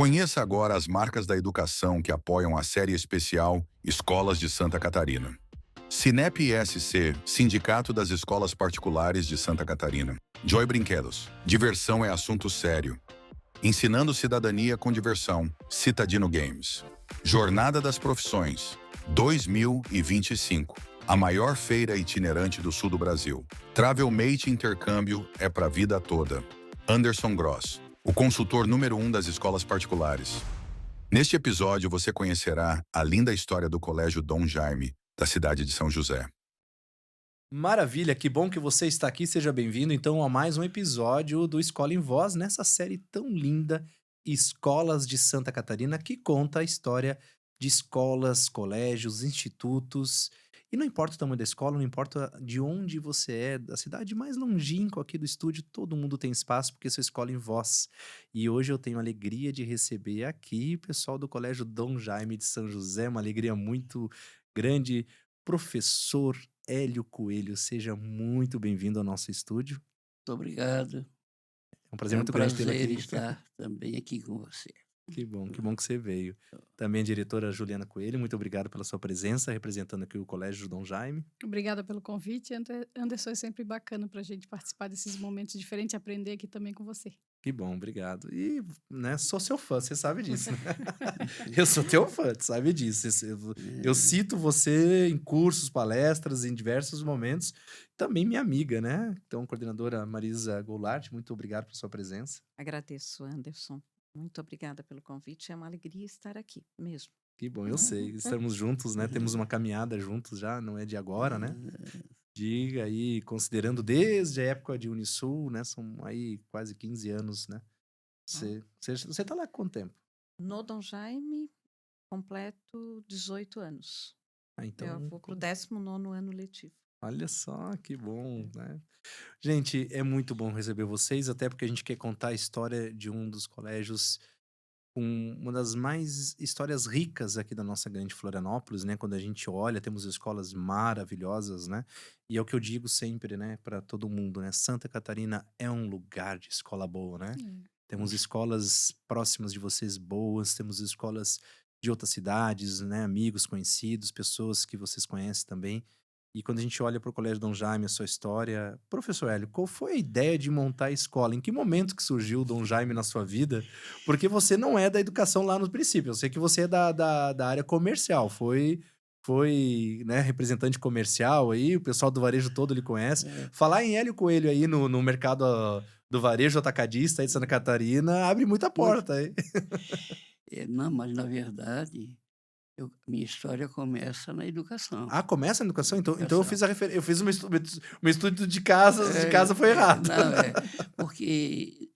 Conheça agora as marcas da educação que apoiam a série especial Escolas de Santa Catarina. Sinep ESC, Sindicato das Escolas Particulares de Santa Catarina. Joy Brinquedos, diversão é assunto sério. Ensinando cidadania com diversão, Citadino Games. Jornada das Profissões, 2025. A maior feira itinerante do sul do Brasil. Travel Mate Intercâmbio é para a vida toda. Anderson Gross, o consultor número 1 das escolas particulares. Neste episódio, você conhecerá a linda história do Colégio Dom Jaime, da cidade de São José. Maravilha, que bom que você está aqui, seja bem-vindo então a mais um episódio do Escola em Voz, nessa série tão linda, Escolas de Santa Catarina, que conta a história de escolas, colégios, institutos, e não importa o tamanho da escola, não importa de onde você é, da cidade mais longínqua aqui do estúdio, todo mundo tem espaço, porque essa é a Escola em Voz. E hoje eu tenho a alegria de receber aqui o pessoal do Colégio Dom Jaime de São José, uma alegria muito grande, professor Hélio Coelho, seja muito bem-vindo ao nosso estúdio. Muito obrigado. É um prazer É um muito grande tê-lo prazer aqui. estar também aqui com você. Que bom que você veio. Também a diretora Juliana Coelho, muito obrigado pela sua presença, representando aqui o Colégio Dom Jaime. Obrigada pelo convite. Anderson, é sempre bacana para a gente participar desses momentos diferentes e aprender aqui também com você. Que bom, obrigado. E, né, sou seu fã, você sabe disso, né? Eu sou teu fã, tu sabe disso. Eu cito você em cursos, palestras, em diversos momentos. Também minha amiga, né? Então, coordenadora Marisa Goulart, muito obrigado pela sua presença. Agradeço, Anderson. Muito obrigada pelo convite. É uma alegria estar aqui mesmo. Que bom, eu sei. Estamos juntos, né? Temos uma caminhada juntos já, não é de agora, né? Diga aí, considerando desde a época de Unisul, né? São aí quase 15 anos, né? Você tá lá há quanto tempo? No Dom Jaime, completo 18 anos. Ah, Eu então, vou para o 19º ano letivo. olha só, que bom, né? Gente, é muito bom receber vocês, até porque a gente quer contar a história de um dos colégios com uma das mais histórias ricas aqui da nossa grande Florianópolis, né? Quando a gente olha, temos escolas maravilhosas, né? E é o que eu digo sempre, né, para todo mundo, né? Santa Catarina é um lugar de escola boa, né? Temos escolas próximas de vocês boas, temos escolas de outras cidades, né? Amigos, conhecidos, pessoas que vocês conhecem também. E quando a gente olha para o Colégio Dom Jaime, a sua história, professor Hélio, qual foi a ideia de montar a escola? Em que momento que surgiu o Dom Jaime na sua vida? Porque você não é da educação lá no princípio. Eu sei que você é da área comercial. Foi, né, representante comercial aí, o pessoal do varejo todo lhe conhece. É, Falar em Hélio Coelho aí no mercado do varejo atacadista aí de Santa Catarina abre muita muito, porta aí. não, mas na verdade, minha história começa na educação. Ah, começa na educação? Então eu Educação. fiz a referência. Eu fiz um estudo de casa foi errado. Não, porque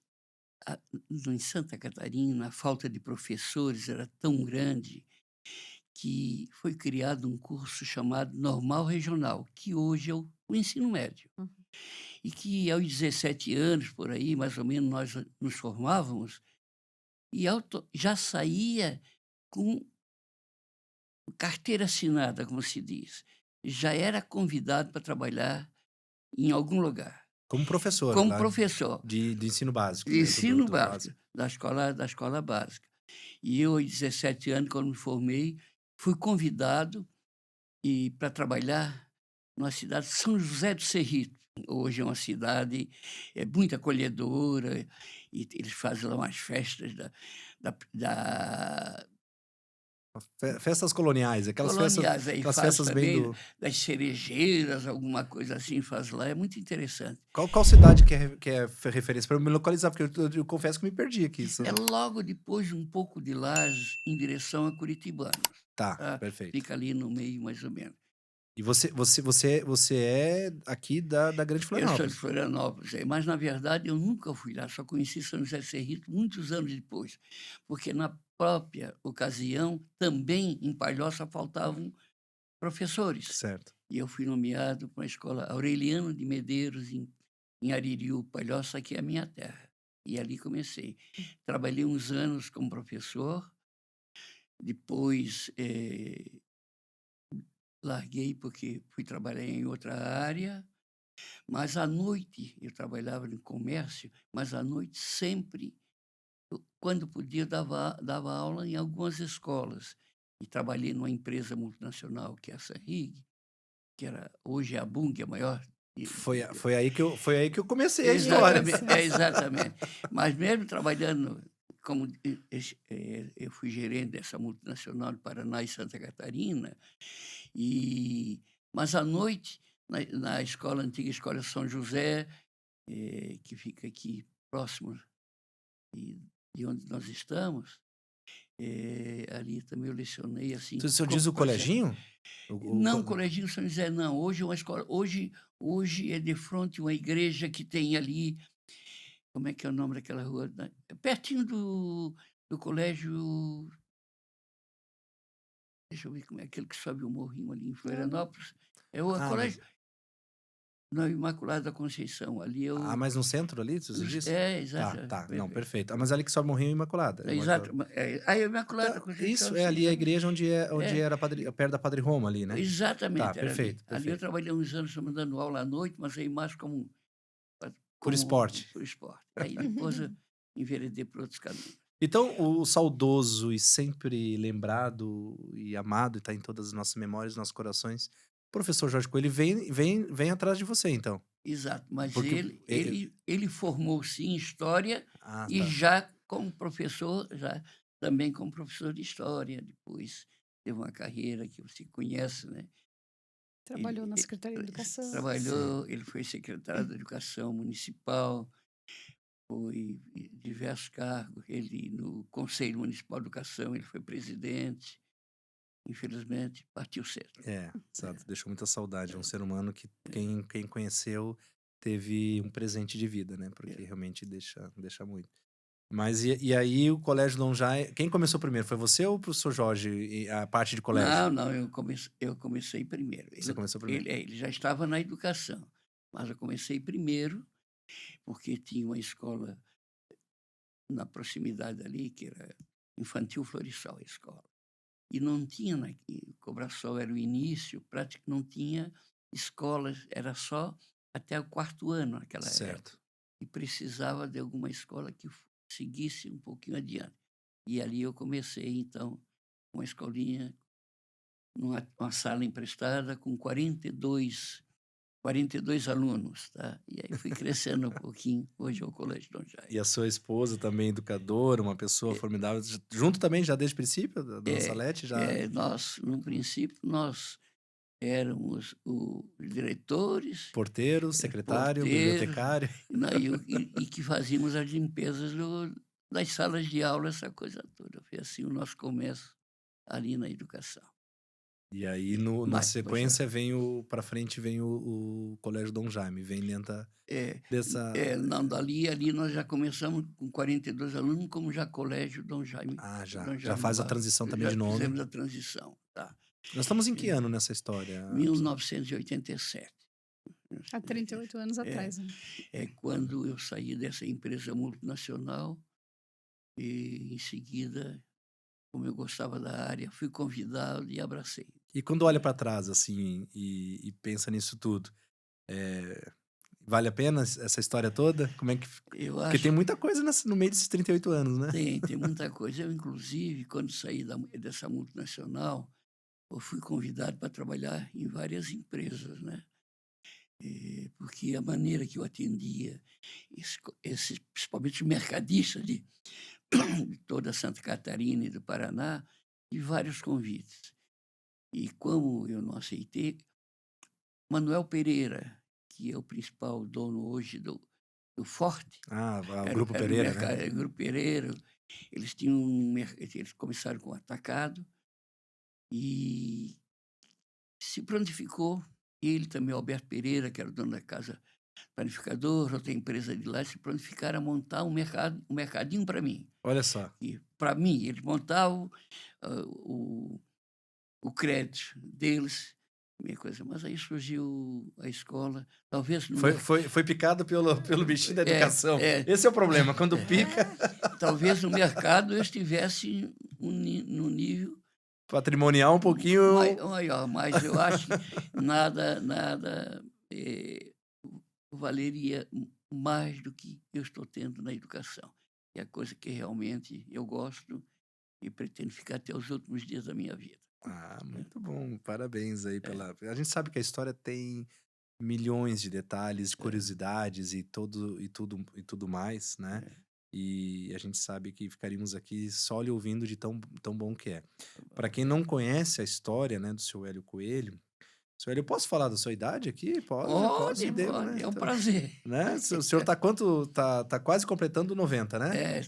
em Santa Catarina a falta de professores era tão grande que foi criado um curso chamado Normal Regional, que hoje é o ensino médio. Uhum. E que aos 17 anos, por aí, mais ou menos, nós nos formávamos e já saía com carteira assinada, como se diz. Já era convidado para trabalhar em algum lugar, Como professor como lá professor de ensino básico, de dentro ensino do básico, da escola básica. E eu, aos 17 anos, quando me formei, fui convidado para trabalhar numa cidade, São José do Cerrito. Hoje é uma cidade muito acolhedora, e eles fazem lá umas festas da Festas coloniais, coloniais, aí aquelas faz festas bem também do... das cerejeiras, alguma coisa assim, faz lá, é muito interessante. Qual cidade que é referência? Para eu me localizar, porque eu confesso que me perdi aqui. É logo depois de um pouco de Lages, em direção a Curitibanos, Tá, tá? perfeito. Fica ali no meio, mais ou menos. E você é aqui da Grande Eu sou de Florianópolis. Florianópolis, mas na verdade eu nunca fui lá, só conheci São José Cerrito muitos anos depois, porque na própria ocasião, também em Palhoça faltavam professores. Certo. E eu fui nomeado para a escola Aureliano de Medeiros, em Aririu, Palhoça, que é a minha terra. E ali comecei. Trabalhei uns anos como professor, depois larguei porque fui trabalhar em outra área, mas à noite, eu trabalhava no comércio, mas à noite sempre quando podia, dava aula em algumas escolas. E trabalhei numa empresa multinacional, que é a Sanrig, que era, hoje é a Bung, a maior. Foi aí que eu comecei a história. Exatamente, exatamente. Mas mesmo trabalhando como eu fui gerente dessa multinacional de Paraná e Santa Catarina, mas à noite, na escola, antiga Escola São José, que fica aqui próximo de onde nós estamos, ali também eu lecionei assim. O senhor diz o coleginho? Não, Coleginho São José, não. Hoje é uma escola. Hoje é de frente uma igreja que tem ali. Como é que é o nome daquela rua? Pertinho do colégio. Deixa eu ver como é aquele que sobe o morrinho ali em Florianópolis. É o colégio. Não, Imaculada da Conceição. Ali é o. Mas no centro ali, você disse? Exato. Tá. Não, perfeito. Mas ali que sobe o morrinho é Imaculada. Exato. Aí é Imaculada da Conceição. Isso, ali a igreja onde era perto da Padre Roma ali, né? Exatamente. Tá, perfeito. Ali eu trabalhei uns anos dando aula à noite, mas aí mais por esporte. Por esporte. Aí depois eu enveredei por outros caminhos. Então, o saudoso e sempre lembrado e amado, e está em todas as nossas memórias, nossos corações, professor Jorge Coelho vem atrás de você, então. Exato, mas Porque ele formou-se em História e tá. já como professor, também como professor de História. Depois teve uma carreira que você conhece, né? Trabalhou na Secretaria de Educação. Trabalhou, ele foi secretário da Educação Municipal, foi em diversos cargos. Ele, no Conselho Municipal de Educação, ele foi presidente. Infelizmente, partiu cedo. Exato. Deixou muita saudade. É um ser humano que quem conheceu teve um presente de vida, né? Porque realmente deixa muito. Mas e aí o Colégio Dom Jaime... Quem começou primeiro? Foi você ou o professor Jorge, a parte de colégio? Não, eu comecei primeiro. Você começou primeiro? Ele já estava na educação, mas eu comecei primeiro porque tinha uma escola na proximidade ali, que era Infantil Florestal, a escola. E não tinha, Cobraçal era o início, praticamente não tinha escolas, era só até o 4º ano naquela época. E precisava de alguma escola que seguisse um pouquinho adiante. E ali eu comecei, então, uma escolinha, uma sala emprestada com 42 alunos, tá? E aí fui crescendo um pouquinho. Hoje é o Colégio Dom Jaime. E a sua esposa também educadora, uma pessoa formidável, junto também já desde o princípio, da dona Salete? No princípio, nós éramos os diretores, porteiro, secretário, bibliotecário. E que fazíamos as limpezas das salas de aula, essa coisa toda. Foi assim o nosso começo ali na educação. E aí, na sequência, para frente vem o Colégio Dom Jaime, vem dentro dessa... Não, ali nós já começamos com 42 alunos, como já Colégio Dom Jaime. Já faz a transição também de nome. Já fizemos a transição, tá. Nós estamos em que ano nessa história? 1987. Há 38 anos atrás. Né? É quando eu saí dessa empresa multinacional e, em seguida, como eu gostava da área, fui convidado e abracei. E quando olha para trás, assim, e pensa nisso tudo, vale a pena essa história toda? Como é que... Porque tem muita coisa no meio desses 38 anos, né? Tem muita coisa. Eu, inclusive, quando saí dessa multinacional, eu fui convidado para trabalhar em várias empresas, né? Porque a maneira que eu atendia, principalmente os mercadistas de toda Santa Catarina e do Paraná, de vários convites. E como eu não aceitei, Manuel Pereira, que é o principal dono hoje do Forte. O Grupo Pereira, né? O Grupo Pereira. Eles começaram com o atacado e se prontificou. Ele também, Alberto Pereira, que era o dono da casa panificador, outra empresa de lá, se prontificaram a montar um mercadinho para mim. Olha só. E para mim, eles montavam o crédito deles, minha coisa. Mas aí surgiu a escola, talvez... Foi picado pelo bichinho da educação. Esse é o problema, quando pica... Talvez no mercado eu estivesse no nível... patrimonial um pouquinho... maior, mas eu acho que nada valeria mais do que eu estou tendo na educação. é a coisa que realmente eu gosto e pretendo ficar até os últimos dias da minha vida. Ah, muito bom. Parabéns aí pela. A gente sabe que a história tem milhões de detalhes, de curiosidades e tudo mais, né? E a gente sabe que ficaríamos aqui só lhe ouvindo de tão bom que é. Para quem não conhece a história, né, do seu Hélio Coelho, seu Hélio, eu posso falar da sua idade aqui? Pode, devo, Pode, né? é um Então, prazer. né? O senhor tá quanto? Tá quase completando 90, né?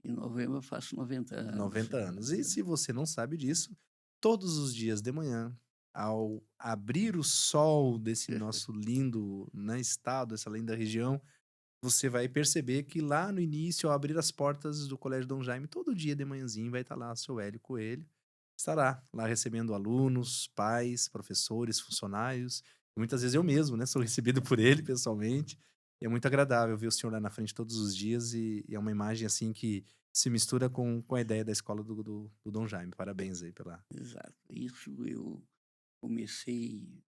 Em novembro eu faço 90 anos. 90 anos. E se você não sabe disso, todos os dias de manhã, ao abrir o sol desse nosso lindo, né, estado, essa linda região, você vai perceber que lá no início, ao abrir as portas do Colégio Dom Jaime, todo dia de manhãzinho vai estar lá o seu Hélio Coelho, estará lá recebendo alunos, pais, professores, funcionários. Muitas vezes eu mesmo, né, sou recebido por ele pessoalmente. E é muito agradável ver o senhor lá na frente todos os dias e é uma imagem assim que se mistura com a ideia da escola do Dom Jaime. Parabéns aí pela. Exato. Isso eu comecei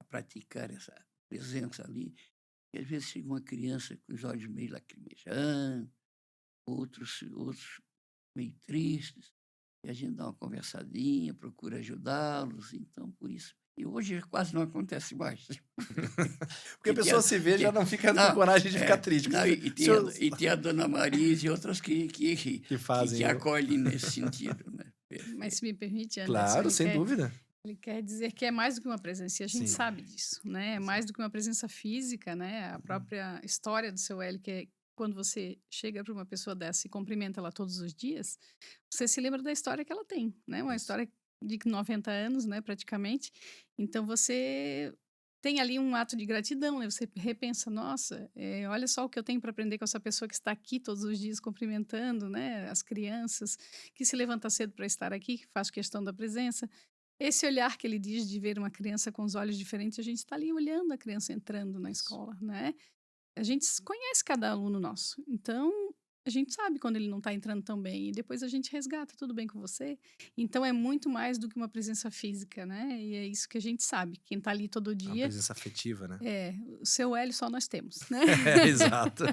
a praticar essa presença ali. E às vezes chega uma criança com os olhos meio lacrimejando, outros meio tristes, e a gente dá uma conversadinha, procura ajudá-los, então por isso. E hoje quase não acontece mais. Porque a pessoa se vê já não fica com coragem de ficar triste. Não, e tem a Dona Marisa e outras que fazem. que acolhem nesse sentido. Né? Mas se me permite, Anderson, Claro, sem dúvida. ele quer dizer que é mais do que uma presença, e a gente Sim. sabe disso, né? É mais do que uma presença física, né? A própria história do seu Hélio, que é quando você chega para uma pessoa dessa e cumprimenta ela todos os dias, você se lembra da história que ela tem, né? Uma história de 90 anos, né, praticamente. Então você tem ali um ato de gratidão, né? Você repensa, nossa, olha só o que eu tenho para aprender com essa pessoa que está aqui todos os dias cumprimentando, né? As crianças, que se levanta cedo para estar aqui, que faz questão da presença. Esse olhar que ele diz de ver uma criança com os olhos diferentes, a gente está ali olhando a criança entrando na escola, né? A gente conhece cada aluno nosso, então a gente sabe quando ele não está entrando tão bem e depois a gente resgata, tudo bem com você? Então é muito mais do que uma presença física, né? E é isso que a gente sabe, quem está ali todo Uma dia, presença afetiva, né? o seu Hélio só nós temos, né? Exato.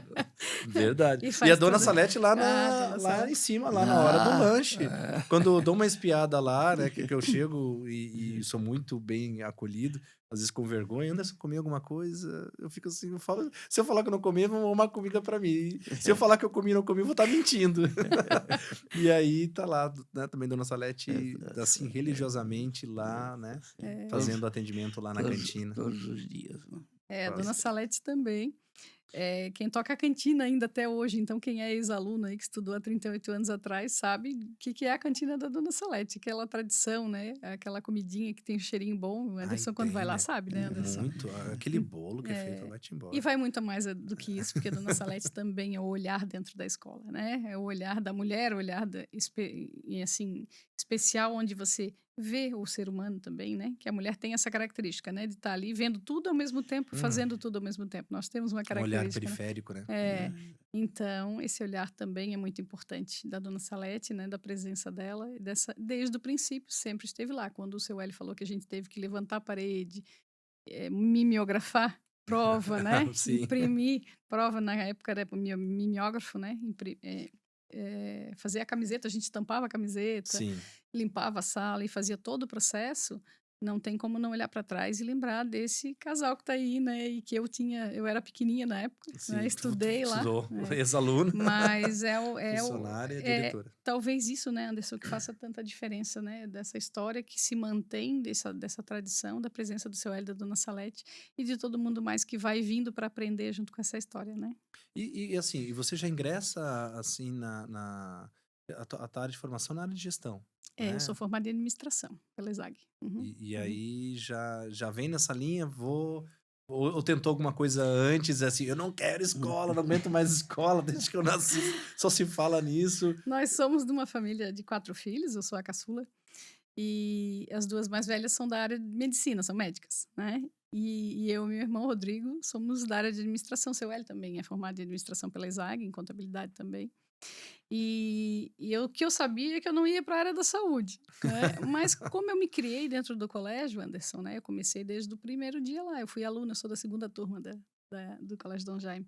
Verdade. E E faz a Dona tudo. Salete lá, Dona lá Salete. em cima, lá na hora do lanche. É. Quando eu dou uma espiada lá, né, que eu chego e sou muito bem acolhido, às vezes com vergonha, Anderson, comi alguma coisa, eu fico assim, se eu falar que eu não comi, vão arrumar comida pra mim. Se eu falar que eu comi e não comi, eu vou estar mentindo. E aí tá lá, né, também Dona Salete, assim, religiosamente lá, né, fazendo atendimento lá na cantina. Todos os dias. Né? A Dona Salete também. Quem toca a cantina ainda até hoje, então quem é ex-aluno aí que estudou há 38 anos atrás sabe o que é a cantina da Dona Salete, aquela tradição, né? Aquela comidinha que tem um cheirinho bom. O Anderson, quando vai lá, sabe, né, Anderson? Muito. Aquele bolo que é feito, vai-te embora. E vai muito mais do que isso, porque a Dona Salete também é o olhar dentro da escola, né? É o olhar da mulher, o olhar assim, especial, onde você vê o ser humano também, né? Que a mulher tem essa característica, né? De estar ali vendo tudo ao mesmo tempo, fazendo tudo ao mesmo tempo. Nós temos uma Um característica. olhar periférico, né? Então, esse olhar também é muito importante da Dona Salete, né? Da presença dela, desde o princípio, sempre esteve lá. Quando o seu Hélio falou que a gente teve que levantar a parede, mimeografar prova, né? Sim. Imprimir prova, na época era mimeógrafo, né? Fazia a camiseta, a gente estampava a camiseta, Sim. limpava a sala e fazia todo o processo. Não tem como não olhar para trás e lembrar desse casal que está aí, né? E que eu era pequenininha na época, né? Estudei lá. Estudou, ex-aluno. Mas Funcionária, diretora. Talvez isso, né, Anderson, que faça tanta diferença, né? Dessa história que se mantém, dessa tradição, da presença do seu Hélio, da Dona Salete e de todo mundo mais que vai vindo para aprender junto com essa história, né? E assim, e você já ingressa assim a tua área de formação na área de gestão? Eu sou formada em administração pela ESAG. E aí já vem nessa linha, ou tentou alguma coisa antes, assim, eu não quero escola, não aguento mais escola, desde que eu nasci, só se fala nisso. Nós somos de uma família de 4 filhos, eu sou a caçula, e as 2 mais velhas são da área de medicina, são médicas, né? E eu e meu irmão Rodrigo somos da área de administração. Seu Hélio também é formado em administração pela ESAG, em contabilidade também. E o que eu sabia é que eu não ia para a área da saúde, né? Mas como eu me criei dentro do colégio, Anderson, né? Eu comecei desde o primeiro dia lá. Eu fui aluna, eu sou da 2ª turma do Colégio Dom Jaime.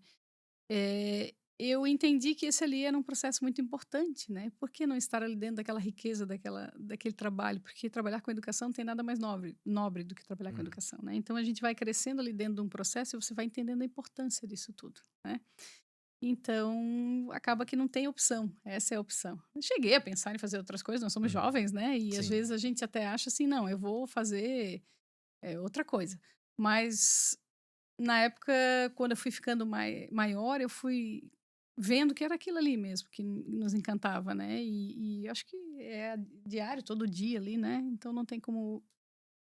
eu entendi que esse ali era um processo muito importante, né? Por que não estar ali dentro daquela riqueza, daquele trabalho? Porque trabalhar com educação não tem nada mais nobre do que trabalhar com Uhum. educação, né? Então a gente vai crescendo ali dentro de um processo e você vai entendendo a importância disso tudo, né? Então acaba que não tem opção, essa é a opção. Eu cheguei a pensar em fazer outras coisas, nós somos Uhum. jovens, né? E às Sim. vezes a gente até acha assim, não, eu vou fazer outra coisa. Mas na época, quando eu fui ficando maior, eu fui vendo que era aquilo ali mesmo que nos encantava, né? E acho que é diário, todo dia ali, né? Então não tem como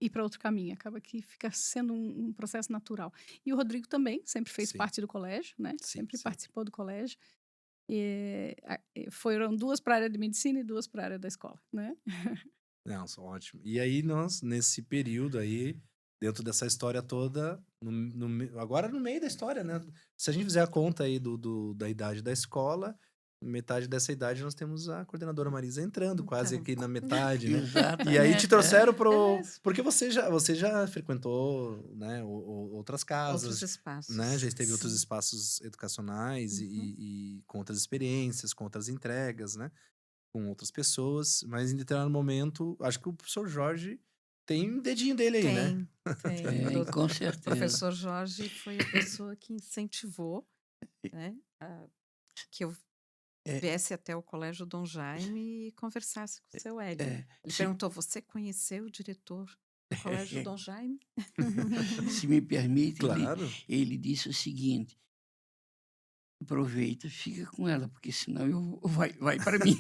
ir para outro caminho, acaba que fica sendo um processo natural. E o Rodrigo também sempre fez Sim. parte do colégio, né? Sim, Sempre sim. participou do colégio. Foram 2 para a área de medicina e 2 para a área da escola, né? Não, são ótimo. E aí nós, nesse período aí, dentro dessa história toda, agora no meio da história, né? Se a gente fizer a conta aí da idade da escola, metade dessa idade nós temos a coordenadora Marisa entrando, quase Então. aqui na metade, né? Exatamente. E aí te trouxeram É. porque você já frequentou, né, outras Outros casas, espaços. né? Já esteve em outros Sim. espaços educacionais Uhum. e com outras experiências, com outras entregas, né? Com outras pessoas, mas em determinado momento, acho que o professor Jorge tem um dedinho dele aí, né? Tem. Tem, com O certeza. professor Jorge foi a pessoa que incentivou, né, que eu É, viesse até o Colégio Dom Jaime e conversasse com o seu Hélio. é, Ele se, perguntou: você conheceu o diretor do Colégio Dom Jaime? se me permite, Claro. ele disse o seguinte: aproveita, fica com ela, porque senão vai para mim.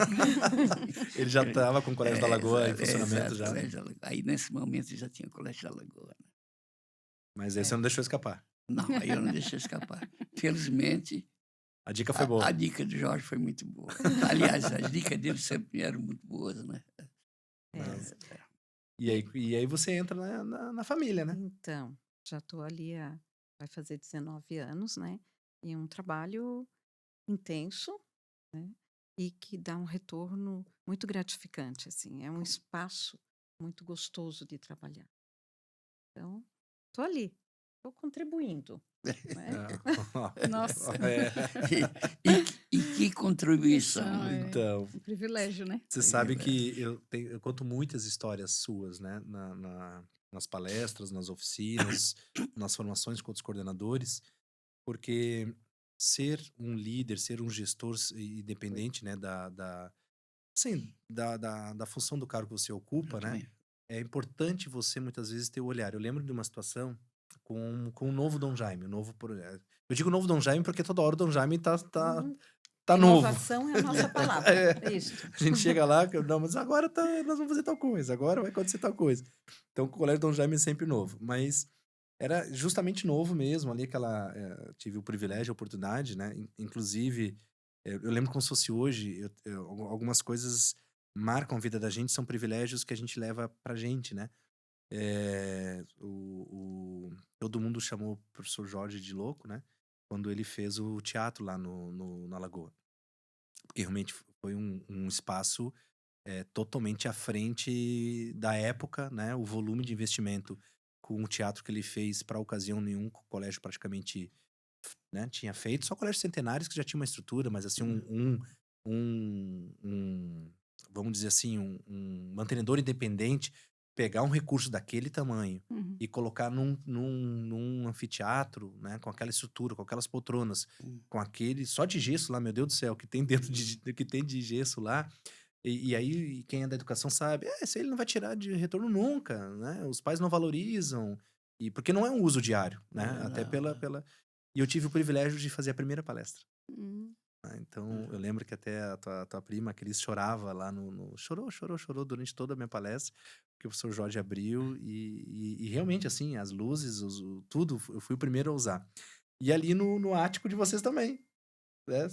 Ele já estava com o Colégio da Lagoa em funcionamento Exato, já, Colégio da Lagoa. Aí nesse momento já tinha Colégio da Lagoa, né? mas aí você não deixou escapar. Não, aí eu não deixei escapar. Felizmente, A dica foi a boa. dica do Jorge foi muito boa. Aliás, as dicas dele sempre eram muito boas, né? É. E aí você entra na família, né? Então, já estou ali vai fazer 19 anos, né? E um trabalho intenso, né? E que dá um retorno muito gratificante, assim. É um espaço muito gostoso de trabalhar. Então, estou ali, estou contribuindo, né? Nossa. É. E que contribuição. Não, né? Então, um privilégio, né? você sabe que eu conto muitas histórias suas, né? Nas palestras, nas oficinas, nas formações com outros coordenadores, porque ser um líder, ser um gestor independente, né? Assim, da função do cargo que você ocupa, né? É importante você muitas vezes ter o olhar. Eu lembro de uma situação com o novo Dom Jaime, o novo eu digo novo Dom Jaime porque toda hora o Dom Jaime tá novo. Inovação é a nossa palavra. É isso. A gente chega lá, não, mas agora nós vamos fazer tal coisa, agora vai acontecer tal coisa. Então o Colégio Dom Jaime é sempre novo, mas era justamente novo mesmo, ali tive o privilégio, a oportunidade, né? Inclusive, eu lembro como se fosse hoje, algumas coisas marcam a vida da gente, são privilégios que a gente leva pra gente, né? Todo mundo chamou o professor Jorge de louco, né? Quando ele fez o teatro lá na Lagoa. Porque realmente foi um espaço totalmente à frente da época, né? O volume de investimento com o teatro que ele fez para a ocasião, nenhum colégio praticamente, né, tinha feito. Só colégios centenários que já tinha uma estrutura, mas assim, vamos dizer assim, um mantenedor independente, pegar um recurso daquele tamanho Uhum. e colocar num anfiteatro, né, com aquela estrutura, com aquelas poltronas, com aquele só de gesso lá, meu Deus do céu, que tem dentro que tem de gesso lá. E aí, quem é da educação sabe, isso aí ele não vai tirar de retorno nunca, né? Os pais não valorizam, porque não é um uso diário, né? Até Não. E eu tive o privilégio de fazer a primeira palestra. Hum. Né? Então, eu lembro que até a tua prima, a Cris, chorava lá chorou durante toda a minha palestra, porque o professor Jorge abriu e realmente, assim, as luzes, tudo, eu fui o primeiro a usar. E ali no ático de vocês também, né?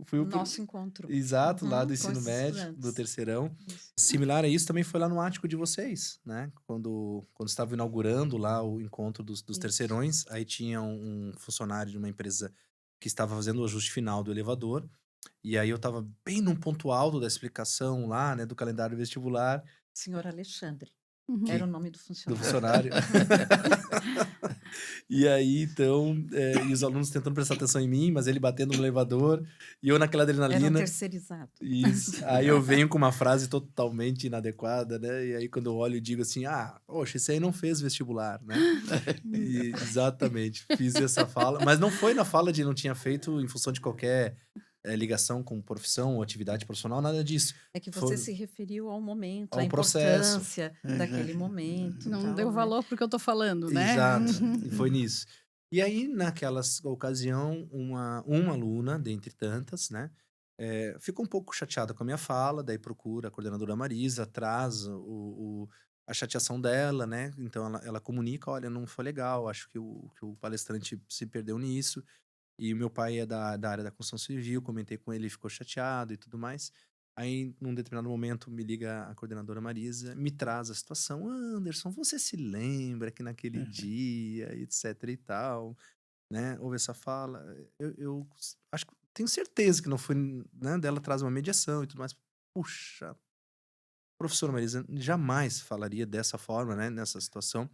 Fui O nosso encontro. Exato, lá do Com ensino esses médio, do estudantes. terceirão. Isso. Similar a isso também foi lá no ático de vocês, né? Quando estava inaugurando lá o encontro dos Isso. terceirões, aí tinha um funcionário de uma empresa que estava fazendo o ajuste final do elevador, e aí eu estava bem num ponto alto da explicação lá, né, do calendário vestibular Senhor Alexandre. Uhum. Era o nome do do funcionário. funcionário. E aí, então, e os alunos tentando prestar atenção em mim, mas ele batendo no elevador, e eu naquela Era um adrenalina. terceirizado. Isso. Aí eu venho com uma frase totalmente inadequada, né? E aí, quando eu olho, eu digo assim: ah, poxa, esse aí não fez vestibular, né? E, exatamente, fiz essa fala. Mas não foi na fala de não tinha feito em função de qualquer ligação com profissão ou atividade profissional, nada disso. É que você Foi se referiu ao momento, à ao processo. importância daquele momento e Não tal, deu né? valor porque eu tô falando, né? Exato, e foi nisso. E aí, naquela ocasião, uma aluna, dentre tantas, né, ficou um pouco chateada com a minha fala, daí procura a coordenadora Marisa, traz a chateação dela, né, então ela comunica, olha, não foi legal, acho que o palestrante se perdeu nisso, e o meu pai é da área da construção civil, comentei com ele, ele ficou chateado e tudo mais. Aí, num determinado momento, me liga a coordenadora Marisa, me traz a situação. Anderson, você se lembra que naquele dia, etc e tal, né? Houve essa fala. Eu acho que tenho certeza que não foi, né? Dela traz uma mediação e tudo mais. Puxa, professora Marisa jamais falaria dessa forma, né? Nessa situação.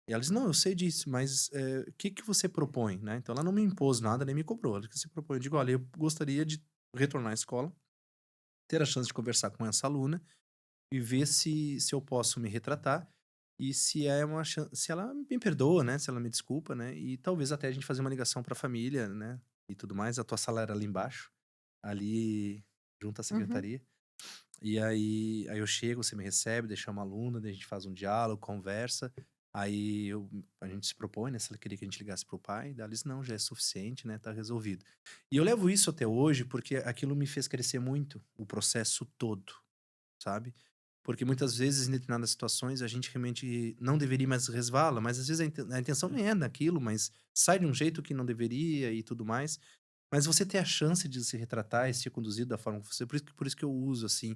E ela disse, não, eu sei disso, mas o que que você propõe, né? Então ela não me impôs nada, nem me cobrou. Ela que se propõe. Eu digo, olha, eu gostaria de retornar à escola, ter a chance de conversar com essa aluna e ver se eu posso me retratar e se é uma se ela me perdoa, né? Se ela me desculpa, né? E talvez até a gente fazer uma ligação para a família, né? E tudo mais. A tua sala era ali embaixo, ali junto à Uhum. secretaria. E aí eu chego, você me recebe, deixa uma aluna, daí a gente faz um diálogo, conversa. Aí a gente se propõe, né? Se ela queria que a gente ligasse pro pai, daí ela disse, não, já é suficiente, né? Tá resolvido. E eu levo isso até hoje porque aquilo me fez crescer muito, o processo todo, sabe? Porque muitas vezes, em determinadas situações, a gente realmente não deveria mais resvala, mas às vezes a intenção nem é daquilo, mas sai de um jeito que não deveria e tudo mais. Mas você ter a chance de se retratar e ser conduzido da forma que você. Por isso que eu uso, assim,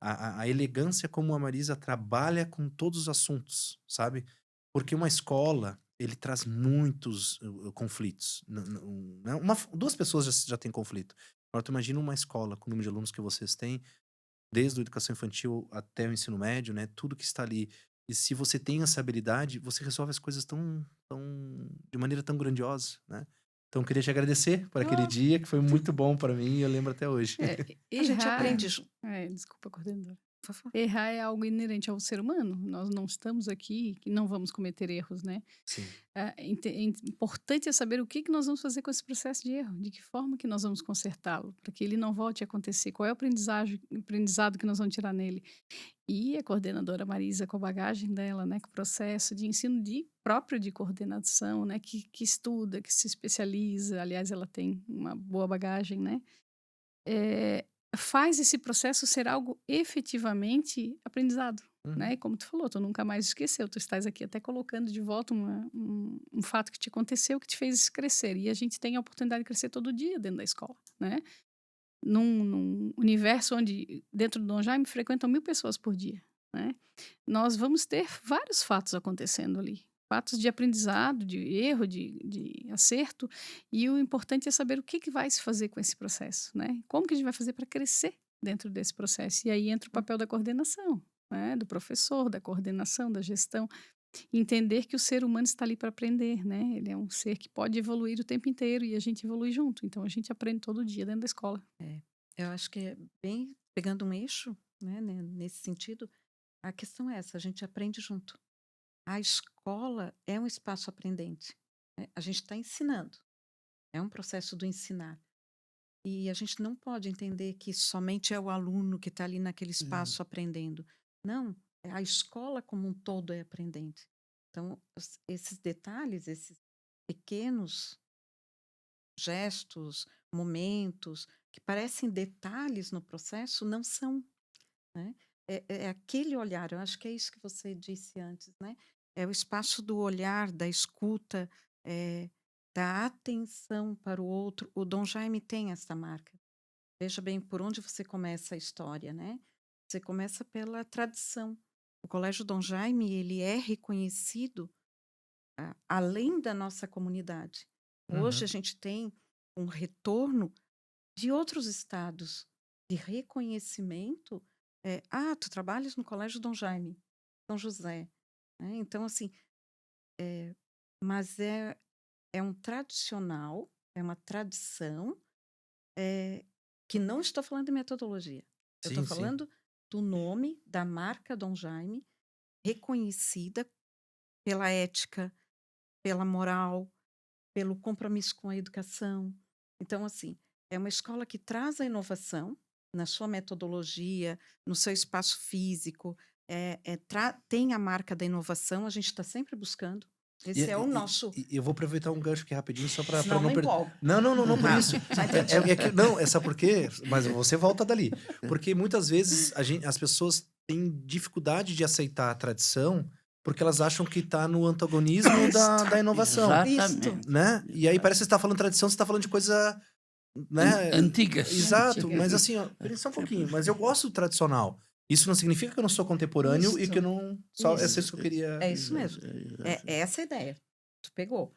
a elegância como a Marisa trabalha com todos os assuntos, sabe? Porque uma escola, ele traz muitos conflitos. Né? Duas pessoas já têm conflito. Agora, tu imagina uma escola com o número de alunos que vocês têm, desde a educação infantil até o ensino médio, né? Tudo que está ali. E se você tem essa habilidade, você resolve as coisas de maneira tão grandiosa, né? Então, eu queria te agradecer por aquele Ah, dia, que foi muito bom para mim e eu lembro até hoje. a gente Errar. aprende Desculpa, coordenadora. por favor. Errar é algo inerente ao ser humano. Nós não estamos aqui que não vamos cometer erros, né? Sim. Importante é saber o que que nós vamos fazer com esse processo de erro, de que forma que nós vamos consertá-lo, para que ele não volte a acontecer, qual é o aprendizado que nós vamos tirar nele. E a coordenadora Marisa, com a bagagem dela, né, com o processo de ensino próprio de coordenação, né, que estuda, que se especializa, aliás, ela tem uma boa bagagem, né, eh, faz esse processo ser algo efetivamente aprendizado, Uhum. né? E como tu falou, tu nunca mais esqueceu, tu estás aqui até colocando de volta um fato que te aconteceu, que te fez crescer. E a gente tem a oportunidade de crescer todo dia dentro da escola, né? Num universo onde, dentro do Dom Jaime, frequentam 1000 pessoas por dia, né? Nós vamos ter vários fatos acontecendo ali. Fatos de aprendizado, de erro, de acerto. E o importante é saber o que que vai se fazer com esse processo, né? Como que a gente vai fazer para crescer dentro desse processo. E aí entra o papel da coordenação, né? Do professor, da coordenação, da gestão. Entender que o ser humano está ali para aprender, né? Ele é um ser que pode evoluir o tempo inteiro e a gente evolui junto. Então a gente aprende todo dia dentro da escola. Eu acho que é bem pegando um eixo, né, nesse sentido, a questão é essa, a gente aprende junto. A escola é um espaço aprendente, né? A gente está ensinando, é um processo do ensinar. E a gente não pode entender que somente é o aluno que está ali naquele espaço aprendendo. Não, a escola como um todo é aprendente. Então, esses detalhes, esses pequenos gestos, momentos, que parecem detalhes no processo, não são, né? É aquele olhar, eu acho que é isso que você disse antes, né? É o espaço do olhar, da escuta, da atenção para o outro. O Dom Jaime tem essa marca. Veja bem por onde você começa a história, né? Você começa pela tradição. O Colégio Dom Jaime, ele é reconhecido além da nossa comunidade. Hoje a Uhum. gente tem um retorno de outros estados de reconhecimento. Tu trabalhas no Colégio Dom Jaime, São José, né? Então, assim, mas é um tradicional, é uma tradição, que não estou falando de metodologia. Eu estou Sim, sim. falando do nome da marca Dom Jaime, reconhecida pela ética, pela moral, pelo compromisso com a educação. Então, assim, é uma escola que traz a inovação na sua metodologia, no seu espaço físico, tem a marca da inovação, a gente está sempre buscando. E, Esse é o e- nosso. e eu vou aproveitar um gancho aqui rapidinho só para Senão não me perder. empolgo. Não, não, não, não por isso. Já entendi. Não, é só porque. Mas você volta dali. Porque muitas vezes as pessoas têm dificuldade de aceitar a tradição porque elas acham que está no antagonismo da inovação, Exatamente. né? E aí parece que você está falando tradição, você está falando de coisa, né? Antigas. Exato, Antigas. mas assim, ó, espera só um pouquinho. Mas eu gosto do tradicional. Isso não significa que eu não sou contemporâneo e Isso, que eu não. Só é isso. isso que eu queria. É isso mesmo. É essa a ideia. Tu pegou.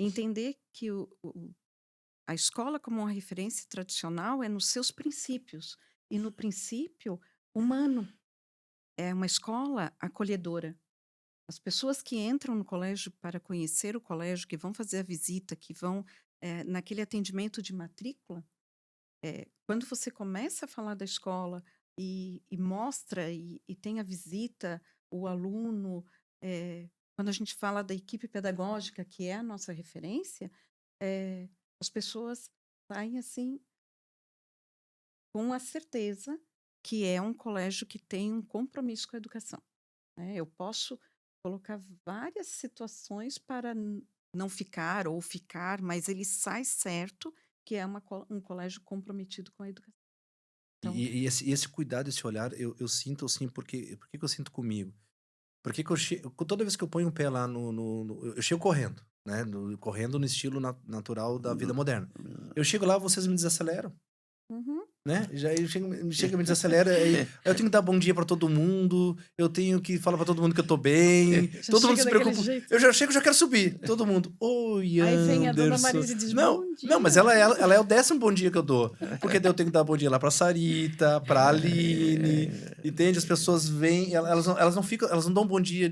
Entender que a escola como uma referência tradicional é nos seus princípios. E no princípio humano. É uma escola acolhedora. As pessoas que entram no colégio para conhecer o colégio, que vão fazer a visita, que vão naquele atendimento de matrícula, quando você começa a falar da escola e mostra e tem a visita, o aluno, quando a gente fala da equipe pedagógica, que é a nossa referência, as pessoas saem assim com a certeza que é um colégio que tem um compromisso com a educação. Eu posso colocar várias situações para não ficar ou ficar, mas ele sai certo que é um colégio comprometido com a educação. Então, E esse cuidado, esse olhar, eu sinto assim, por que que eu sinto comigo? Porque que toda vez que eu ponho o pé lá eu chego correndo, né? Correndo no estilo natural da vida moderna. Eu chego lá, vocês me desaceleram, uhum, né? Já chega, me desacelera, aí eu tenho que dar bom dia pra todo mundo, eu tenho que falar pra todo mundo que eu tô bem, Já todo mundo chega se daquele preocupa. jeito. Eu já chego, já quero subir, todo mundo. Oi, Aí vem a dona Anderson. Marisa e diz, Não, bom não, mas dia. ela é o 10º bom dia que eu dou. Porque daí eu tenho que dar bom dia lá pra Sarita, pra Aline, entende? As pessoas vêm, elas não ficam, elas não dão bom dia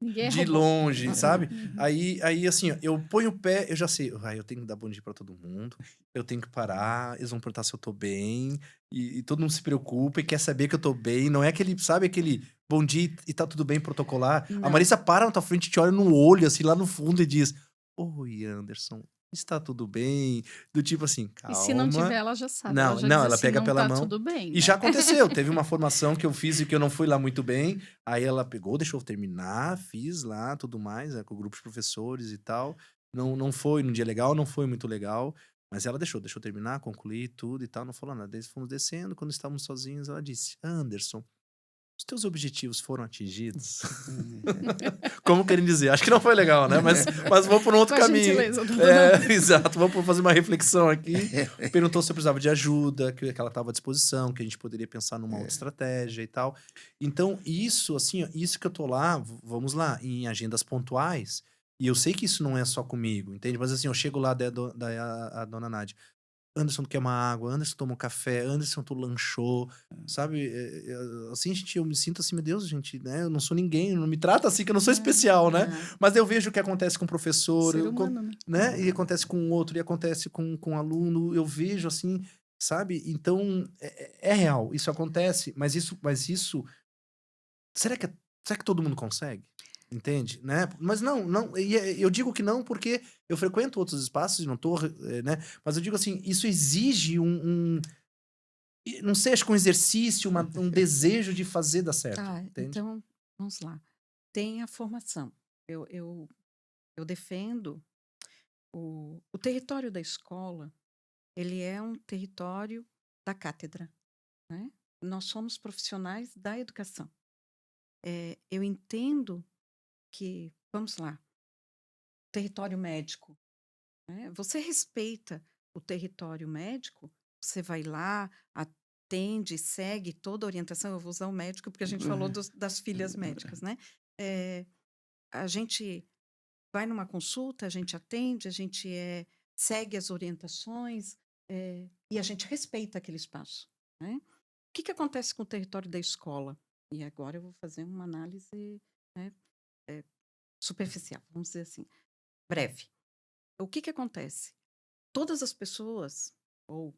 Ninguém é de robô. longe, sabe? Uhum. Aí assim, ó, eu ponho o pé, eu já sei, eu tenho que dar bom dia pra todo mundo, eu tenho que parar, eles vão perguntar se eu tô bem, e todo mundo se preocupa e quer saber que eu tô bem, não é aquele, sabe, aquele bom dia e tá tudo bem protocolar. A Não. Marissa para na tua frente, te olha no olho, assim, lá no fundo e diz, oi, Anderson, está tudo bem? Do tipo assim, E se não tiver, calma. ela já sabe. Não, Ela já não, diz ela assim, pega não pela tá mão. tudo bem, E né? já aconteceu, teve uma formação que eu fiz e que eu não fui lá muito bem. Aí ela pegou, deixou eu terminar, fiz lá tudo mais, com o grupo de professores e tal. Não foi num dia legal, não foi muito legal. Mas ela deixou eu terminar, concluir tudo e tal, não falou nada. Daí fomos descendo, quando estávamos sozinhos, ela disse: Anderson, os teus objetivos foram atingidos? Como querem dizer? Acho que não foi legal, né? Mas vou por um outro Com a caminho. gentileza do dona Exato, vamos fazer uma reflexão aqui. Perguntou se eu precisava de ajuda, que ela estava à disposição, que a gente poderia pensar numa outra estratégia e tal. Então, isso, assim, ó, isso que eu tô lá, vamos lá, em agendas pontuais, e eu sei que isso não é só comigo, entende? Mas assim, eu chego lá, daí a dona Nádia, Anderson, tu quer uma água? Anderson, toma um café? Anderson, tu lanchou? Sabe? Assim, gente, eu me sinto assim, meu Deus, gente, né? Eu não sou ninguém, não me trata assim, que eu não sou especial, né? Mas eu vejo o que acontece com o professor, Ser humano, né? E acontece com o outro, e acontece com o aluno, eu vejo assim, sabe? Então, é real, isso acontece, mas isso, será que todo mundo consegue? Entende? Né? Mas não, eu digo que não porque eu frequento outros espaços e não tô, né? Mas eu digo assim, isso exige não sei, acho que um exercício, um desejo de fazer dar certo, entende? então, vamos lá. Tem a formação. Eu defendo o território da escola, ele é um território da cátedra, né? Nós somos profissionais da educação. Eu entendo que, vamos lá, território médico, né? Você respeita o território médico, você vai lá, atende, segue toda a orientação. Eu vou usar o médico porque a gente falou das filhas médicas, né? A gente vai numa consulta, a gente atende, a gente segue as orientações e a gente respeita aquele espaço, né? O que acontece com o território da escola? E agora eu vou fazer uma análise, né, superficial, vamos dizer assim, breve. O que acontece? Todas as pessoas, ou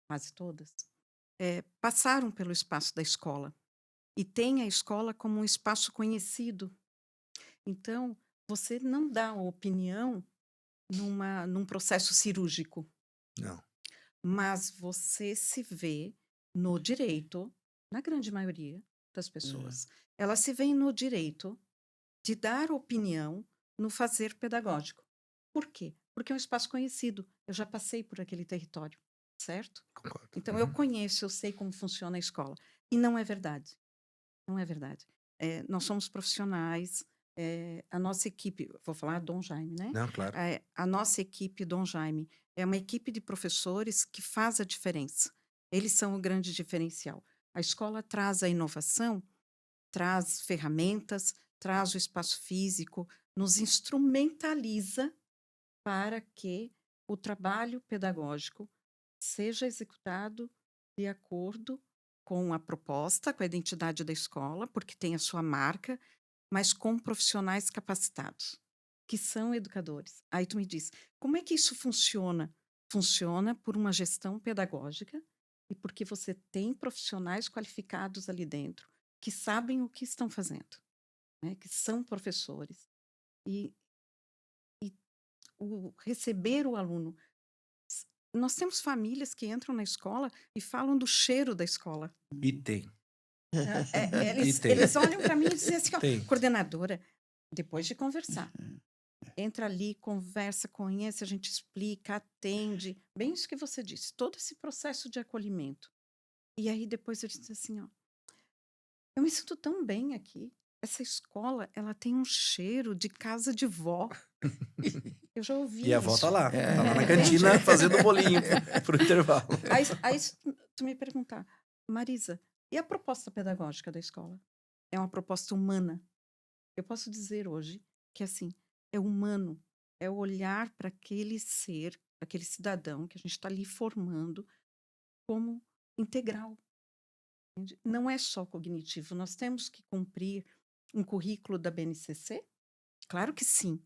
quase todas, passaram pelo espaço da escola e têm a escola como um espaço conhecido. Então, você não dá opinião num processo cirúrgico, Não. mas você se vê no direito, na grande maioria das É. pessoas, elas se veem no direito de dar opinião no fazer pedagógico. Por quê? Porque é um espaço conhecido. Eu já passei por aquele território, certo? Concordo. Então, eu Uhum. conheço, eu sei como funciona a escola. E não é verdade. Não é verdade. Nós somos profissionais, a nossa equipe, vou falar Dom Jaime, né? Não, claro. A nossa equipe Dom Jaime é uma equipe de professores que faz a diferença. Eles são o grande diferencial. A escola traz a inovação, traz ferramentas, traz o espaço físico, nos instrumentaliza para que o trabalho pedagógico seja executado de acordo com a proposta, com a identidade da escola, porque tem a sua marca, mas com profissionais capacitados, que são educadores. Aí tu me diz, como é que isso funciona? Funciona por uma gestão pedagógica e porque você tem profissionais qualificados ali dentro, que sabem o que estão fazendo, né? Que são professores. E, e receber o aluno. Nós temos famílias que entram na escola e falam do cheiro da escola. E tem. É, E tem. eles olham para mim e dizem assim, ó, Tem. coordenadora, depois de conversar, entra ali, conversa, conhece, a gente explica, atende, bem isso que você disse, todo esse processo de acolhimento. E aí depois ele diz assim, ó, eu me sinto tão bem aqui. Essa escola, ela tem um cheiro de casa de vó. Eu já ouvi E a avó isso. tá lá. Tá lá na Entende? cantina fazendo bolinho pro intervalo. Aí tu me perguntar, Marisa, e a proposta pedagógica da escola? É uma proposta humana. Eu posso dizer hoje que, assim, é humano, é olhar para aquele ser, aquele cidadão que a gente está ali formando como integral. Entende? Não é só cognitivo, nós temos que cumprir um currículo da BNCC? Claro que sim.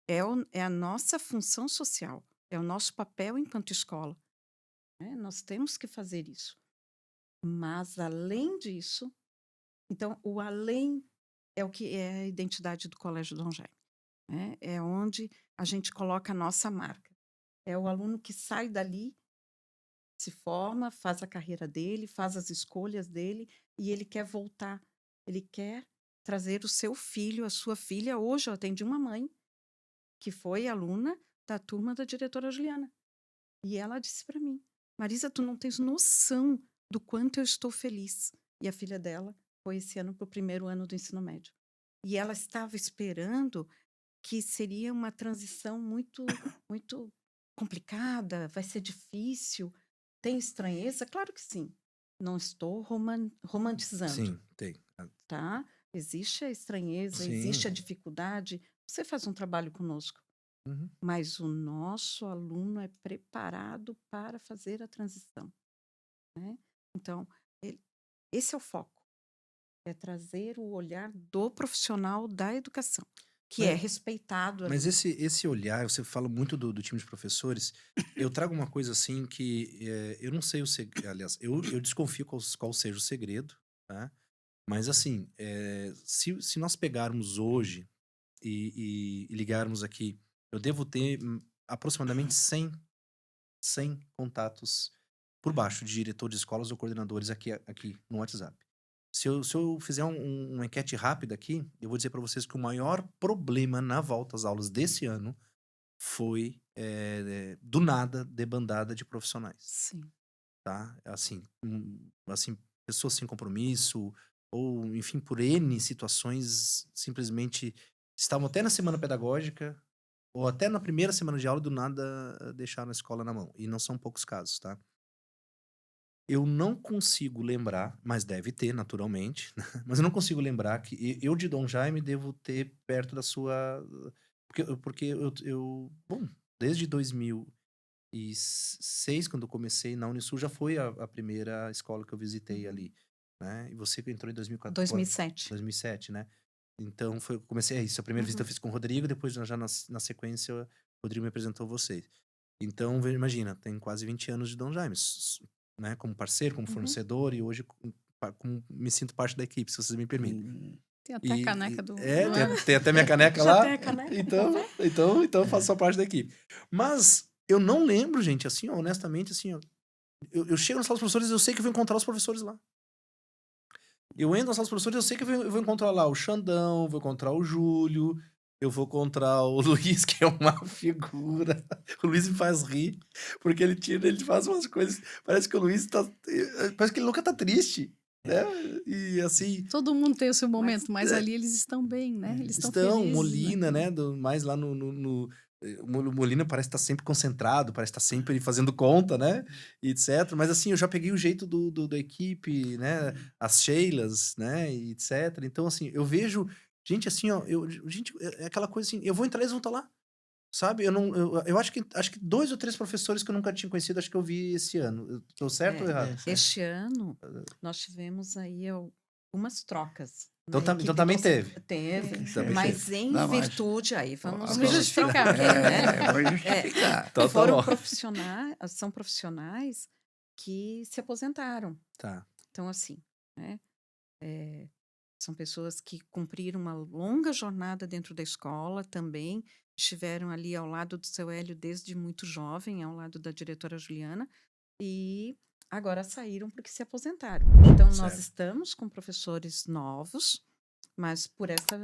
É a nossa função social, é o nosso papel enquanto escola, né? Nós temos que fazer isso. Mas, além disso, então, o além é o que é a identidade do Colégio Dom Jaime, né? É onde a gente coloca a nossa marca. É o aluno que sai dali, se forma, faz a carreira dele, faz as escolhas dele e ele quer voltar. Ele quer trazer o seu filho, a sua filha. Hoje eu atendi uma mãe que foi aluna da turma da diretora Juliana. E ela disse para mim, Marisa, tu não tens noção do quanto eu estou feliz. E a filha dela foi esse ano para o primeiro ano do ensino médio. E ela estava esperando que seria uma transição muito, muito complicada, vai ser difícil, tem estranheza? Claro que sim. Não estou romantizando, Sim, tem. tá? Existe a estranheza, existe Sim. a dificuldade. Você faz um trabalho conosco. Uhum. Mas o nosso aluno é preparado para fazer a transição, né? Então, esse é o foco, é trazer o olhar do profissional da educação, que é Mas, respeitado mas ali. esse olhar, você fala muito do time de professores, eu trago uma coisa assim que eu não sei o segredo, aliás, eu desconfio qual seja o segredo, tá? Mas assim, se nós pegarmos hoje e ligarmos aqui, eu devo ter aproximadamente 100 contatos por baixo de diretor de escolas ou coordenadores aqui no WhatsApp. Se eu fizer uma enquete rápida aqui, eu vou dizer para vocês que o maior problema na volta às aulas desse ano foi, do nada, debandada de profissionais, Sim. tá? Assim, pessoas sem compromisso, ou, enfim, por N situações, simplesmente estavam até na semana pedagógica, ou até na primeira semana de aula, do nada deixaram a escola na mão. E não são poucos casos, tá? Eu não consigo lembrar, mas deve ter, naturalmente, mas eu não consigo lembrar que eu de Dom Jaime devo ter perto da sua. Porque bom, desde 2006, quando eu comecei na Unisul, já foi a primeira escola que eu visitei ali, né? E você que entrou em 2014, 2007. 2007, né? Então, comecei a isso. A primeira visita eu Uhum. fiz com o Rodrigo, depois já na sequência o Rodrigo me apresentou vocês. Então, imagina, tem quase 20 anos de Dom Jaime, né? Como parceiro, como Uhum. fornecedor e hoje me sinto parte da equipe, se vocês me permitem. Tem até a E, caneca do tem até minha caneca Já lá. tem a caneca? Então eu faço só parte da equipe. Mas eu não lembro, gente, assim, ó, honestamente, assim, ó, eu chego na sala dos professores e eu sei que eu vou encontrar os professores lá. Eu entro na sala dos professores e eu sei que eu vou encontrar lá o Xandão, vou encontrar o Júlio, eu vou encontrar o Luiz, que é uma figura. O Luiz me faz rir, porque ele faz umas coisas. Parece que o Luiz parece que ele nunca tá triste, né? E assim. Todo mundo tem o seu momento, mas ali eles estão bem, né? Eles estão felizes, Molina, né? mais lá o Molina parece estar sempre concentrado, parece estar sempre fazendo conta, né? E etc. Mas assim, eu já peguei o jeito da equipe, né? As Sheilas, né? E etc. Então, assim, eu vejo. Gente, assim, ó, gente, é aquela coisa assim, eu vou entrar, eles vão estar lá. Sabe? Eu acho que 2 ou 3 professores que eu nunca tinha conhecido, acho que eu vi esse ano. Eu tô certo ou errado? Este ano, nós tivemos aí algumas trocas. Então, na então equipe também docente. teve. Teve, Também mas teve. em Não, mas- virtude, aí vamos Vamos justificar. por quê, né? Vou justificar. Então, tá Foram bom. profissionais, são profissionais que se aposentaram. Tá. Então, assim, né? São pessoas que cumpriram uma longa jornada dentro da escola também, estiveram ali ao lado do seu Hélio desde muito jovem, ao lado da diretora Juliana, e agora saíram porque se aposentaram. Então, nós Certo. estamos com professores novos, mas por essa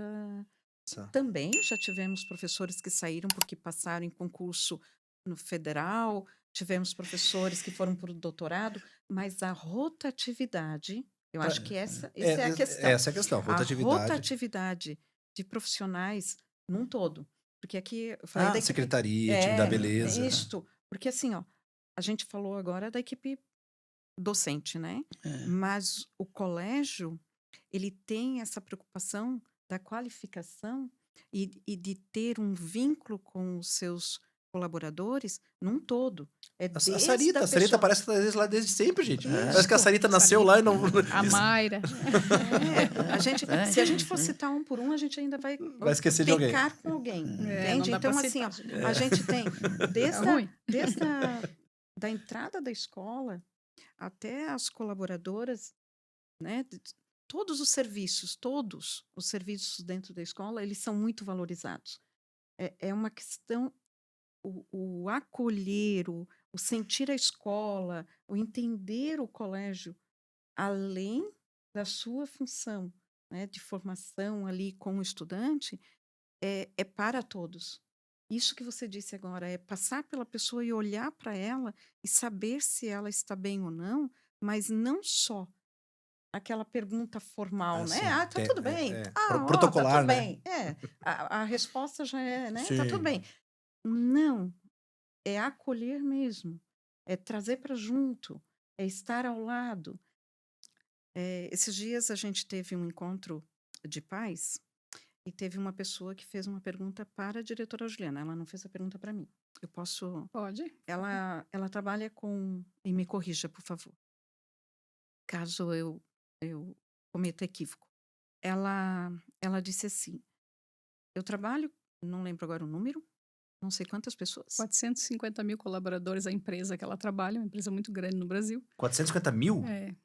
Tá. também já tivemos professores que saíram porque passaram em concurso no federal, tivemos professores que foram para o doutorado, mas a rotatividade, eu acho que essa é a questão. Essa é a questão, A rotatividade. rotatividade de profissionais num todo. Porque aqui eu falei da equipe. Secretaria, time da beleza. Isto. Porque assim, ó, a gente falou agora da equipe docente, né? É. Mas o colégio, ele tem essa preocupação da qualificação e de ter um vínculo com os seus colaboradores num todo. É A desde Sarita, a Sarita pessoa- parece que tá lá desde sempre, gente. É. Parece que a Sarita nasceu lá e não. A Mayra. Se a gente for citar um por um, a gente ainda vai esquecer de alguém. pecar com alguém, É, não entende? dá pra Então, assim, citar, ó, a gente tem desde, É ruim. desde da entrada da escola até as colaboradoras, né? Todos os serviços dentro da escola, eles são muito valorizados. É uma questão, o acolher, o sentir a escola, o entender o colégio, além da sua função, né, de formação ali com o estudante, é para todos. Isso que você disse agora, é passar pela pessoa e olhar para ela e saber se ela está bem ou não, mas não só aquela pergunta formal, né? sim, Tá tudo bem. protocolar, tá tudo né? bem. A resposta já é, né? Tá Sim. tudo bem. Não, é acolher mesmo, é trazer para junto, é estar ao lado. Esses dias a gente teve um encontro de pais e teve uma pessoa que fez uma pergunta para a diretora Juliana. Ela não fez a pergunta para mim. Eu posso... Pode? Ela trabalha com... E me corrija, por favor. Caso eu cometa equívoco. Ela disse assim, eu trabalho, não lembro agora o número, não sei quantas pessoas. 450 mil colaboradores a empresa que ela trabalha, uma empresa muito grande no Brasil. 450 mil? É,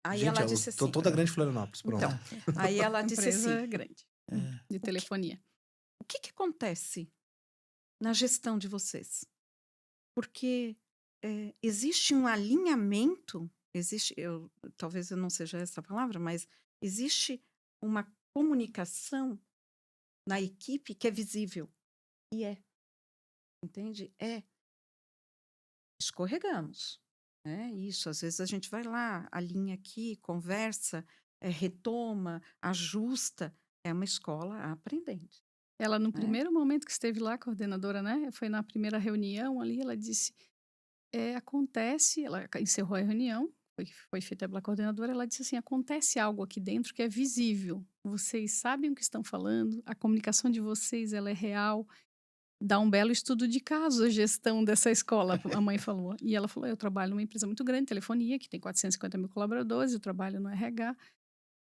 Aí Gente, ela disse assim... toda a grande Florianópolis, pronto. Então, aí ela disse empresa assim, grande de telefonia. o que acontece na gestão de vocês? Porque existe um alinhamento, talvez eu não seja essa a palavra, mas existe uma comunicação na equipe que é visível. E entende? Escorregamos. Isso, às vezes a gente vai lá, alinha aqui, conversa, retoma, ajusta. É uma escola aprendente. Ela, no primeiro momento que esteve lá, coordenadora, né? Foi na primeira reunião ali, ela disse, acontece, ela encerrou a reunião, foi feita pela coordenadora, ela disse assim, acontece algo aqui dentro que é visível. Vocês sabem o que estão falando, a comunicação de vocês, ela é real. Dá um belo estudo de caso a gestão dessa escola, a mãe falou. E ela falou, eu trabalho numa empresa muito grande, telefonia, que tem 450 mil colaboradores, eu trabalho no RH.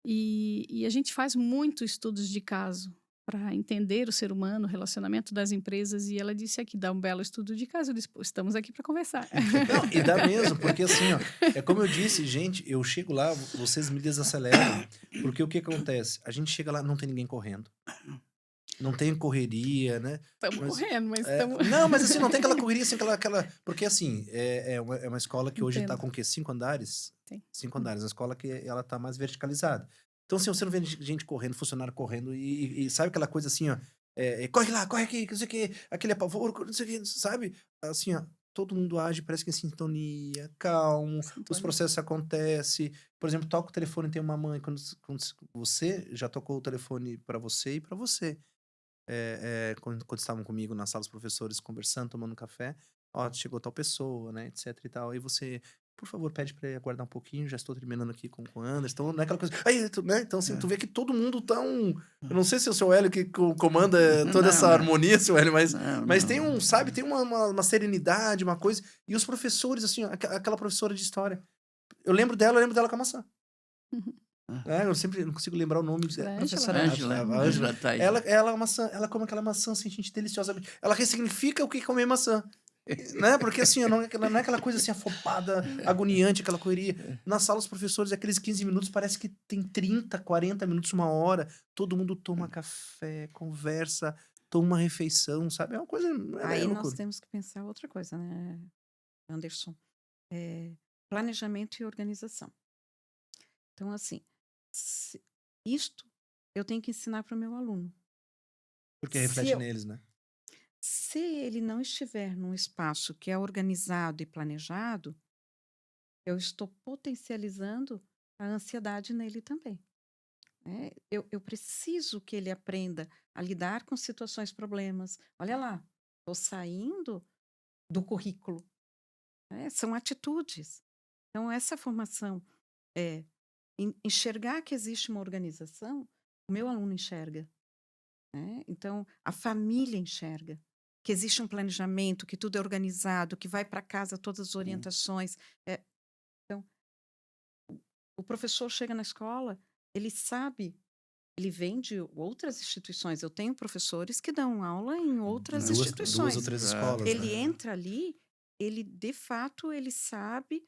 E a gente faz muito estudos de caso para entender o ser humano, o relacionamento das empresas. E ela disse aqui, dá um belo estudo de caso. Eu disse, "Pô, estamos aqui para conversar." Não, e dá mesmo, porque assim, ó, é como eu disse, gente, eu chego lá, vocês me desaceleram, porque o que acontece? A gente chega lá, não tem ninguém correndo, não tem correria, né? Estamos Mas, correndo, mas estamos... não, mas assim, não tem aquela correria, assim, porque assim, é uma escola que hoje tá Entendo. com o quê? 5 andares? Sim. 5 andares, uma escola que ela tá mais verticalizada. Então, assim, você não vê gente correndo, funcionário correndo, e sabe aquela coisa assim, ó, corre lá, corre aqui, não sei o quê, aquele apavoro, não sei o quê, sabe? Assim, ó, todo mundo age, parece que em sintonia, calmo, os Sintonia. processos acontecem. Por exemplo, toca o telefone, tem uma mãe, quando você já tocou o telefone para você e para você. Quando estavam comigo na sala os professores conversando, tomando café, ó, chegou tal pessoa, né, etc e tal. Aí você, por favor, pede pra ele aguardar um pouquinho, já estou terminando aqui com o Anderson. Então, não é aquela coisa. Aí, né? Então, assim, tu vê que todo mundo tá um. Eu não sei se é o seu Hélio que comanda toda essa Não, não. harmonia, seu Hélio, mas Não, tem não. sabe, tem uma serenidade, uma coisa. E os professores, assim, ó, aquela professora de história. Eu lembro dela com a maçã. Eu sempre não consigo lembrar o nome. Ângela. Professora Ângela, a Ângela. Ângela Tais. Ela come aquela maçã, assim, gente, deliciosamente. Ela ressignifica o que é comer maçã. Né? Porque assim, não é aquela coisa assim, afobada, agoniante, aquela correria. Na sala, os professores, aqueles 15 minutos, parece que tem 30, 40 minutos, uma hora. Todo mundo toma café, conversa, toma uma refeição, sabe? É uma coisa. Aí nós loucura. temos que pensar outra coisa, né, Anderson? Planejamento e organização. Então, assim, isto eu tenho que ensinar para o meu aluno. Porque Se reflete eu- neles, né? Se ele não estiver num espaço que é organizado e planejado, eu estou potencializando a ansiedade nele também. Né? Eu preciso que ele aprenda a lidar com situações, problemas. Olha lá, estou saindo do currículo. Né? São atitudes. Então, essa formação é enxergar que existe uma organização, o meu aluno enxerga. Né? Então, a família enxerga que existe um planejamento, que tudo é organizado, que vai para casa todas as orientações. Então, o professor chega na escola, ele sabe, ele vem de outras instituições. Eu tenho professores que dão aula em outras Duas ou instituições. três Exato. escolas, Ele né? entra ali, ele de fato ele sabe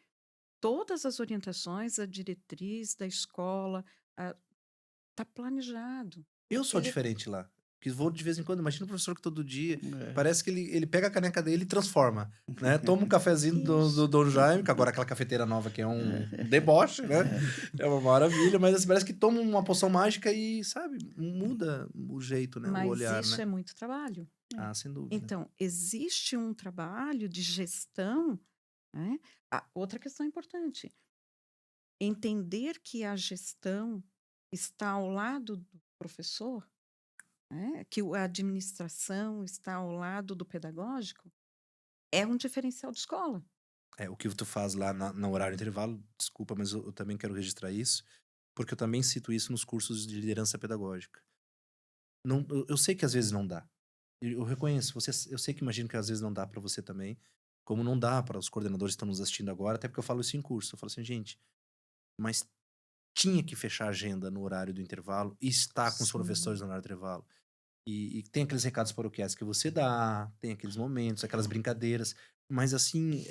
todas as orientações, a diretriz da escola, está planejado. Eu sou Ele diferente lá. Que vou de vez em quando, imagina o professor que todo dia. É. Parece que ele pega a caneca dele e transforma. Né? Toma um cafezinho do Dom Jaime, que agora aquela cafeteira nova que é um deboche, né? É uma maravilha, mas assim, parece que toma uma poção mágica e, sabe, muda o jeito, né? O Mas olhar, isso né? é muito trabalho. Ah, sem dúvida. Então, existe um trabalho de gestão, né? Outra questão importante, entender que a gestão está ao lado do professor, né? Que a administração está ao lado do pedagógico, é um diferencial de escola. O que tu faz lá no horário intervalo, desculpa, mas eu também quero registrar isso, porque eu também cito isso nos cursos de liderança pedagógica. Não, eu sei que às vezes não dá. Eu reconheço, eu sei que imagino que às vezes não dá para você também, como não dá para os coordenadores que estão nos assistindo agora, até porque eu falo isso em curso. Eu falo assim, gente, mas tinha que fechar a agenda no horário do intervalo e estar com os Sim. professores no horário do intervalo. E tem aqueles recados paroquiais que você dá, tem aqueles momentos, aquelas brincadeiras, mas assim,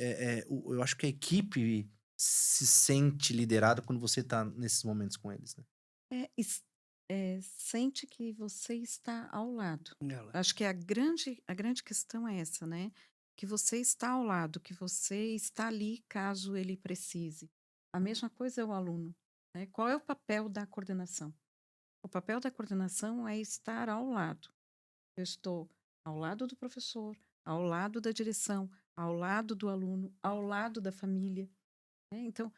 eu acho que a equipe se sente liderada quando você tá nesses momentos com eles, né? Sente que você está ao lado. Ela. Acho que a grande questão é essa, né? Que você está ao lado, que você está ali caso ele precise. A mesma coisa é o aluno. Né? Qual é o papel da coordenação? O papel da coordenação é estar ao lado. Eu estou ao lado do professor, ao lado da direção, ao lado do aluno, ao lado da família. Né? Então,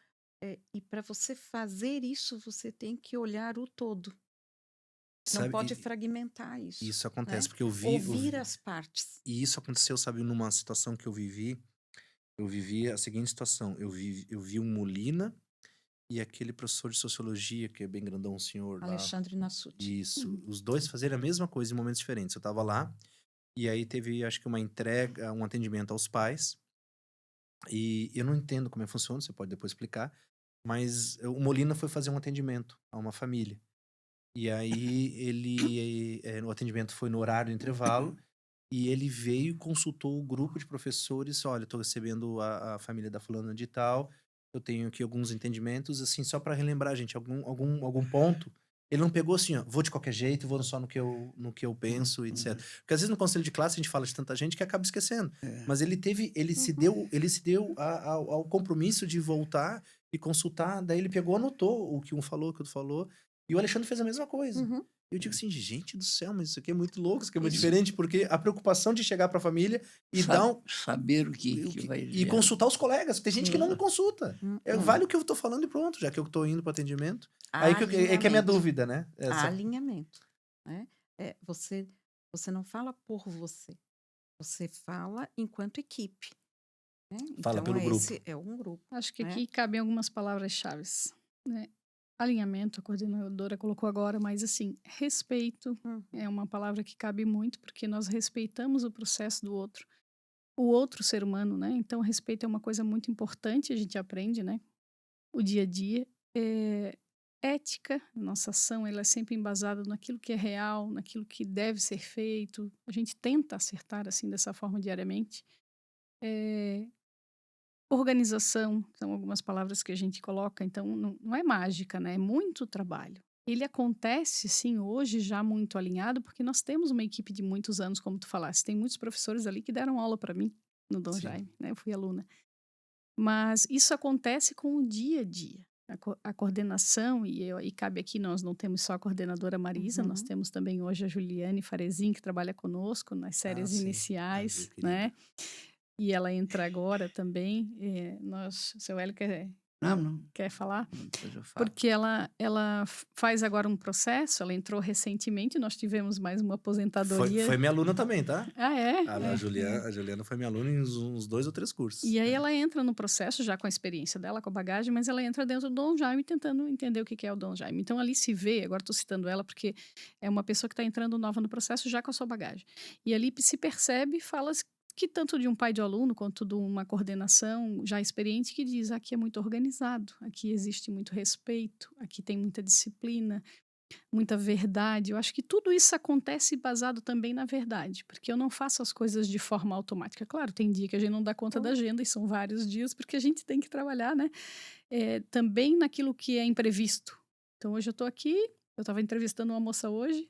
e para você fazer isso, você tem que olhar o todo. Não Sabe, pode fragmentar isso. isso acontece Né? porque Ouvir as partes. e isso aconteceu, sabe, numa situação que eu vivi a seguinte situação, eu vi um Molina e aquele professor de sociologia, que é bem grandão, um senhor lá. Alexandre Nassuti. Isso, os dois fazerem a mesma coisa em momentos diferentes. Eu tava lá, e aí teve, acho que uma entrega, um atendimento aos pais, e eu não entendo como é que funciona, você pode depois explicar, mas o Molina foi fazer um atendimento a uma família. E aí o atendimento foi no horário do intervalo, e ele veio e consultou o grupo de professores: olha, estou recebendo a família da fulana de tal, eu tenho aqui alguns entendimentos, assim, só para relembrar, gente, algum ponto. Ele não pegou assim, ó, vou de qualquer jeito, vou só no que eu penso, etc. Porque às vezes no conselho de classe a gente fala de tanta gente que acaba esquecendo. Mas ele se deu ao compromisso de voltar e consultar, daí ele pegou, anotou o que um falou, o que o outro falou, e o Alexandre fez a mesma coisa. Uhum. Eu digo assim, gente do céu, mas isso aqui é muito louco, isso aqui é muito Isso. diferente, porque a preocupação de chegar para a família e dar Saber o que vai e vier. consultar os colegas. Tem gente que não consulta. Vale o que eu tô falando e pronto, já que eu tô indo para atendimento. Aí que é a minha Alinhamento. dúvida, né? Alinhamento, né? Você não fala por você, você fala enquanto equipe, né? Fala Então, pelo grupo. esse é um grupo, Acho que né? aqui cabem algumas palavras-chave, né? Alinhamento, a coordenadora colocou agora, mas assim, respeito é uma palavra que cabe muito, porque nós respeitamos o processo do outro, o outro ser humano, né? Então, respeito é uma coisa muito importante, a gente aprende, né? O dia a dia. Ética, nossa ação, ela é sempre embasada naquilo que é real, naquilo que deve ser feito. A gente tenta acertar assim dessa forma diariamente. Organização, são algumas palavras que a gente coloca, então não é mágica, né? É muito trabalho. Ele acontece, sim, hoje já muito alinhado, porque nós temos uma equipe de muitos anos, como tu falaste. Tem muitos professores ali que deram aula para mim no Dom Sim. Jaime, né? Eu fui aluna. Mas isso acontece com o dia a dia. A coordenação, e cabe aqui, nós não temos só a coordenadora Marisa, nós temos também hoje a Juliane Farezin, que trabalha conosco nas séries sim. iniciais, Ah, Ju, né? E ela entra agora também. Seu Hélio Não, quer falar? depois eu falo. Porque ela faz agora um processo, ela entrou recentemente, nós tivemos mais uma aposentadoria. Foi minha aluna também, tá? Ah, é? A Juliana foi minha aluna em uns 2 ou 3 cursos. E aí ela entra no processo, já com a experiência dela, com a bagagem, mas ela entra dentro do Dom Jaime tentando entender o que é o Dom Jaime. Então ali se vê, agora estou citando ela porque é uma pessoa que está entrando nova no processo já com a sua bagagem. E ali se percebe, fala que tanto de um pai de aluno quanto de uma coordenação já experiente que diz: aqui é muito organizado, aqui existe muito respeito, aqui tem muita disciplina, muita verdade. Eu acho que tudo isso acontece baseado também na verdade, porque eu não faço as coisas de forma automática. Claro, tem dia que a gente não dá conta da agenda e são vários dias, porque a gente tem que trabalhar, né? Também naquilo que é imprevisto. Então, hoje eu estou aqui, eu estava entrevistando uma moça hoje,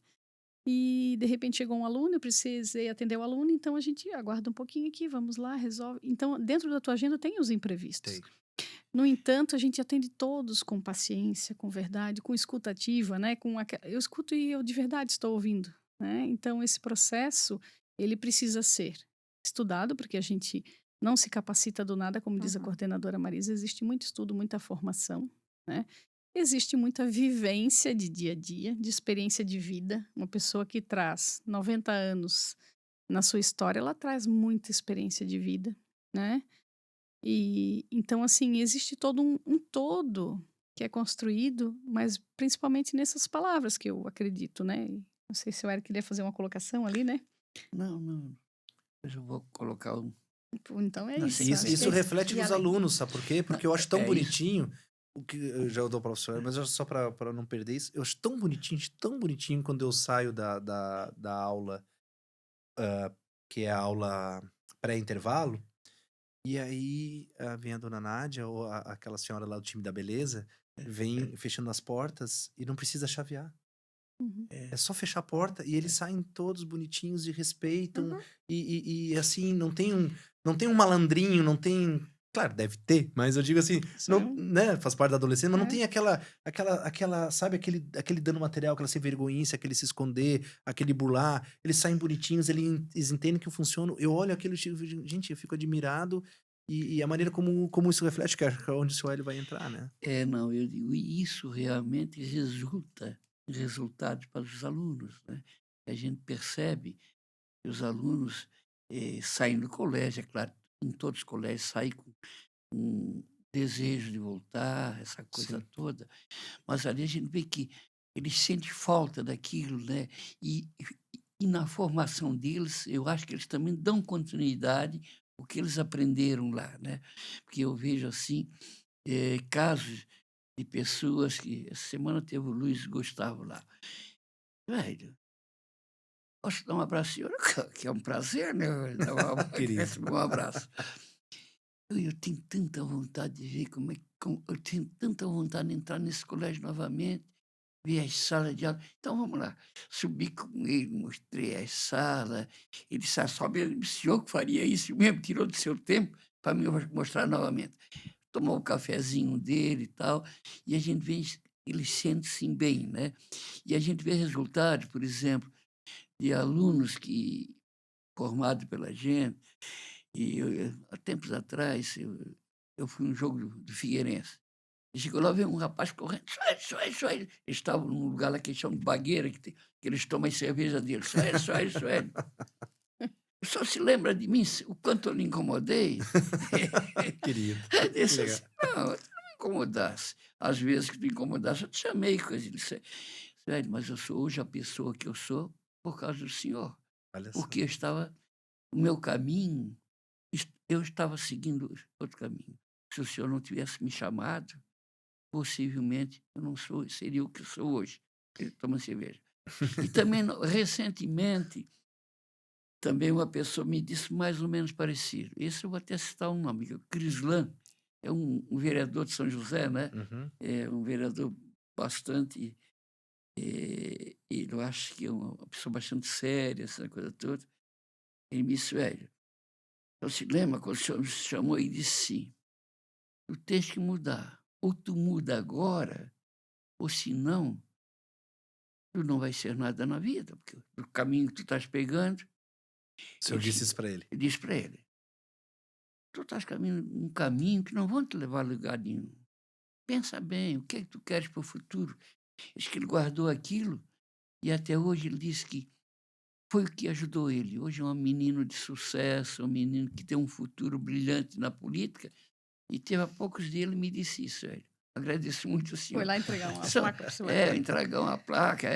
e de repente chegou um aluno, eu precisei atender o aluno, então a gente aguarda um pouquinho aqui, vamos lá, resolve. Então, dentro da tua agenda tem os imprevistos. Tem. No entanto, a gente atende todos com paciência, com verdade, com escuta ativa, né? Eu escuto e eu de verdade estou ouvindo, né? Então, esse processo, ele precisa ser estudado, porque a gente não se capacita do nada, como diz a coordenadora Marisa, existe muito estudo, muita formação, né? Existe muita vivência de dia a dia, de experiência de vida. Uma pessoa que traz 90 anos na sua história, ela traz muita experiência de vida, né? E então, assim, existe todo um todo que é construído, mas principalmente nessas palavras que eu acredito, né? Não sei se o Eric queria fazer uma colocação ali, né? Não. Depois eu vou colocar um. Então é Não, isso. sim, acho Isso que é reflete E nos além- alunos, sabe por quê? Porque eu acho tão É isso. bonitinho, o que eu já dou para o professor, mas só para não perder isso, eu acho tão bonitinho quando eu saio da aula, que é a aula pré-intervalo, e aí vem a dona Nádia ou aquela senhora lá do time da beleza, vem fechando as portas e não precisa chavear. Uhum. É só fechar a porta e eles saem todos bonitinhos e respeitam. E assim, não tem um malandrinho, não tem. Claro, deve ter, mas eu digo assim, não, né, faz parte da adolescência, mas não tem aquela, sabe, aquele dano material, aquela sem vergonhice, aquele se esconder, aquele burlar. Eles saem bonitinhos, eles entendem que eu funciono. Eu olho aquilo e digo, gente, eu fico admirado. E a maneira como isso reflete, que é onde o seu Hélio vai entrar, né? Não, eu digo, isso realmente resulta em resultados para os alunos, né? A gente percebe que os alunos saem do colégio, é claro, em todos os colégios saem com um desejo de voltar, essa coisa Sim. toda, mas ali a gente vê que eles sentem falta daquilo, né? E na formação deles, eu acho que eles também dão continuidade ao que eles aprenderam lá, né? Porque eu vejo assim, casos de pessoas que... Essa semana teve o Luiz Gustavo lá. Velho, posso dar um abraço, senhor? Que é um prazer, né? Dar Querido. receber um abraço. Eu tenho tanta vontade de ver eu tenho tanta vontade de entrar nesse colégio novamente, ver as salas de aula. Então vamos lá. Subi com ele, mostrei as salas. Ele disse: só o senhor que faria isso mesmo, tirou do seu tempo para me mostrar novamente. Tomou o cafezinho dele e tal, e a gente vê, ele sente-se bem, né? E a gente vê resultados, por exemplo, de alunos que formados pela gente. E há tempos atrás, eu fui a um jogo do Figueirense. E chegou lá, veio um rapaz correndo, Suélio. Eles estavam num lugar lá que eles chamam de bagueira, que eles tomam as cervejas deles. Suélio. Só se lembra de mim, o quanto eu lhe incomodei? Querido. Aí disse Legal. assim: não, tu não me incomodasse. Às vezes que tu incomodasse, eu te chamei. Coisa. Ele disse: Suélio, mas eu sou hoje a pessoa que eu sou por causa do senhor. Olha só. Porque o meu caminho, eu estava seguindo outro caminho. Se o senhor não tivesse me chamado, possivelmente eu não seria o que eu sou hoje. Ele toma cerveja. E também, recentemente, também uma pessoa me disse mais ou menos parecido. Esse eu vou até citar um nome, o Crislan, é um vereador de São José, né? Uhum. É um vereador bastante... eu acho que é uma pessoa bastante séria, essa coisa toda. Ele me disse: velho, então se lembra quando o senhor me chamou e disse sim, tu tens que mudar. Ou tu muda agora, ou senão, tu não vai ser nada na vida, porque o caminho que tu estás pegando... O senhor disse isso para ele. Eu disse para ele: tu estás caminhando um caminho que não vão te levar a lugar nenhum. Pensa bem, o que é que tu queres para o futuro? Acho que ele guardou aquilo e até hoje ele disse que foi o que ajudou ele. Hoje é um menino de sucesso, um menino que tem um futuro brilhante na política. E teve há poucos dias ele me disse isso, velho. Agradeço muito o senhor. Foi lá entregar uma Só- placa para você. entregar uma placa,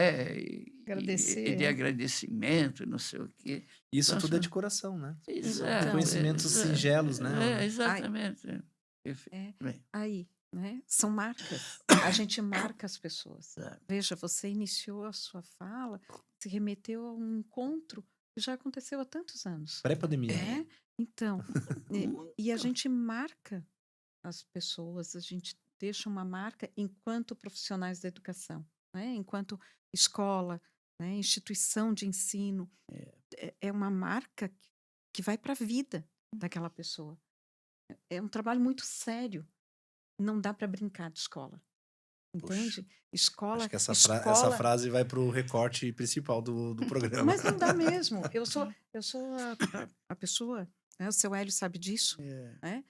Agradecer, de é. agradecimento, não sei o quê. Isso Então, tudo é assim, de coração, né? Exato. Conhecimentos singelos, né? Exatamente. É, Bem, aí, né? São marcas. A gente marca as pessoas. sabe? Veja, você iniciou a sua fala, se remeteu a um encontro que já aconteceu há tantos anos, Pré-pandemia. né? Então, e a gente marca as pessoas, a gente deixa uma marca enquanto profissionais da educação, né? Enquanto escola, né? Instituição de ensino. É uma marca que vai para a vida daquela pessoa. É um trabalho muito sério. Não dá para brincar de escola. Entende? Escola, Acho que essa escola. frase vai para o recorte principal do programa. Mas não dá mesmo. Eu sou a pessoa, né? O seu Hélio sabe disso, né?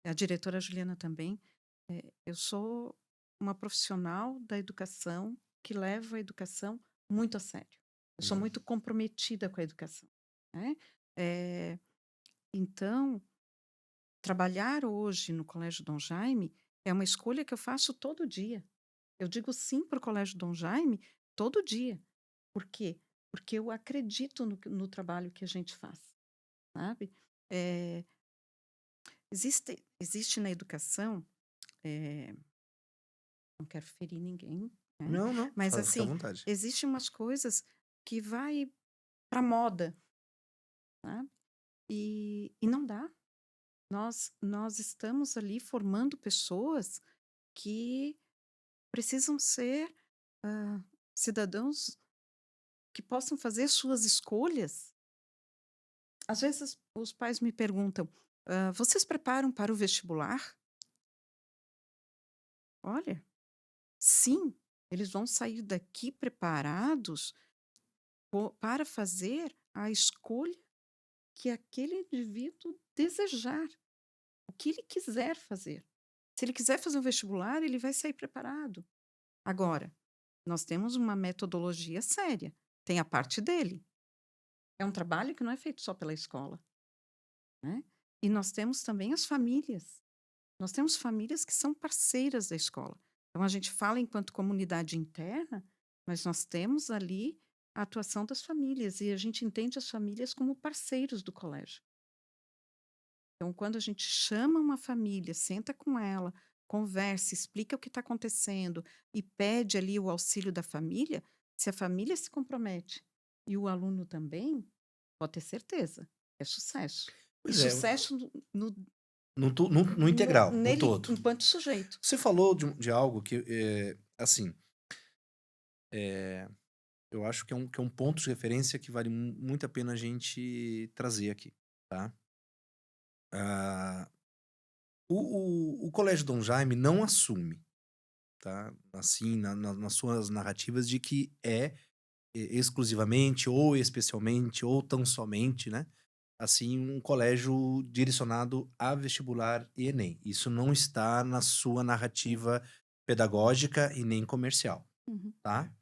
A diretora Juliana também. Eu sou uma profissional da educação que leva a educação muito a sério. Eu sou muito comprometida com a educação, né? Então, trabalhar hoje no Colégio Dom Jaime é uma escolha que eu faço todo dia. Eu digo sim para o Colégio Dom Jaime todo dia. Por quê? Porque eu acredito no trabalho que a gente faz, sabe? Existe na educação, não quero ferir ninguém, né? Não. Mas Fica à assim, vontade. existem umas coisas que vai para moda, sabe? E não dá. Nós estamos ali formando pessoas que precisam ser cidadãos que possam fazer suas escolhas. Às vezes os pais me perguntam: vocês preparam para o vestibular? Olha, sim, eles vão sair daqui preparados para fazer a escolha que aquele indivíduo desejar, o que ele quiser fazer. Se ele quiser fazer um vestibular, ele vai sair preparado. Agora, nós temos uma metodologia séria, tem a parte dele. É um trabalho que não é feito só pela escola, né? E nós temos também as famílias. Nós temos famílias que são parceiras da escola. Então, a gente fala enquanto comunidade interna, mas nós temos ali a atuação das famílias e a gente entende as famílias como parceiros do colégio. Então, quando a gente chama uma família, senta com ela, conversa, explica o que está acontecendo e pede ali o auxílio da família, se a família se compromete e o aluno também, pode ter certeza, é sucesso. E Pois é, sucesso no integral, no nele todo. enquanto sujeito. Você falou de algo que, assim, eu acho que é um ponto de referência que vale muito a pena a gente trazer aqui, tá? Ah, o Colégio Dom Jaime não assume, tá? Assim, nas suas narrativas de que é exclusivamente ou especialmente ou tão somente, né? Assim, um colégio direcionado a vestibular e Enem. Isso não está na sua narrativa pedagógica e nem comercial, Uhum. tá?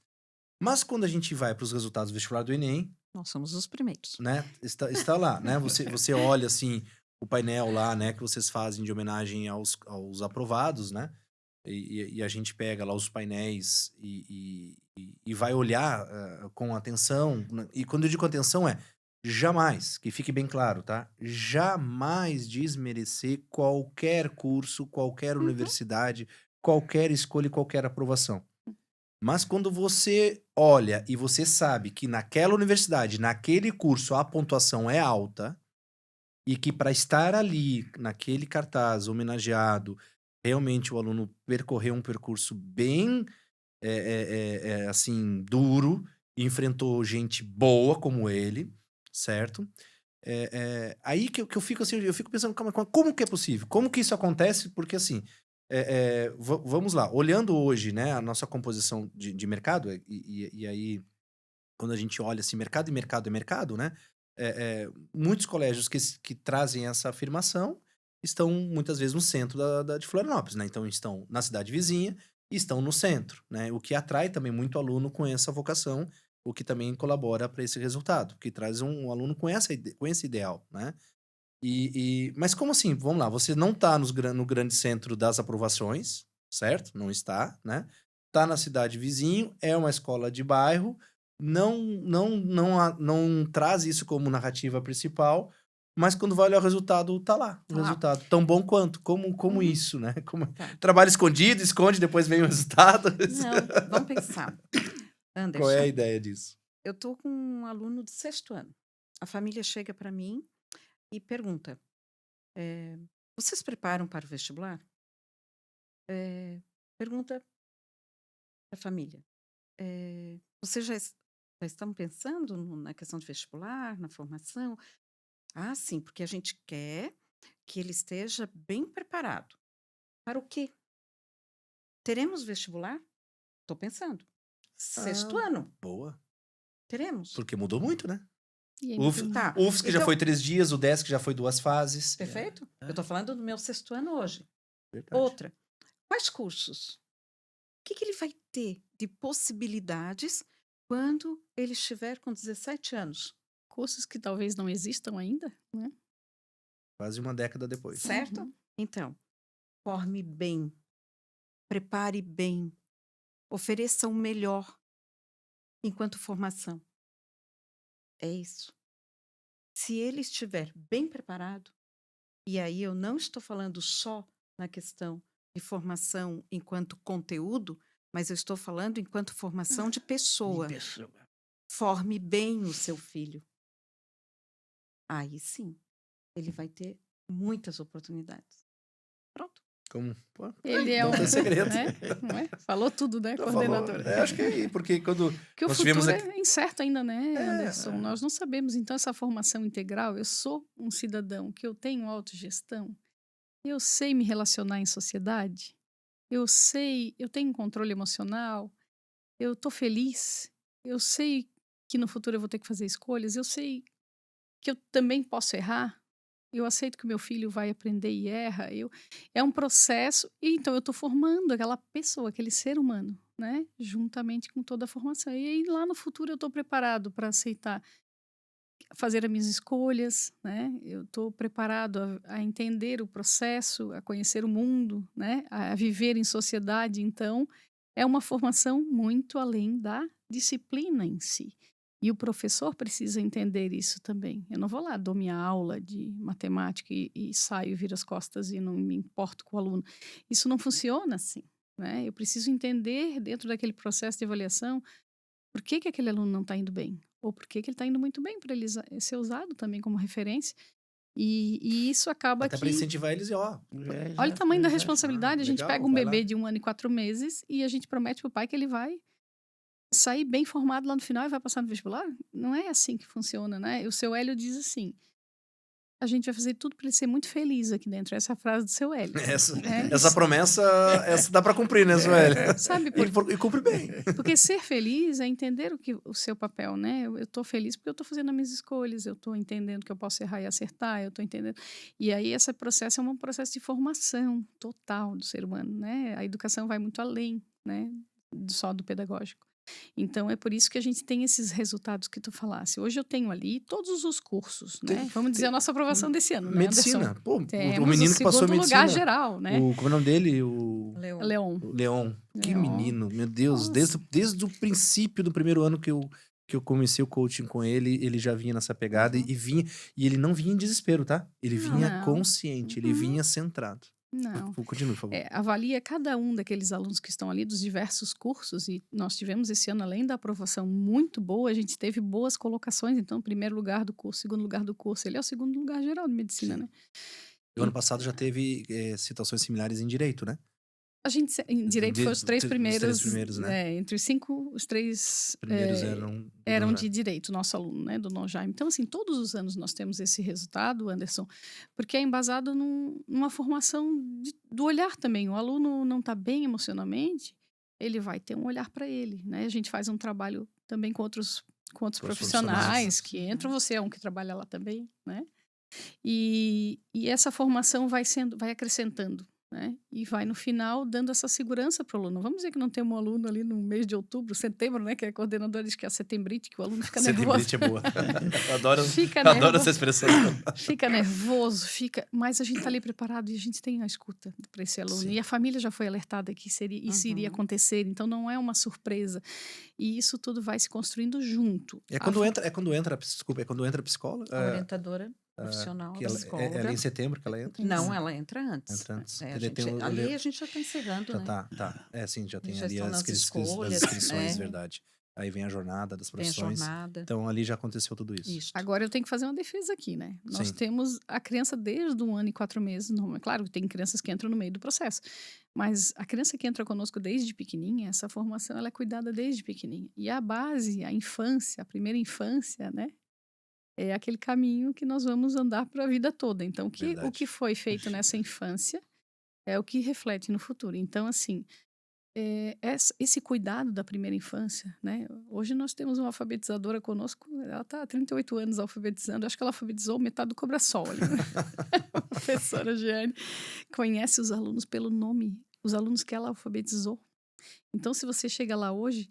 Mas quando a gente vai para os resultados do vestibular do Enem, Nós somos os primeiros. né? Está lá, né? Você olha assim o painel lá, né? Que vocês fazem de homenagem aos aprovados, né? E a gente pega lá os painéis e vai olhar com atenção. E quando eu digo atenção jamais, que fique bem claro, tá? Jamais desmerecer qualquer curso, qualquer universidade, qualquer escolha e qualquer aprovação. Mas quando você olha e você sabe que naquela universidade, naquele curso, a pontuação é alta e que para estar ali, naquele cartaz homenageado, realmente o aluno percorreu um percurso bem, assim, duro, e enfrentou gente boa como ele, certo? Aí que eu fico assim, eu fico pensando, como que é possível? Como que isso acontece? Porque assim, vamos lá, olhando hoje, né, a nossa composição de mercado, e aí, quando a gente olha assim, mercado e mercado é mercado, né? Muitos colégios que trazem essa afirmação estão muitas vezes no centro de Florianópolis, né? Então estão na cidade vizinha e estão no centro, né? O que atrai também muito aluno com essa vocação, o que também colabora para esse resultado, que traz um aluno com com esse ideal, né? Mas como assim? Vamos lá, você não está no grande centro das aprovações, certo? Não está, né? Está na cidade vizinho, é uma escola de bairro, não traz isso como narrativa principal, mas quando vai olhar o resultado, tá lá. O Tá lá. resultado tão bom quanto. Como Uhum. isso, né? Tá. Trabalho escondido, esconde, depois vem o resultado. Não, vamos pensar. Qual é a Anderson, ideia disso? eu estou com um aluno de 6º ano. A família chega para mim e pergunta: vocês preparam para o vestibular? Pergunta para a família: vocês já estão pensando na questão de vestibular, na formação? Ah, sim, porque a gente quer que ele esteja bem preparado. Para o quê? Teremos vestibular? Estou pensando. 6º ano, Boa. teremos. Porque mudou muito, né? E aí, Tá, O UFSC já então- foi 3 dias, o DESC já foi 2 fases. Perfeito? Eu estou falando do meu 6º ano hoje. Verdade. Outra, quais cursos? O que ele vai ter de possibilidades quando ele estiver com 17 anos? cursos que talvez não existam ainda, né? Quase uma década depois. Certo? Uhum. Então, forme bem, prepare bem, ofereça o melhor enquanto formação. É isso. Se ele estiver bem preparado, e aí eu não estou falando só na questão de formação enquanto conteúdo, mas eu estou falando enquanto formação de pessoa. De pessoa. Forme bem o seu filho. Aí sim, ele vai ter muitas oportunidades. Pronto. Como? Pô, Ele é não um, tem segredo. né? Não é? Falou tudo, né, Já coordenadora? falou. Acho que é aí, porque quando Que o nós futuro tivemos aqui. é incerto ainda, né, Anderson? é. Nós não sabemos. Então, essa formação integral, eu sou um cidadão que eu tenho autogestão, eu sei me relacionar em sociedade, eu tenho controle emocional, eu tô feliz, eu sei que no futuro eu vou ter que fazer escolhas, eu sei que eu também posso errar, eu aceito que o meu filho vai aprender e erra, é um processo, e então eu estou formando aquela pessoa, aquele ser humano, né? Juntamente com toda a formação. E aí lá no futuro eu estou preparado para aceitar, fazer as minhas escolhas, né? Eu estou preparado a entender o processo, a conhecer o mundo, né? A viver em sociedade. Então, é uma formação muito além da disciplina em si. E o professor precisa entender isso também. Eu não vou lá, dou minha aula de matemática e saio, viro as costas e não me importo com o aluno. Isso não funciona assim, né? Eu preciso entender dentro daquele processo de avaliação por que aquele aluno não está indo bem. Ou por que ele está indo muito bem, para ele ser usado também como referência. E isso acaba Até para que... incentivar eles, ó. Olha o tamanho da Exato. responsabilidade. A gente Legal, pega um vai lá. bebê de 1 ano e 4 meses e a gente promete pro pai que ele vai sair bem formado lá no final e vai passar no vestibular. Não é assim que funciona, né? O seu Hélio diz assim: a gente vai fazer tudo para ele ser muito feliz aqui dentro. Essa é a frase do seu Hélio. Essa promessa, essa dá para cumprir, né, Sueli? Sabe, E cumpre bem. porque ser feliz é entender o seu papel, né? Eu tô feliz porque eu tô fazendo as minhas escolhas, eu tô entendendo que eu posso errar e acertar, eu tô entendendo. E aí esse processo é um processo de formação total do ser humano, né? A educação vai muito além, né, só do pedagógico. Então é por isso que a gente tem esses resultados que tu falasse. Hoje eu tenho ali todos os cursos, né? Vamos dizer a nossa aprovação desse ano, né, Medicina. Anderson? Pô, o Temos menino o que passou segundo medicina. lugar geral, né? Como é o nome dele? O Leon. Leon. Que Leon. menino, meu Deus. Nossa. Desde o princípio do primeiro ano que eu comecei o coaching com ele já vinha nessa pegada e vinha. E ele não vinha em desespero, tá? Ele vinha Não. consciente, ele vinha centrado. Não. Continue, por favor. Avalia cada um daqueles alunos que estão ali dos diversos cursos e nós tivemos esse ano, além da aprovação muito boa, a gente teve boas colocações. Então, primeiro lugar do curso, segundo lugar do curso. Ele é o segundo lugar geral de medicina, Sim. né? O ano passado já teve situações similares em direito, né? A gente, em direito, foi os três primeiros. Os três primeiros, né? Entre os 5, os 3 Primeiros eram de direito, nosso aluno, né, do Dom Jaime. Então, assim, todos os anos nós temos esse resultado, Anderson, porque é embasado numa formação do olhar também. O aluno não está bem emocionalmente, ele vai ter um olhar para ele, né? A gente faz um trabalho também com outros profissionais que entram, você é um que trabalha lá também, né? E essa formação vai acrescentando, né? E vai no final dando essa segurança para o aluno. Vamos dizer que não tem um aluno ali no mês de outubro, setembro, né? Que a coordenadora diz que é a setembrite, que o aluno fica nervoso. Setembrite é boa. Adoro Adoro essa expressão. Fica nervoso, mas a gente está ali preparado e a gente tem a escuta para esse aluno. Sim. E a família já foi alertada que isso iria acontecer, então não é uma surpresa. E isso tudo vai se construindo junto. É quando entra a psicóloga? A orientadora profissional da escola. É ali em setembro que ela entra? Não, ela entra antes. Entra antes. Ali a gente já está encerrando, Já né? tá. Sim, já tem Já ali estão as nas inscrições, escolhas, verdade. Aí vem a jornada das Tem a profissões. jornada. Então ali já aconteceu tudo isso. Isso. Agora eu tenho que fazer uma defesa aqui, né? Nós Sim. temos a criança desde 1 ano e 4 meses. Claro que tem crianças que entram no meio do processo. Mas a criança que entra conosco desde pequenininha, essa formação ela é cuidada desde pequenininha. E a base, a infância, a primeira infância, né? É aquele caminho que nós vamos andar para a vida toda. Então, o que foi feito nessa infância é o que reflete no futuro. Então, assim, esse cuidado da primeira infância, né? Hoje nós temos uma alfabetizadora conosco, ela está há 38 anos alfabetizando, acho que ela alfabetizou metade do Cobra-Sol ali, né? A professora Giane conhece os alunos pelo nome, os alunos que ela alfabetizou. Então, se você chega lá hoje,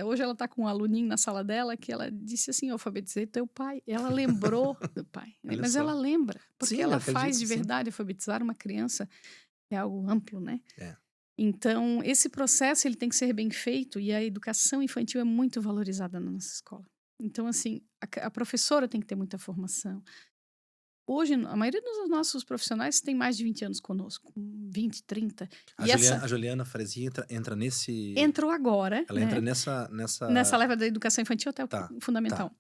hoje ela está com um aluninho na sala dela que ela disse assim: eu alfabetizei teu pai. Ela lembrou do pai, mas só. ela lembra, porque Sim, ela acredito, faz de sim. verdade. Alfabetizar uma criança é algo amplo, né? É. Então, esse processo ele tem que ser bem feito e a educação infantil é muito valorizada na nossa escola. Então, assim, a professora tem que ter muita formação. Hoje, a maioria dos nossos profissionais tem mais de 20 anos conosco, 20, 30. A Juliana Frezinha entra nesse... Entrou agora. Ela entra nessa leva da educação infantil até o fundamental.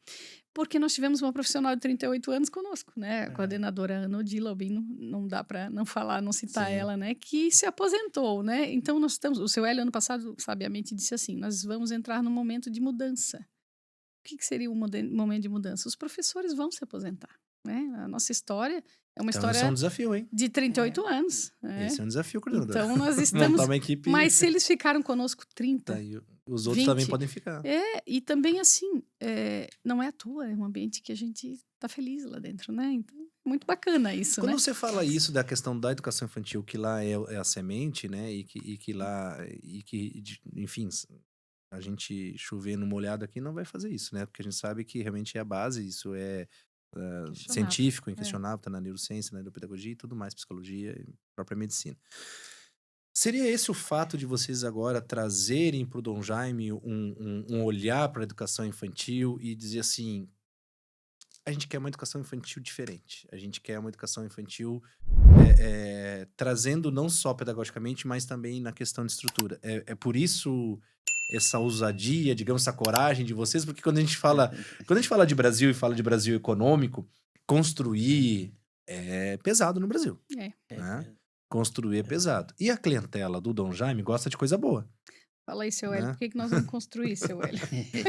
Porque nós tivemos uma profissional de 38 anos conosco, né? A coordenadora Ana Odila Albino, não dá para não falar, não citar ela, né? Que se aposentou, né? Então, o seu Hélio, ano passado, sabiamente, disse assim: nós vamos entrar num momento de mudança. O que seria um momento de mudança? Os professores vão se aposentar. Né? A nossa história é uma história Esse é um desafio, hein? de 38 anos. Né? Esse é um desafio, coordenador. Então, nós estamos... uma equipe... Mas se eles ficaram conosco 30... e os outros 20, também podem ficar. E também, assim, não é à toa, é um ambiente que a gente está feliz lá dentro, né? Então, muito bacana isso, Quando né? você fala isso da questão da educação infantil, que lá é a semente, né? E que lá... enfim... A gente chover no molhado aqui não vai fazer isso, né? Porque a gente sabe que realmente é a base, isso é científico, inquestionável, tá na neurociência, na neuropedagogia e tudo mais, psicologia e própria medicina. Seria esse o fato de vocês agora trazerem para o Dom Jaime um olhar para a educação infantil e dizer assim: a gente quer uma educação infantil diferente. A gente quer uma educação infantil trazendo não só pedagogicamente, mas também na questão de estrutura. É por isso essa ousadia, digamos, essa coragem de vocês, porque quando a gente fala de Brasil e fala de Brasil econômico, construir é pesado no Brasil, É. né? Construir é pesado. E a clientela do Dom Jaime gosta de coisa boa, Fala aí, seu Hélio, né? por que nós vamos construir, seu Hélio?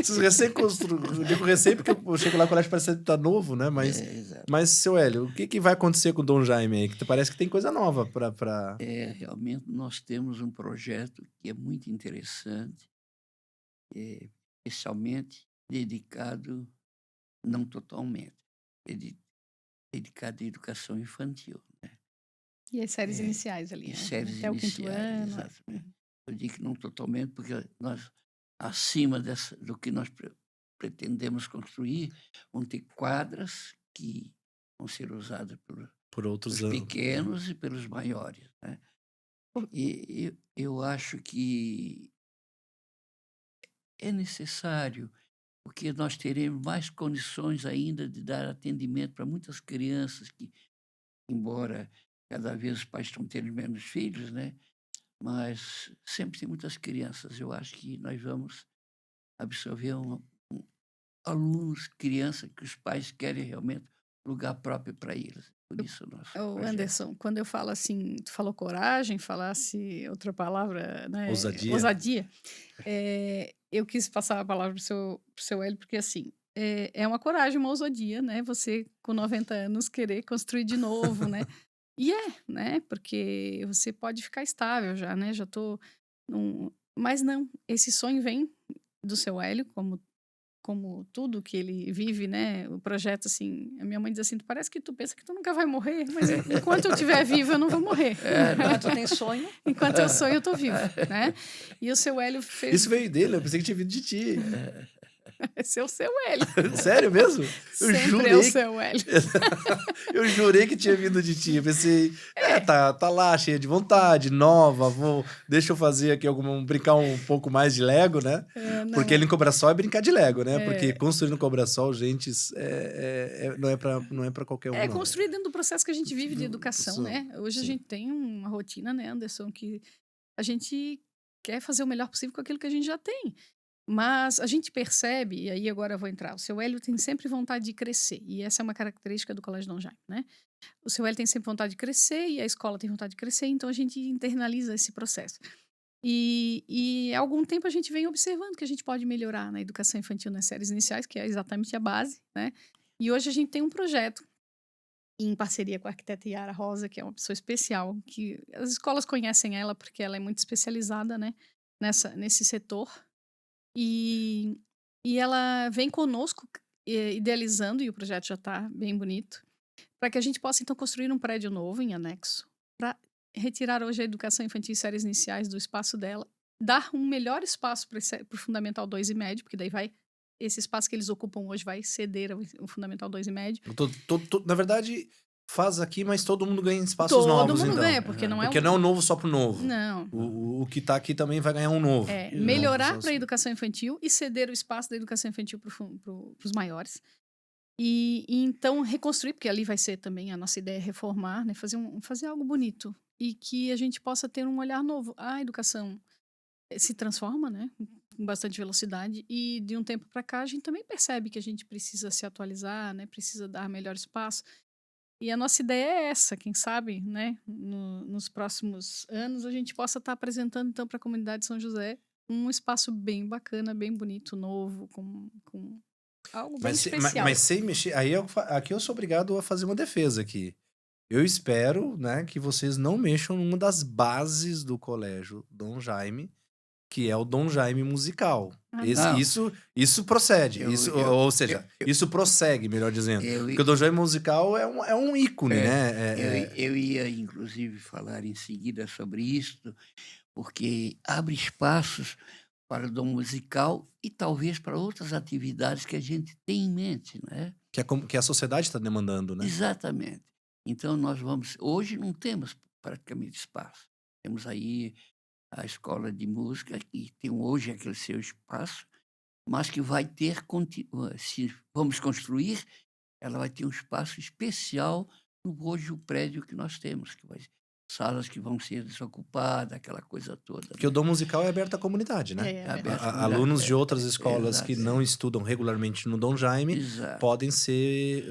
Vocês eu digo recém porque eu chego lá no colégio parece que tá novo, né? Exato. Mas, seu Hélio, o que vai acontecer com o Dom Jaime aí? Que parece que tem coisa nova pra... Realmente nós temos um projeto que é muito interessante, especialmente dedicado, não totalmente, dedicado à educação infantil, né? E as séries iniciais ali, E né? séries Até o quinto iniciais, ano. exatamente. Eu digo que não totalmente, porque nós, acima do que nós pretendemos construir, vão ter quadras que vão ser usadas por pelos outros anos. pequenos e pelos maiores, né? E eu acho que é necessário, porque nós teremos mais condições ainda de dar atendimento para muitas crianças que, embora cada vez os pais estão tendo menos filhos, né? Mas sempre tem muitas crianças. Eu acho que nós vamos absorver alunos, crianças, que os pais querem realmente lugar próprio para eles. Por isso o nosso Ô, projeto. Anderson, quando eu falo assim, tu falou coragem, falasse outra palavra, né? Ousadia. Eu quis passar a palavra pro seu Hélio, porque assim, é uma coragem, uma ousadia, né? Você, com 90 anos, querer construir de novo, né? E né? Porque você pode ficar estável já, né? Já tô Mas não, esse sonho vem do seu Hélio, como tudo que ele vive, né? O projeto, assim, a minha mãe diz assim, parece que tu pensa que tu nunca vai morrer, mas enquanto eu estiver viva, eu não vou morrer. Enquanto tem sonho. Enquanto eu sonho, eu tô vivo, né? E o seu Hélio fez... Isso veio dele, eu pensei que tinha vindo de ti. Esse é o seu Hélio. Sério mesmo? Sempre é o seu Hélio. Eu jurei que tinha vindo de ti. Eu pensei, tá lá, cheia de vontade, nova, deixa eu fazer aqui brincar um pouco mais de Lego, né? Porque ele em Cobrasol é brincar de Lego, né? Porque construir no Cobrasol, gente, não é pra qualquer um, É não. construir dentro do processo que a gente vive de educação, né? Hoje a gente tem uma rotina, né, Anderson, que a gente quer fazer o melhor possível com aquilo que a gente já tem. Mas a gente percebe, e aí agora eu vou entrar, o seu Hélio tem sempre vontade de crescer, e essa é uma característica do Colégio Dom Jaime, né? O seu Hélio tem sempre vontade de crescer, e a escola tem vontade de crescer, então a gente internaliza esse processo. E há algum tempo a gente vem observando que a gente pode melhorar na educação infantil nas séries iniciais, que é exatamente a base, né? E hoje a gente tem um projeto em parceria com a arquiteta Yara Rosa, que é uma pessoa especial, que as escolas conhecem ela porque ela é muito especializada, né, nesse setor. E ela vem conosco idealizando, e o projeto já está bem bonito, para que a gente possa então construir um prédio novo em anexo, para retirar hoje a educação infantil e séries iniciais do espaço dela, dar um melhor espaço para o Fundamental 2 e médio, porque daí esse espaço que eles ocupam hoje vai ceder ao Fundamental 2 e médio. Na verdade, faz aqui, mas todo mundo ganha espaços novos, Todo mundo então. ganha, porque não é Porque não é um novo só pro novo. Não. O que tá aqui também vai ganhar um novo. Melhorar para a educação infantil e ceder o espaço da educação infantil para os maiores. E então reconstruir, porque ali vai ser também a nossa ideia, reformar, né? Fazer algo bonito. E que a gente possa ter um olhar novo. A educação se transforma, né? Com bastante velocidade. E de um tempo para cá a gente também percebe que a gente precisa se atualizar, né? Precisa dar melhor espaço. E a nossa ideia é essa, quem sabe, né, nos próximos anos a gente possa estar apresentando então para a comunidade de São José um espaço bem bacana, bem bonito, novo, com algo bem especial. Mas sem mexer, aqui eu sou obrigado a fazer uma defesa aqui. Eu espero, né, que vocês não mexam numa das bases do colégio Dom Jaime, que é o Dom Jaime musical. Isso procede. Isso prossegue, melhor dizendo. Porque o Dom Jaime musical é um ícone, né? Eu ia, inclusive, falar em seguida sobre isso, porque abre espaços para o dom musical e talvez para outras atividades que a gente tem em mente, né? Que a sociedade está demandando, né? Exatamente. Então, hoje não temos praticamente espaço. temos aí a escola de música, que tem hoje aquele seu espaço, mas que vai ter, se vamos construir, ela vai ter um espaço especial no hoje o prédio que nós temos, que vai salas que vão ser desocupadas, aquela coisa toda, Porque o né? Dom Musical é aberto à comunidade, né? É, É é aberto verdade. à Alunos comunidade, de outras escolas que exato, não estudam regularmente no Dom Jaime exato. podem ser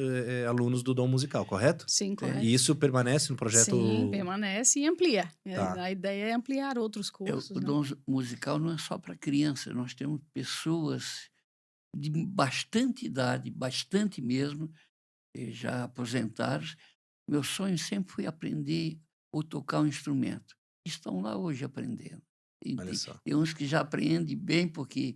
alunos do Dom Musical, correto? Sim, É. correto. E isso permanece no projeto. Sim, permanece e amplia. Tá. A ideia é ampliar outros O cursos, né? dom musical não é só para criança, nós temos pessoas de bastante idade, bastante mesmo, já aposentados. Meu sonho sempre foi aprender ou tocar um instrumento. Estão lá hoje aprendendo. E Olha tem, só. tem uns que já aprendem bem porque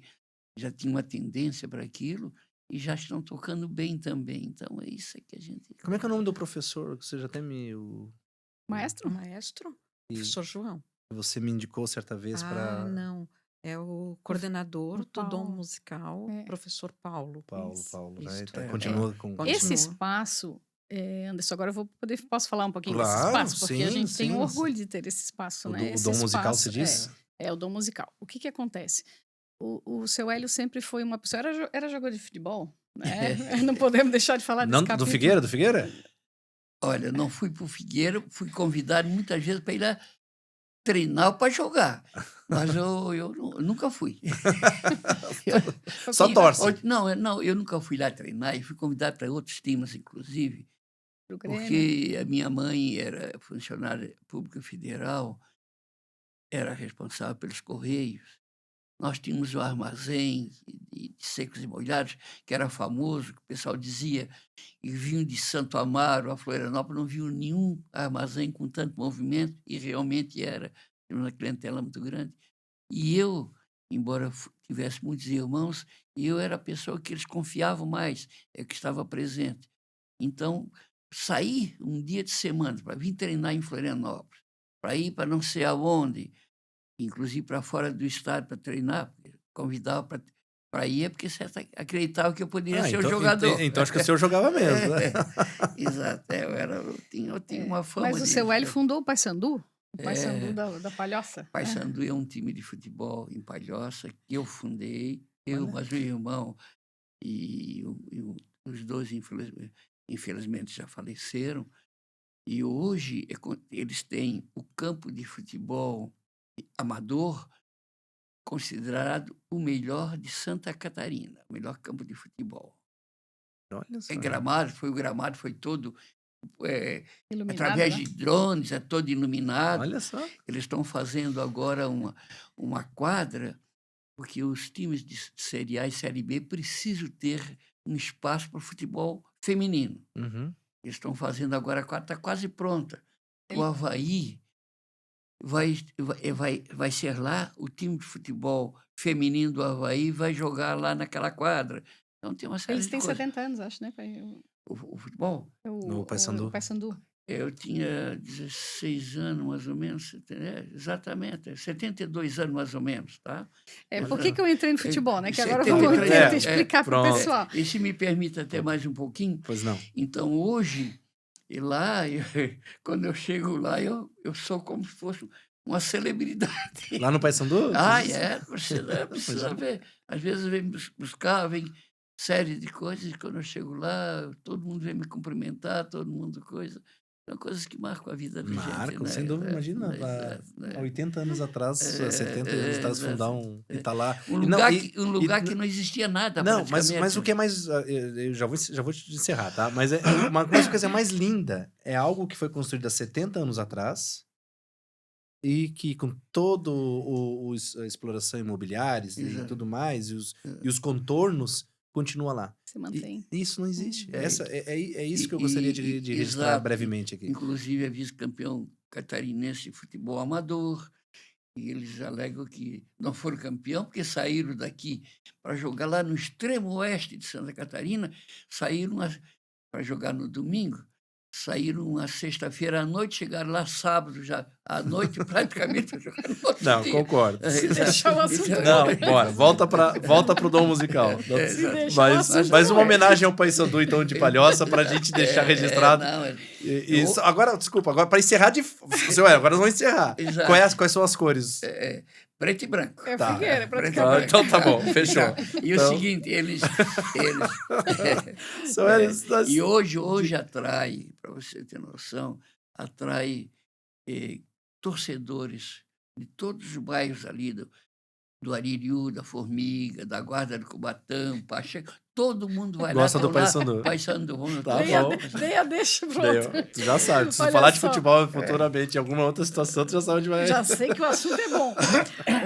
já tinham uma tendência para aquilo e já estão tocando bem também. Então é isso que a gente... Como é que é o nome do professor? Você já até O Maestro? maestro, professor João. você me indicou certa vez Ah, para não. É o coordenador o do Dom Paulo. musical, É. professor Paulo. Paulo, né? Isso. Então É, continua com. Continua. Esse espaço, Anderson, agora posso falar um pouquinho desse Claro, espaço, porque a sim, gente tem sim. orgulho de ter esse espaço, O, né? o Esse Dom Musical, espaço se diz? é o Dom Musical. O que que acontece? O seu Hélio sempre foi uma pessoa, era jogador de futebol, né? Não podemos deixar de falar desse Não, do capítulo. Figueira? Do Figueira? Olha, não fui para o Figueira, fui convidado muitas vezes para ir lá treinar ou para jogar. Mas eu nunca fui. Só E- torce. Não, eu nunca fui lá treinar e fui convidado para outros times, inclusive, Pro Grêmio. porque a minha mãe era funcionária pública federal, era responsável pelos Correios. Nós tínhamos um armazém de secos e molhados, que era famoso, que o pessoal dizia, e vinham de Santo Amaro a Florianópolis, não viam nenhum armazém com tanto movimento, e realmente era. Tínhamos uma clientela muito grande. E eu, embora tivesse muitos irmãos, eu era a pessoa que eles confiavam mais, que estava presente. Então, sair um dia de semana para vir treinar em Florianópolis, para ir para não sei aonde, inclusive para fora do estado para treinar, convidava para ir, porque você acreditava que eu poderia ser o jogador. Então acho que o senhor jogava mesmo, né? Exato, eu tinha uma fama Mas o de... seu Hélio fundou o Paysandu? O É. Paysandu da Palhoça? Paysandu é um time de futebol em Palhoça que eu fundei, Olha. mas meu irmão e os dois, infelizmente, já faleceram. E hoje eles têm o campo de futebol amador considerado o melhor de Santa Catarina, o melhor campo de futebol. Olha só. O gramado foi todo Iluminado, através né? de drones, é todo iluminado. Olha só. Eles estão fazendo agora uma quadra, porque os times de Série A e Série B precisam ter um espaço para o futebol feminino. Uhum. Eles estão fazendo agora a quadra, está quase pronta. O Ele- Avaí vai ser lá, o time de futebol feminino do Avaí vai jogar lá naquela quadra. Então tem uma série Eles de têm coisas. 70 anos, acho, né? O futebol? No Paysandu. O Paysandu. Eu tinha 16 anos, mais ou menos, exatamente, 72 anos, mais ou menos, tá? Por que eu entrei no futebol, né? Que agora 73, vamos tentar é, explicar para o pronto. pessoal. E se me permite até mais um pouquinho, Pois não. então hoje, e lá, quando eu chego lá, eu sou como se fosse uma celebridade. Lá no Paysandu? Precisa ver. Às vezes vem buscar, vem série de coisas, e quando eu chego lá, todo mundo vem me cumprimentar, todo mundo coisa. São coisas que marcam a vida da gente. Marcam, né? sem dúvida. Imagina, há 80 anos atrás, 70 anos atrás, fundar e tá lá. Um E não, lugar que não existia nada, Não, mas praticamente. o que é mais. Eu já vou te encerrar, tá? Mas uma coisa mais linda é algo que foi construído há 70 anos atrás e que, com todo a exploração imobiliária e Exato. tudo mais, e os contornos, continua lá. Se mantém. E isso não existe. É. É isso que eu gostaria de registrar Exato. brevemente aqui. Inclusive, é vice-campeão catarinense de futebol amador. E eles alegam que não foram campeão porque saíram daqui para jogar lá no extremo oeste de Santa Catarina, saíram para jogar no domingo. saíram uma sexta-feira à noite, chegaram lá sábado já, à noite, praticamente jogar no outro Não, dia. concordo. Exato. deixar o assunto Então, Não, bora, volta pro dom musical. Se deixar o Mas, assunto mas uma não é. homenagem ao Paysandu, então, de Palhoça, pra gente deixar registrado. Não, Agora, desculpa, agora para encerrar seu agora nós vamos encerrar. Exato. Quais são as cores? preto e branco. É Tá. Figueira, Preto e praticamente. branco. Então tá bom, fechou. E Então- o seguinte, eles Seu Hélio, e hoje atrai, para você ter noção, atrai torcedores de todos os bairros ali, do Aririu, da Formiga, da Guarda do Cubatão, Pacheco, todo mundo vai Gosta lá. do Paysandu. Paysandu. Tá bom. Dei a deixa pro outro. Tu já sabe, se Olha falar de só. futebol futuramente, em alguma outra situação, tu já sabe onde vai. Já sei que o assunto é bom.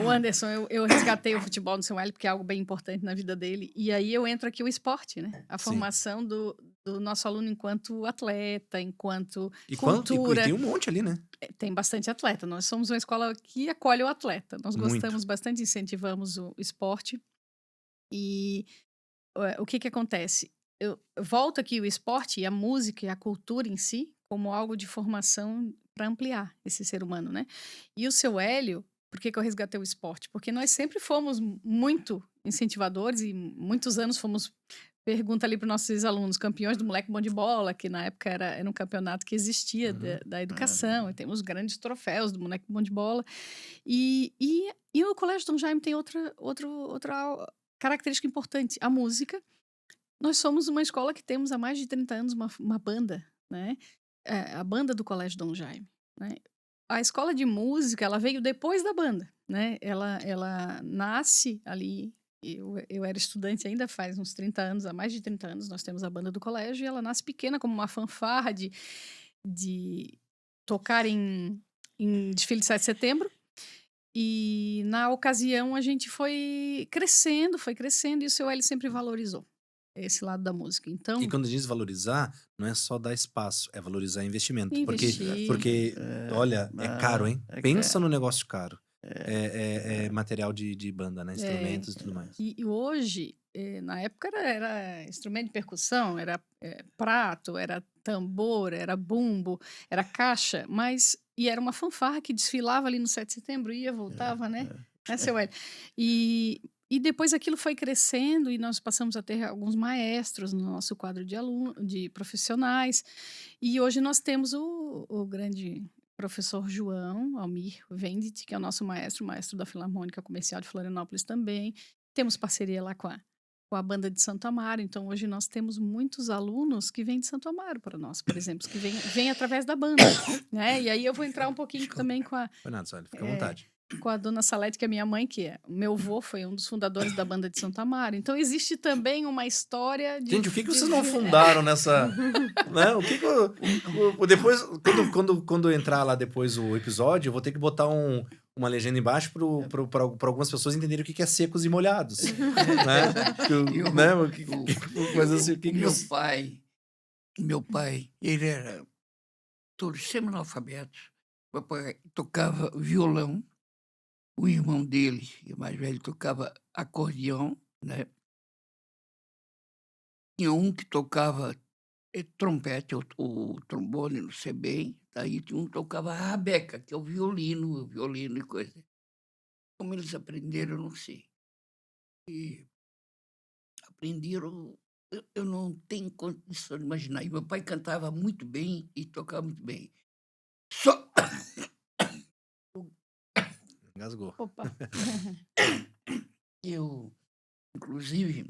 O Anderson, eu resgatei o futebol no seu Hélio, porque é algo bem importante na vida dele. E aí eu entro aqui o esporte, né? A Sim. formação do nosso aluno enquanto atleta, enquanto E cultura. tem um monte ali, né? Tem bastante atleta. Nós somos uma escola que acolhe o atleta. Nós Muito. gostamos bastante, incentivamos o esporte. E o que acontece? Eu volto aqui o esporte e a música e a cultura em si como algo de formação para ampliar esse ser humano, né? E o seu Hélio, por que eu resgatei o esporte? Porque nós sempre fomos muito incentivadores e muitos anos fomos, pergunta ali para os nossos alunos, campeões do Moleque Bom de Bola, que na época era um campeonato que existia da educação, e temos grandes troféus do Moleque Bom de Bola. E o Colégio Dom Jaime tem outra característica importante, a música. Nós somos uma escola que temos há mais de 30 anos uma banda, né? A banda do Colégio Dom Jaime, né? A escola de música, ela veio depois da banda, né? Ela nasce ali, eu era estudante ainda faz uns 30 anos, há mais de 30 anos nós temos a banda do colégio, e ela nasce pequena como uma fanfarra de tocar em desfile de 7 de setembro. E na ocasião a gente foi crescendo, e o seu Hélio sempre valorizou esse lado da música. Então, E quando a gente diz valorizar, não é só dar espaço, é valorizar investimento. Investir. Porque olha, é caro, hein? é Pensa no negócio caro. É material de banda, né? Instrumentos e tudo mais. E hoje, na época era instrumento de percussão, era prato, era tambor, era bumbo, era caixa, e era uma fanfarra que desfilava ali no 7 de setembro, ia, voltava, né? Né, seu Hélio? E depois aquilo foi crescendo e nós passamos a ter alguns maestros no nosso quadro de profissionais. E hoje nós temos o grande professor João Almir Venditti, que é o nosso maestro da Filarmônica Comercial de Florianópolis também. Temos parceria lá com a banda de Santo Amaro. Então, hoje nós temos muitos alunos que vêm de Santo Amaro para nós, por exemplo, que vêm através da banda, né? E aí eu vou entrar um pouquinho também com Foi nada, só fica à vontade. com a dona Salete, que é minha mãe, o meu avô foi um dos fundadores da banda de Santo Amaro. Então, existe também uma história de... Gente, o que vocês não fundaram nessa... né? O que depois, quando entrar lá depois o episódio, eu vou ter que botar uma legenda embaixo para algumas pessoas entenderem o que é secos e molhados. Né? Mas assim, o que Meu pai, ele era todo semi-analfabeto. Meu pai tocava violão. O irmão dele, o mais velho, tocava acordeão, né? Tinha um que tocava trompete, o trombone, não sei bem. Daí tinha um que tocava a rabeca, que é o violino e coisa. Como eles aprenderam, eu não sei. E aprenderam, eu não tenho condição de imaginar. E meu pai cantava muito bem e tocava muito bem. Só... Engasgou. Opa! Inclusive,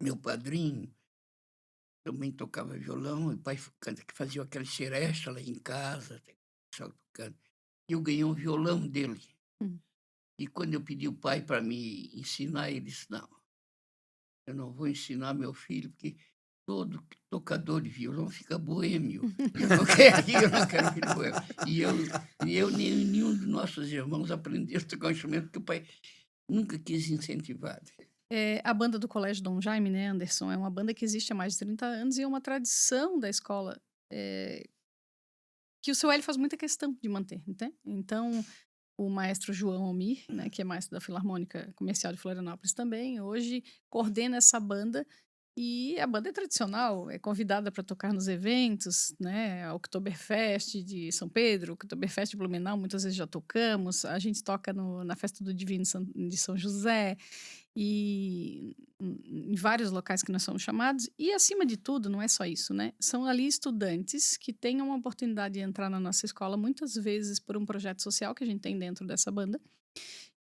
meu padrinho também tocava violão, e o pai que fazia aquela seresta lá em casa, só tocando. E eu ganhei um violão dele. E quando eu pedi o pai para me ensinar, ele disse, não, eu não vou ensinar meu filho, porque todo tocador de violão fica boêmio. Eu não quero filho boêmio. E eu nem nenhum dos nossos irmãos aprendeu a tocar um instrumento, porque o pai nunca quis incentivar. A banda do Colégio Dom Jaime, né, Anderson, é uma banda que existe há mais de 30 anos e é uma tradição da escola que o seu Hélio faz muita questão de manter, entende? Então, o maestro João Almir, né, que é maestro da Filarmônica Comercial de Florianópolis também, hoje coordena essa banda E a banda é tradicional, é convidada para tocar nos eventos, né? A Oktoberfest de São Pedro, Oktoberfest de Blumenau, muitas vezes já tocamos. A gente toca na Festa do Divino de São José e em vários locais que nós somos chamados. E, acima de tudo, não é só isso, né? São ali estudantes que têm uma oportunidade de entrar na nossa escola, muitas vezes por um projeto social que a gente tem dentro dessa banda,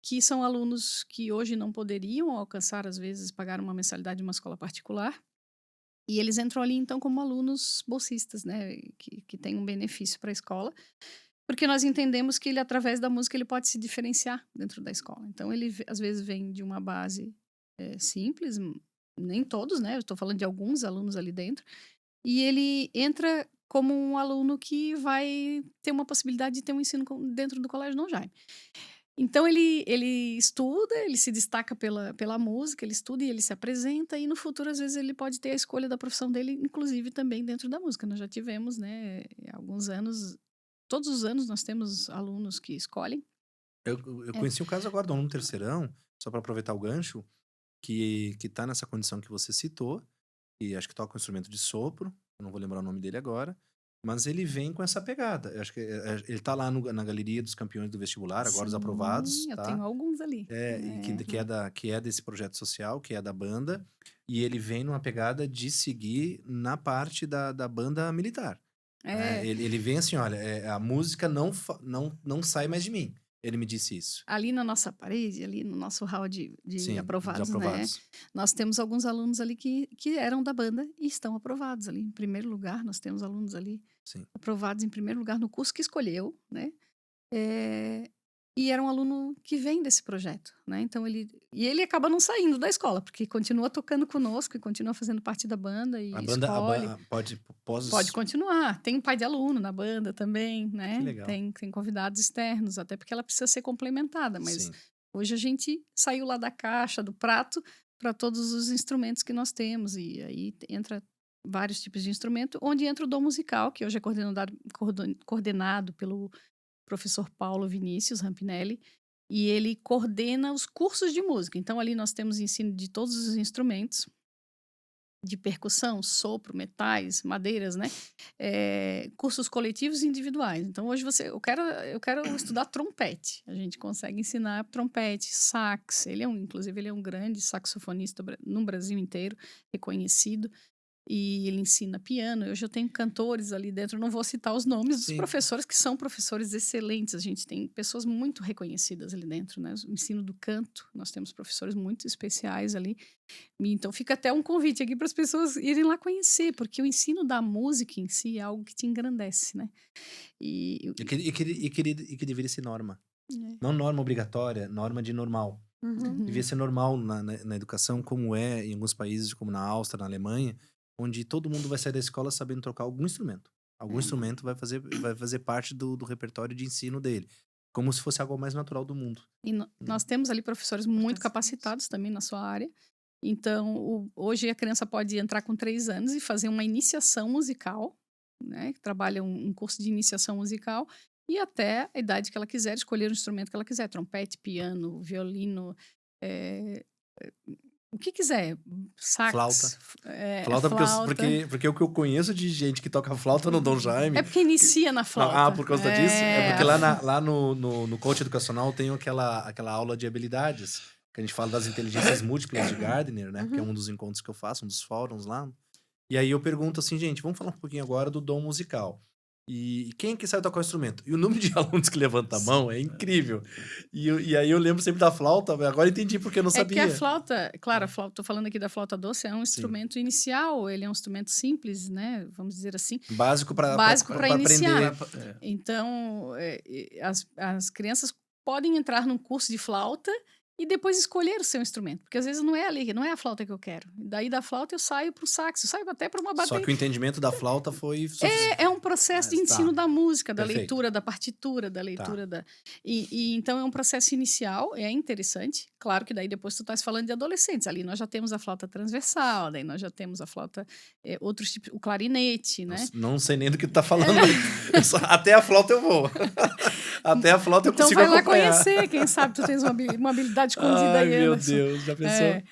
que são alunos que hoje não poderiam alcançar, às vezes, pagar uma mensalidade de uma escola particular. E eles entram ali, então, como alunos bolsistas, né? Que têm um benefício para a escola. Porque nós entendemos que ele, através da música, ele pode se diferenciar dentro da escola. Então, ele, às vezes, vem de uma base simples, nem todos, né? Eu estou falando de alguns alunos ali dentro. E ele entra como um aluno que vai ter uma possibilidade de ter um ensino dentro do Colégio Dom Jaime. Então ele estuda, ele se destaca pela música, ele estuda e ele se apresenta, e no futuro, às vezes, ele pode ter a escolha da profissão dele, inclusive também dentro da música. Nós já tivemos, né, há alguns anos, todos os anos nós temos alunos que escolhem. Eu É, conheci um caso agora de um aluno terceirão, só para aproveitar o gancho, que tá nessa condição que você citou, e acho que toca um instrumento de sopro, eu não vou lembrar o nome dele agora, mas ele vem com essa pegada. Eu acho que ele tá lá na galeria dos campeões do vestibular, agora os aprovados, sim, eu tá? tenho alguns ali. E que é desse projeto social, que é da banda, e ele vem numa pegada de seguir na parte da banda militar. É, Ele vem assim, olha, a música não sai mais de mim. Ele me disse isso. ali na nossa parede, ali no nosso hall de Sim, aprovados, dos né? aprovados. Nós temos alguns alunos ali que eram da banda e estão aprovados ali. Em primeiro lugar, nós temos alunos ali Sim. aprovados em primeiro lugar no curso que escolheu, né? E era um aluno que vem desse projeto, né? Então ele acaba não saindo da escola, porque continua tocando conosco e continua fazendo parte da banda e A escolhe. banda pode Pode continuar. Tem um pai de aluno na banda também, né? Que legal. Tem convidados externos, até porque ela precisa ser complementada, mas Sim. hoje a gente saiu lá da caixa, do prato, para todos os instrumentos que nós temos. E aí entra vários tipos de instrumento, onde entra o dom musical, que hoje é coordenado pelo professor Paulo Vinícius Rampinelli, e ele coordena os cursos de música. Então, ali nós temos ensino de todos os instrumentos, de percussão, sopro, metais, madeiras, né? Cursos coletivos e individuais. Então, hoje eu quero estudar trompete. A gente consegue ensinar trompete, sax. Inclusive, ele é um grande saxofonista no Brasil inteiro, reconhecido. E ele ensina piano. Hoje eu tenho cantores ali dentro, não vou citar os nomes dos Sim. professores, que são professores excelentes. A gente tem pessoas muito reconhecidas ali dentro, né? O ensino do canto, nós temos professores muito especiais ali. Então fica até um convite aqui para as pessoas irem lá conhecer, porque o ensino da música em si é algo que te engrandece, né? E que deveria ser norma. É. Não norma obrigatória, norma de normal. Uhum. Devia ser normal na educação, como é em alguns países, como na Áustria, na Alemanha, onde todo mundo vai sair da escola sabendo tocar algum instrumento. Algum instrumento vai fazer parte do repertório de ensino dele. Como se fosse algo mais natural do mundo. E nós temos ali professores muito capacitados também na sua área. Então, hoje a criança pode entrar com 3 anos e fazer uma iniciação musical, né? Trabalha um curso de iniciação musical e até a idade que ela quiser, escolher o instrumento que ela quiser. Trompete, piano, violino, o que quiser. Sax. Flauta. Flauta. Porque o que eu conheço de gente que toca flauta no Dom Jaime... É porque inicia na flauta. Por causa disso? É porque lá no coach educacional tem aquela aula de habilidades, que a gente fala das inteligências múltiplas de Gardner, né? Que é um dos encontros que eu faço, um dos fóruns lá. E aí eu pergunto assim, gente, vamos falar um pouquinho agora do dom musical. E quem que sabe tocar o instrumento? E o número de alunos que levanta a mão é incrível. E aí eu lembro sempre da flauta, agora eu entendi porque eu não sabia. É que a flauta, claro, tô falando aqui da flauta doce, é um instrumento inicial, ele é um instrumento simples, né? Vamos dizer assim. Básico para iniciar. aprender. Então, as crianças podem entrar num curso de flauta e depois escolher o seu instrumento. Porque às vezes não é a flauta que eu quero. Daí da flauta eu saio para o sax, eu saio até para uma bateria. Só que o entendimento da flauta foi... É um processo de ensino da música, da Perfeito. leitura, da partitura, da leitura da... E então é um processo inicial, é interessante. Claro que daí depois tu estás falando de adolescentes. Ali nós já temos a flauta transversal, daí nós já temos a flauta... outros tipos, o clarinete, né? Não sei nem do que tu tá falando. Até a flauta eu vou. Até a flauta eu consigo acompanhar. Então vai lá conhecer, quem sabe tu tens uma habilidade escondida aí. Ai, meu Deus, já pensou?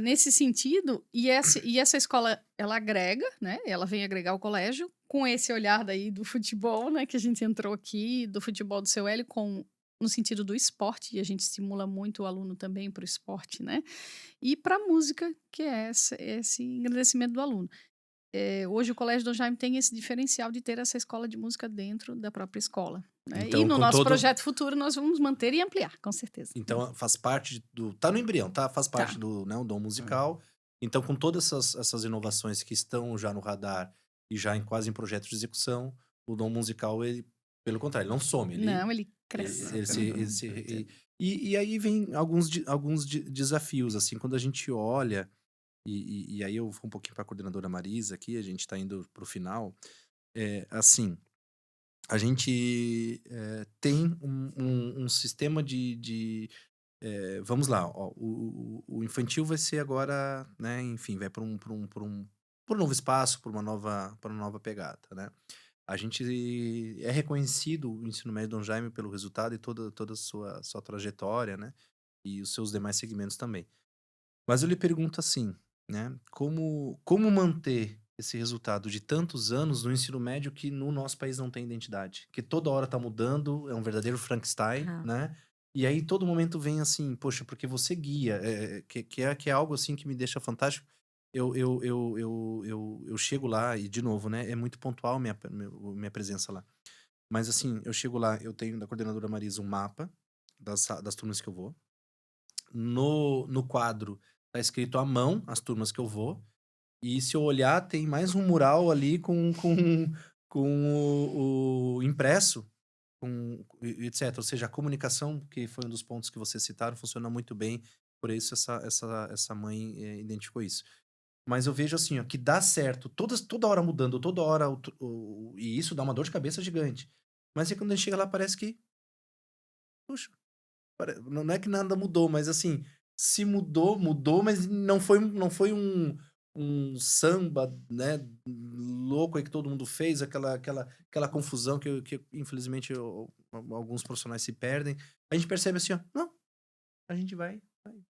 Nesse sentido, e essa escola, ela agrega, né? Ela vem agregar o colégio com esse olhar daí do futebol, né? Que a gente entrou aqui, do futebol do seu Hélio, no sentido do esporte, e a gente estimula muito o aluno também para o esporte, né? E para a música, que é esse engrandecimento do aluno. Hoje o Colégio Dom Jaime tem esse diferencial de ter essa escola de música dentro da própria escola, né? E Então, no com nosso todo. projeto futuro nós vamos manter e ampliar, com certeza. Então, faz parte do. Tá no embrião, tá? Faz parte Tá. do, né, o dom musical. Então, com todas essas inovações que estão já no radar e já quase em projeto de execução, o dom musical, ele, pelo contrário, ele não some. Não, ele Ele cresce. e aí vem alguns desafios, assim, quando a gente olha, e aí eu vou um pouquinho para a coordenadora Marisa aqui, a gente está indo para o final, assim, a gente tem um sistema vamos lá, ó, o infantil vai ser agora, né, enfim, vai para por um novo espaço, por uma nova pegada, né? A gente é reconhecido, o ensino médio Dom Jaime, pelo resultado e toda a sua trajetória, né? E os seus demais segmentos também. Mas eu lhe pergunto assim, né? Como manter esse resultado de tantos anos no ensino médio que no nosso país não tem identidade? Que toda hora tá mudando, é um verdadeiro Frankenstein, Ah, né? E aí todo momento vem assim, poxa, porque você guia, que é algo assim que me deixa fantástico. Eu chego lá e, de novo, né? É muito pontual minha presença lá. Mas assim, eu chego lá, eu tenho da coordenadora Marisa um mapa das turmas que eu vou. No quadro tá escrito à mão as turmas que eu vou. E se eu olhar, tem mais um mural ali com o impresso, etc. Ou seja, a comunicação, que foi um dos pontos que vocês citaram, funciona muito bem. Por isso essa mãe identificou isso. Mas eu vejo assim, ó, que dá certo, toda hora mudando, toda hora, e isso dá uma dor de cabeça gigante. Mas aí quando a gente chega lá, parece que, puxa, não é que nada mudou, mas assim, se mudou, mudou, mas não foi um samba, né, louco aí que todo mundo fez, aquela confusão que infelizmente alguns profissionais se perdem. A gente percebe assim, ó, não, a gente vai,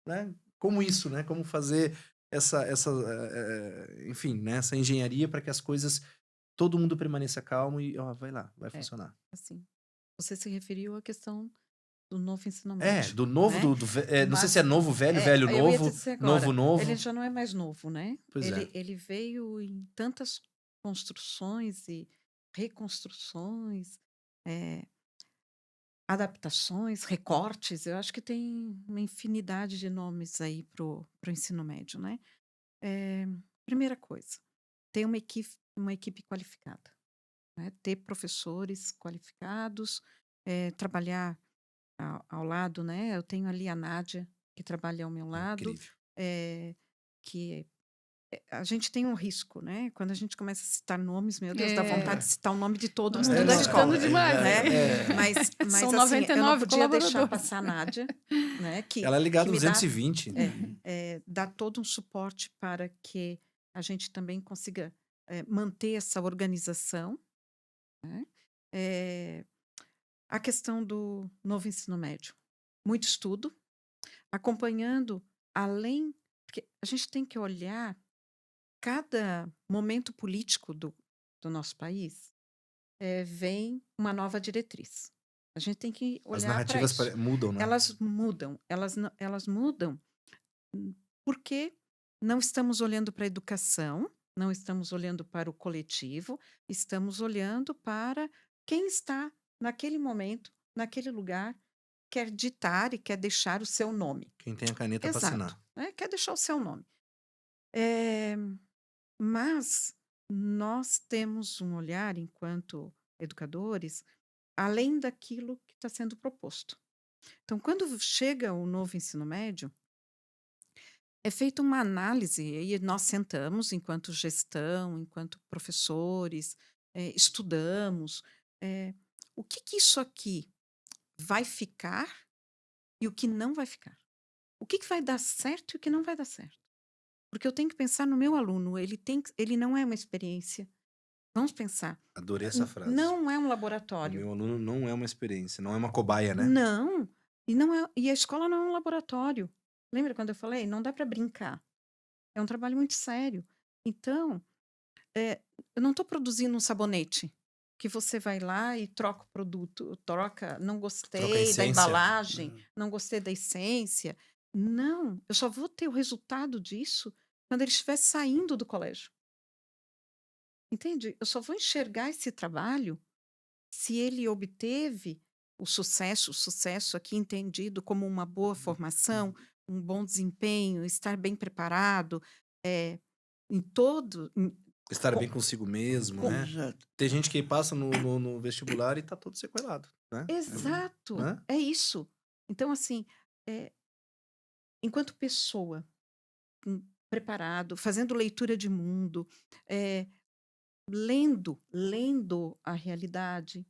né? Como isso, né? Como fazer enfim, né? Essa engenharia para que as coisas, todo mundo permaneça calmo e, ó, vai lá, vai é, funcionar. assim, você se referiu à questão do novo ensino médio, Do novo, né? não sei se é Mas novo, velho, velho, eu ia te novo, dizer novo, agora, ele novo. já não é mais novo, né? Pois é. Ele veio em tantas construções e reconstruções, é, adaptações, recortes. Eu acho que tem uma infinidade de nomes aí pro ensino médio, né? Primeira coisa, ter uma equipe qualificada, né? Ter professores qualificados, trabalhar ao lado, né? Eu tenho ali a Nádia, que trabalha ao meu lado, Incrível. que a gente tem um risco, né? Quando a gente começa a citar nomes, meu Deus, dá vontade de citar o nome de todo Nós mundo estamos da escola, citando demais, né? né? Mas São assim, eu não 99 podia deixar colaboradores. passar a Nádia, né? Ela é ligada que me dá 220. dá todo um suporte para que a gente também consiga manter essa organização, né? A questão do novo ensino médio. Muito estudo, acompanhando além, porque a gente tem que olhar cada momento político do nosso país, vem uma nova diretriz. A gente tem que As olhar para narrativas isso. mudam, né? Elas mudam, elas mudam porque não estamos olhando para a educação, não estamos olhando para o coletivo, estamos olhando para quem está naquele momento, naquele lugar, quer ditar e quer deixar o seu nome. Quem tem a caneta para Exato, assinar. né? Quer deixar o seu nome. Mas nós temos um olhar, enquanto educadores, além daquilo que está sendo proposto. Então, quando chega o novo ensino médio, é feita uma análise, e nós sentamos enquanto gestão, enquanto professores, estudamos, o que isso aqui vai ficar e o que não vai ficar. O que vai dar certo e o que não vai dar certo. Porque eu tenho que pensar no meu aluno, ele não é uma experiência. Vamos pensar. Adorei essa frase. Não é um O laboratório. meu aluno não é uma experiência, não é uma cobaia, né? Não. E a escola não é um laboratório. Lembra quando eu falei? Não dá para brincar. É um trabalho muito sério. Então, eu não estou produzindo um sabonete que você vai lá e troca o produto, não Troca a gostei da essência. embalagem, não gostei da essência. Não, eu só vou ter o resultado disso quando ele estiver saindo do colégio. Entende? Eu só vou enxergar esse trabalho se ele obteve o sucesso aqui entendido como uma boa formação, um bom desempenho, estar bem preparado, em todo. Estar Com- bem consigo mesmo, com- né? Exato. Tem gente que passa no vestibular e tá todo sequelado, né? Exato, Né? é isso. Então, assim, é, enquanto pessoa, preparado, fazendo leitura de mundo, é, lendo a realidade,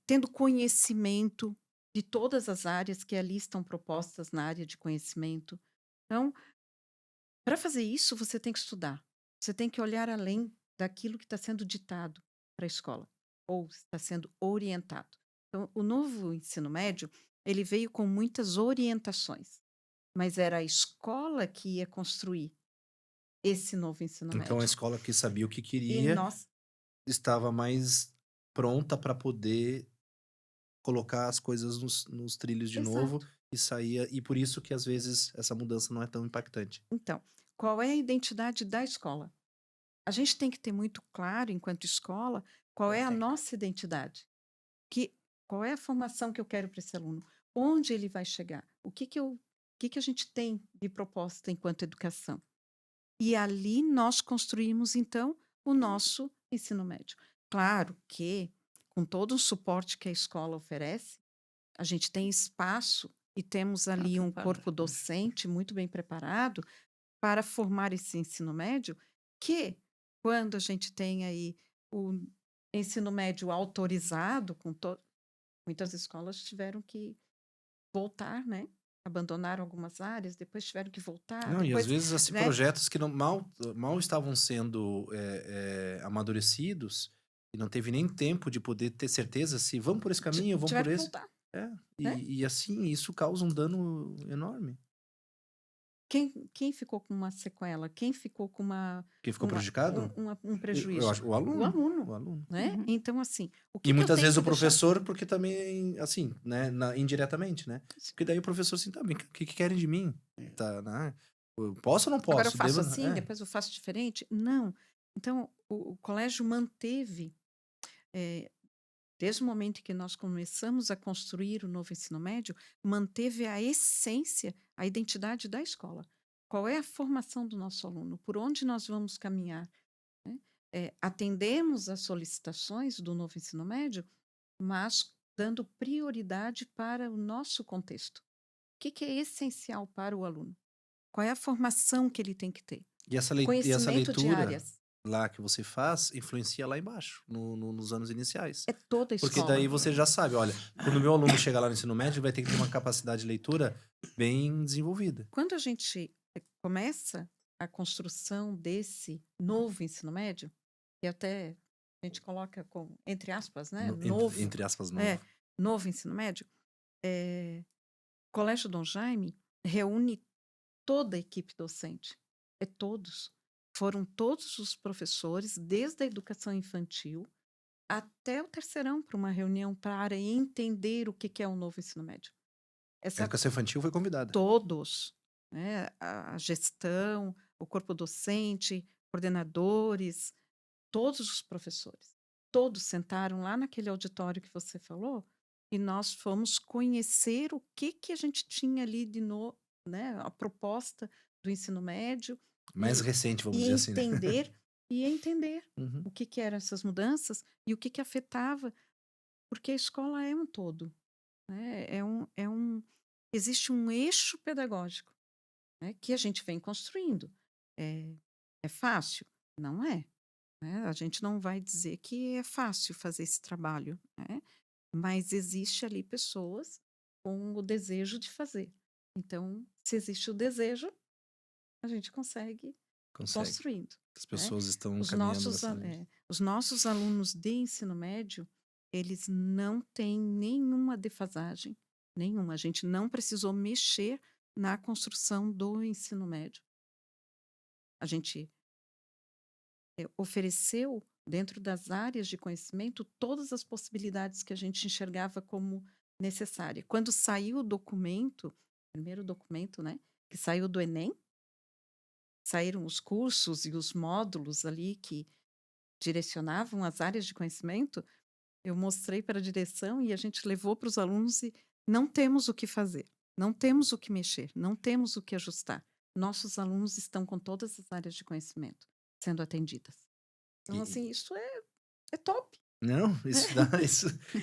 tendo conhecimento de todas as áreas que ali estão propostas na área de conhecimento. Então, para fazer isso, você tem que estudar. Você tem que olhar além daquilo que está sendo ditado para a escola, ou está sendo orientado. Então, o novo ensino médio, ele veio com muitas orientações, mas era a escola que ia construir esse novo ensino Então a médio. escola que sabia o que E queria nós, estava mais pronta para poder colocar as coisas nos trilhos de novo exato. e saía. E por isso que às vezes essa mudança não é tão impactante. Então, qual é a identidade da escola? A gente tem que ter muito claro, enquanto escola, qual é a nossa identidade. Qual é a formação que eu quero para esse aluno? Onde ele vai chegar? O que a gente tem de proposta enquanto educação? E ali nós construímos, então, o nosso ensino médio. Claro que, com todo o suporte que a escola oferece, a gente tem espaço e temos ali um corpo docente muito bem preparado para formar esse ensino médio, que, quando a gente tem aí o ensino médio autorizado, muitas escolas tiveram que voltar, né? Abandonaram algumas áreas, depois tiveram que voltar, Não, e às depois, vezes assim, né? projetos que mal estavam sendo amadurecidos e não teve nem tempo de poder ter certeza se vamos por esse caminho, vamos por Tiveram que esse. voltar, É, né? e assim, isso causa um dano enorme. Quem ficou com uma sequela? Quem ficou com Quem ficou prejudicado? um Eu prejuízo? acho o O aluno. aluno, O aluno. né? Uhum. Então, assim, o E que eu muitas tenho vezes que o deixar? professor, porque também, assim, né, indiretamente, né? Porque daí o professor assim, tá bem, o que querem de mim? Tá, né? Eu posso ou não Agora eu posso? faço Devo, assim, depois eu faço diferente? Não. Então, o colégio manteve, desde o momento em que nós começamos a construir o novo ensino médio, manteve a essência, a identidade da escola. Qual é a formação do nosso aluno? Por onde nós vamos caminhar? Né? Atendemos às solicitações do novo ensino médio, mas dando prioridade para o nosso contexto. O que é essencial para o aluno? Qual é a formação que ele tem que ter? E essa Conhecimento de leitura áreas. lá que você faz influencia lá embaixo, nos anos iniciais. É toda a Porque escola. daí você já sabe, olha, quando o meu aluno chegar lá no ensino médio, ele vai ter que ter uma capacidade de leitura bem desenvolvida. Quando a gente começa a construção desse novo ensino médio, e até a gente coloca com, entre aspas, né, novo, Entre aspas, novo. novo ensino médio, Colégio Dom Jaime reúne toda a equipe docente. Todos. Foram todos os professores, desde a educação infantil até o terceirão, para uma reunião para entender o que é o novo ensino médio. A educação infantil foi convidada. Todos, né? A gestão, o corpo docente, coordenadores, todos os professores, todos sentaram lá naquele auditório que você falou e nós fomos conhecer o que a gente tinha ali de novo, né? A proposta do ensino médio Mais e, recente, vamos e dizer assim, né? entender Uhum. o que eram essas mudanças e o que afetava, porque a escola é um todo, né? Existe um eixo pedagógico, né, que a gente vem construindo. É fácil? Não é. Né? A gente não vai dizer que é fácil fazer esse trabalho, né? Mas existe ali pessoas com o desejo de fazer. Então, se existe o desejo, a gente consegue construindo. As pessoas estão Os caminhando nossos, nessa linha. os nossos alunos de ensino médio, eles não têm nenhuma defasagem, nenhuma. A gente não precisou mexer na construção do ensino médio. A gente ofereceu, dentro das áreas de conhecimento, todas as possibilidades que a gente enxergava como necessária. Quando saiu o documento, o primeiro documento, né, que saiu do Enem, saíram os cursos e os módulos ali que direcionavam as áreas de conhecimento, eu mostrei para a direção e a gente levou para os alunos e não temos o que fazer, não temos o que mexer, não temos o que ajustar. Nossos alunos estão com todas as áreas de conhecimento sendo atendidas. Então, E- assim, isso é top. Não,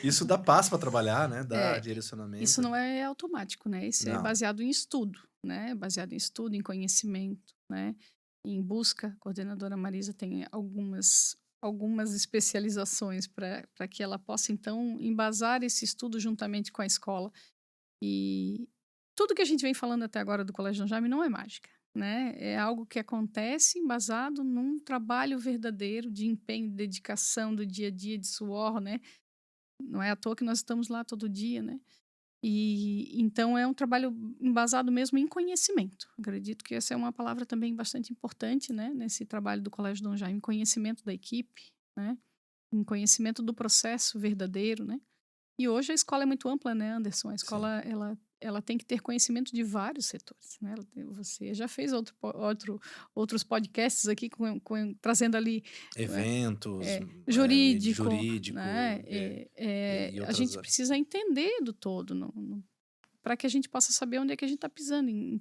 isso dá paz para trabalhar, né? Dá Isso direcionamento. não é automático, né? Isso é Não. baseado em estudo, né? Baseado em estudo, em conhecimento, né? Em busca. A coordenadora Marisa tem algumas especializações para que ela possa, então, embasar esse estudo juntamente com a escola. E tudo que a gente vem falando até agora do Colégio Dom Jaime não é mágica, né? É algo que acontece embasado num trabalho verdadeiro de empenho, de dedicação do dia a dia, de suor, né? Não é à toa que nós estamos lá todo dia, né? E então é um trabalho embasado mesmo em conhecimento. Acredito que essa é uma palavra também bastante importante, né? Nesse trabalho do Colégio Dom Jaime, conhecimento da equipe, né? Em conhecimento do processo verdadeiro, né? E hoje a escola é muito ampla, né, Anderson? A escola, ela tem que ter conhecimento de vários setores, né? Você já fez outros podcasts aqui trazendo ali Eventos, jurídico, jurídico, né? e A outras gente áreas. precisa entender do todo, para que a gente possa saber onde é que a gente está pisando, em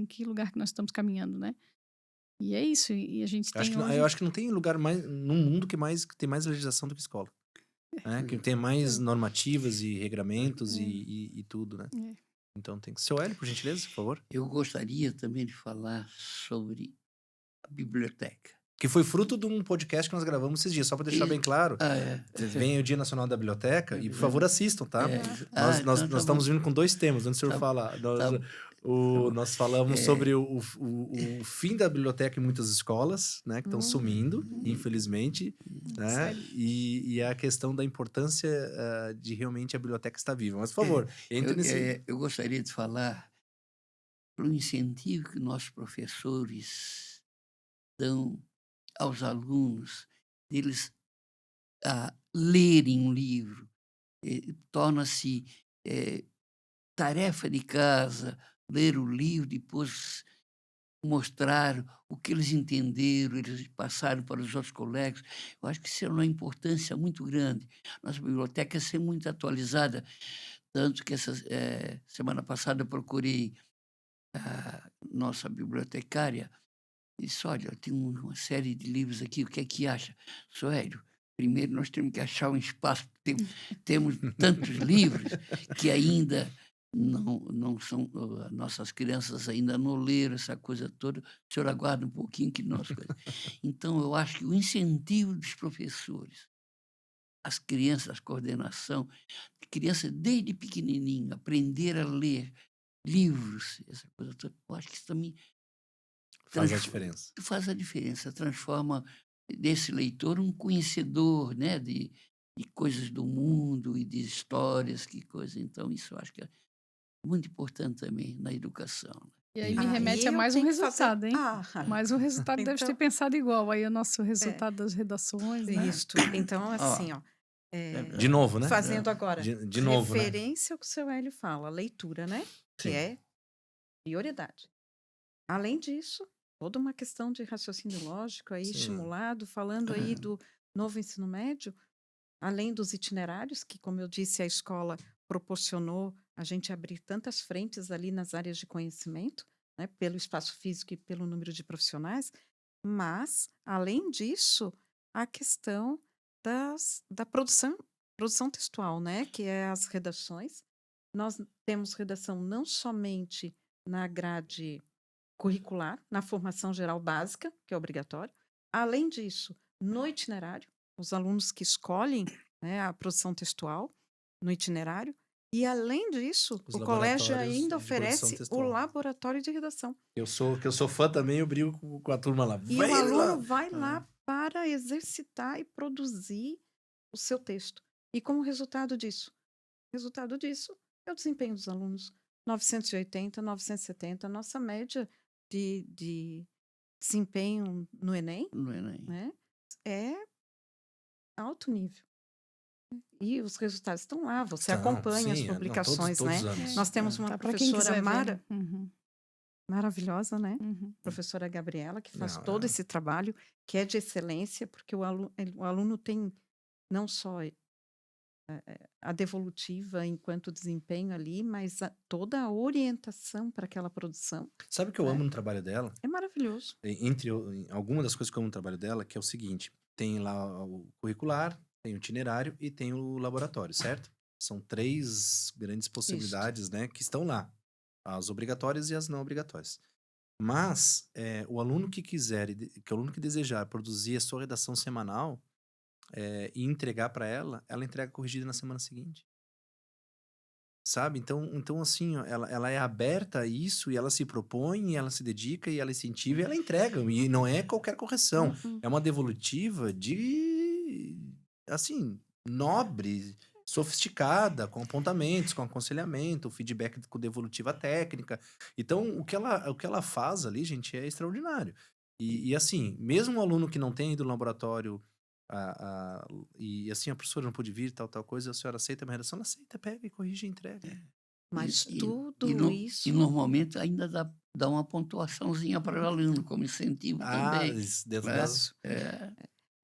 que lugar que nós estamos caminhando, né? E é isso, e a gente tem hoje... Eu acho que não tem lugar mais no mundo que tem mais legislação do que escola. Né? Que tem mais normativas e regramentos e tudo, né? É. Então tem que... Seu Hélio, por gentileza, por favor. Eu gostaria também de falar sobre a biblioteca. Que foi fruto de um podcast que nós gravamos esses dias, só para deixar bem claro. Vem o Dia Nacional da Biblioteca e, por favor, assistam, tá? Nós estamos vindo com 2 temas, onde o senhor fala. Nós falamos sobre o fim da biblioteca em muitas escolas, né? Que estão sumindo, infelizmente. Né? E a questão da importância de realmente a biblioteca estar viva. Mas, por favor, entre nesse... Eu gostaria de falar para o incentivo que nossos professores dão aos alunos, deles lerem um livro. Torna-se tarefa de casa, ler o livro, depois mostrar o que eles entenderam, eles passaram para os outros colegas. Eu acho que isso é uma importância muito grande. Nossa biblioteca é sempre muito atualizada, tanto que essa semana passada eu procurei a nossa bibliotecária e disse, olha, eu tenho uma série de livros aqui, o que é que acha? Sr. Hélio, primeiro nós temos que achar um espaço, temos tantos livros que ainda não são, nossas crianças ainda não leram essa coisa toda, o senhor aguarda um pouquinho que nós... Então, eu acho que o incentivo dos professores, as crianças, a coordenação, criança desde pequenininho, aprender a ler livros, essa coisa toda, eu acho que isso também faz a diferença. Faz a diferença, transforma desse leitor um conhecedor, né, de coisas do mundo e de histórias, que coisa. Então, isso eu acho que é muito importante também na educação. E aí me remete a mais um resultado, hein? Mais um resultado, então, deve ter pensado igual. Aí o nosso resultado das redações, né? Isso. Então, assim, de novo, né? Fazendo agora de novo, referência ao que o seu Hélio fala, leitura, né? Que é prioridade. Além disso, toda uma questão de raciocínio lógico aí estimulado, falando aí do novo ensino médio, além dos itinerários, que, como eu disse, a escola proporcionou a gente abrir tantas frentes ali nas áreas de conhecimento, né, pelo espaço físico e pelo número de profissionais, mas, além disso, a questão da produção textual, né, que é as redações. Nós temos redação não somente na grade curricular, na formação geral básica, que é obrigatório. Além disso, no itinerário, os alunos que escolhem, né, a produção textual no itinerário. E, além disso, o colégio ainda oferece o laboratório de redação. Que eu sou fã também, eu brigo com a turma lá. E o aluno vai lá para exercitar e produzir o seu texto. E como resultado disso? O resultado disso é o desempenho dos alunos. 980, 970. A nossa média de desempenho no Enem, No Enem. né, é alto nível. E os resultados estão lá, você Então, acompanha as sim, todos, publicações, todos né? os anos. Nós temos É. uma Tá para quem professora quiser ver. Né? Uhum, maravilhosa, né? uhum. Professora Gabriela, que faz Não, todo esse trabalho, que é de excelência, porque o aluno tem não só a devolutiva enquanto desempenho ali, mas toda a orientação para aquela produção. Sabe o que eu né? amo no trabalho dela? É maravilhoso. Algumas das coisas que eu amo no trabalho dela, que é o seguinte: tem lá o curricular, tem o itinerário e tem o laboratório, certo? São 3 grandes possibilidades, né, que estão lá. As obrigatórias e as não obrigatórias. Mas o aluno que quiser, que o aluno que desejar produzir a sua redação semanal e entregar para ela entrega corrigida na semana seguinte. Sabe? Então assim, ó, ela é aberta a isso e ela se propõe, e ela se dedica e ela incentiva e ela entrega. E não é qualquer correção. Uhum. É uma devolutiva assim, nobre, sofisticada, com apontamentos, com aconselhamento, feedback com devolutiva técnica. Então, o que ela faz ali, gente, é extraordinário. E assim, mesmo um aluno que não tem ido no laboratório e assim, a professora não pôde vir, tal coisa, a senhora aceita a minha redação? Ela aceita, pega e corrige e entrega. Mas E tudo isso. normalmente ainda dá uma pontuaçãozinha para o aluno, como incentivo também. Isso dentro né? das...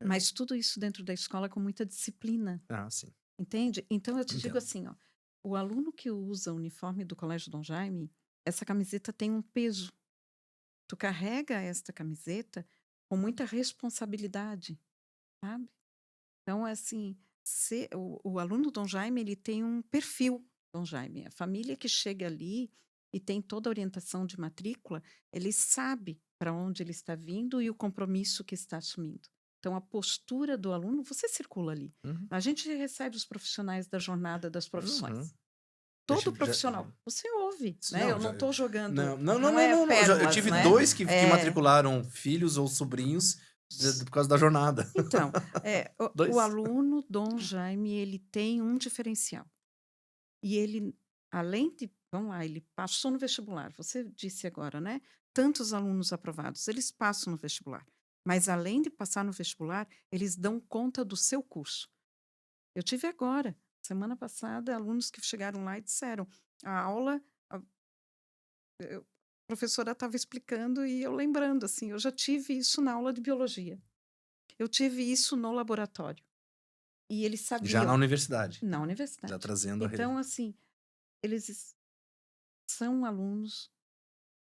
Mas tudo isso dentro da escola com muita disciplina. sim. Entende? Então eu te digo Entendo. assim, ó, o aluno que usa o uniforme do Colégio Dom Jaime, essa camiseta tem um peso. Tu carrega esta camiseta com muita responsabilidade, sabe? Então, assim, o aluno Dom Jaime, ele tem um perfil Dom Jaime. A família que chega ali e tem toda a orientação de matrícula, ele sabe para onde ele está vindo e o compromisso que está assumindo. Então, a postura do aluno, você circula ali. Uhum. A gente recebe os profissionais da jornada das profissões. Uhum. Todo Já- profissional. Você ouve, Sim, né? não, Eu não já- estou jogando. Não. é Eu pérolas, tive né? 2 que É. matricularam filhos ou sobrinhos por causa da jornada. Então, o 2. aluno Dom Jaime, ele tem um diferencial. E ele, além de, vamos lá, ele passou no vestibular. Você disse agora, né? Tantos alunos aprovados, eles passam no vestibular. Mas além de passar no vestibular, eles dão conta do seu curso. Eu tive agora, semana passada, alunos que chegaram lá e disseram, a aula, a professora estava explicando e eu lembrando, assim, eu já tive isso na aula de biologia. Eu tive isso no laboratório. E eles Já na sabiam, universidade. na universidade. Já trazendo a Então, assim, eles são alunos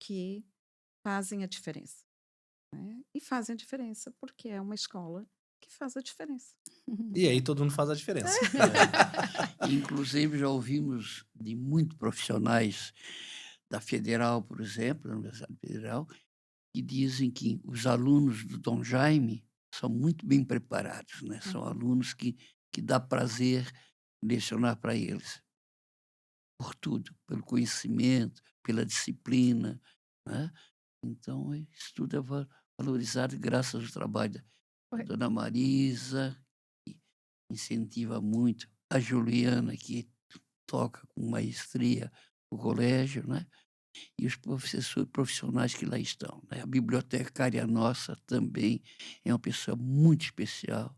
que fazem a diferença. Né? E fazem a diferença porque é uma escola que faz a diferença. E aí todo mundo faz a diferença. Inclusive, já ouvimos de muitos profissionais da Federal, por exemplo, da Universidade Federal, que dizem que os alunos do Dom Jaime são muito bem preparados, né? São alunos que dá prazer lecionar para eles. Por tudo, pelo conhecimento, pela disciplina, né? Então, isso tudo é valorizado graças ao trabalho da Correto. dona Marisa, que incentiva muito, a Juliana, que toca com maestria o colégio, né? E os profissionais que lá estão, né? A bibliotecária nossa também é uma pessoa muito especial.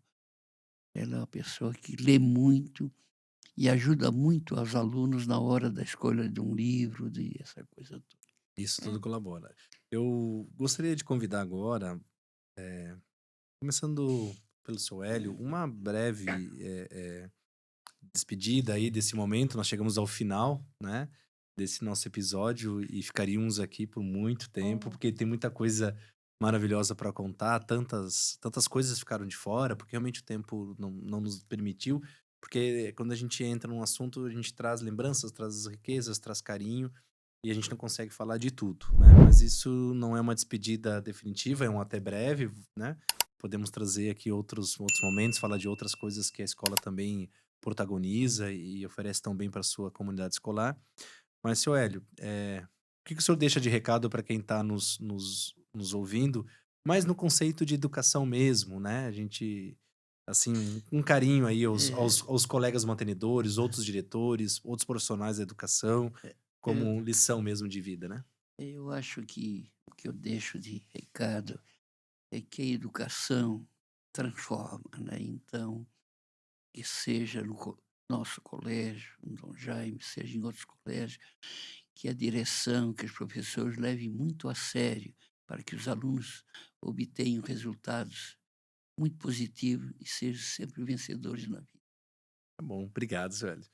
Ela é uma pessoa que lê muito e ajuda muito aos alunos na hora da escolha de um livro, de essa coisa toda. Isso tudo colabora. Eu gostaria de convidar agora, começando pelo seu Hélio, uma breve despedida aí desse momento. Nós chegamos ao final, né, desse nosso episódio e ficaríamos aqui por muito tempo, porque tem muita coisa maravilhosa para contar, tantas coisas ficaram de fora, porque realmente o tempo não nos permitiu, porque quando a gente entra num assunto, a gente traz lembranças, traz riquezas, traz carinho, e a gente não consegue falar de tudo, né? Mas isso não é uma despedida definitiva, é um até breve, né? Podemos trazer aqui outros momentos, falar de outras coisas que a escola também protagoniza e oferece tão bem para sua comunidade escolar. Mas, seu Hélio, o que o senhor deixa de recado para quem está nos ouvindo, mas no conceito de educação mesmo, né? A gente, assim, um carinho aí aos colegas mantenedores, outros diretores, outros profissionais da educação. como lição mesmo de vida, né? Eu acho que o que eu deixo de recado é que a educação transforma, né? Então, que seja no nosso colégio, no Dom Jaime, seja em outros colégios, que a direção, que os professores levem muito a sério para que os alunos obtenham resultados muito positivos e sejam sempre vencedores na vida. Tá bom, obrigado, Sueli.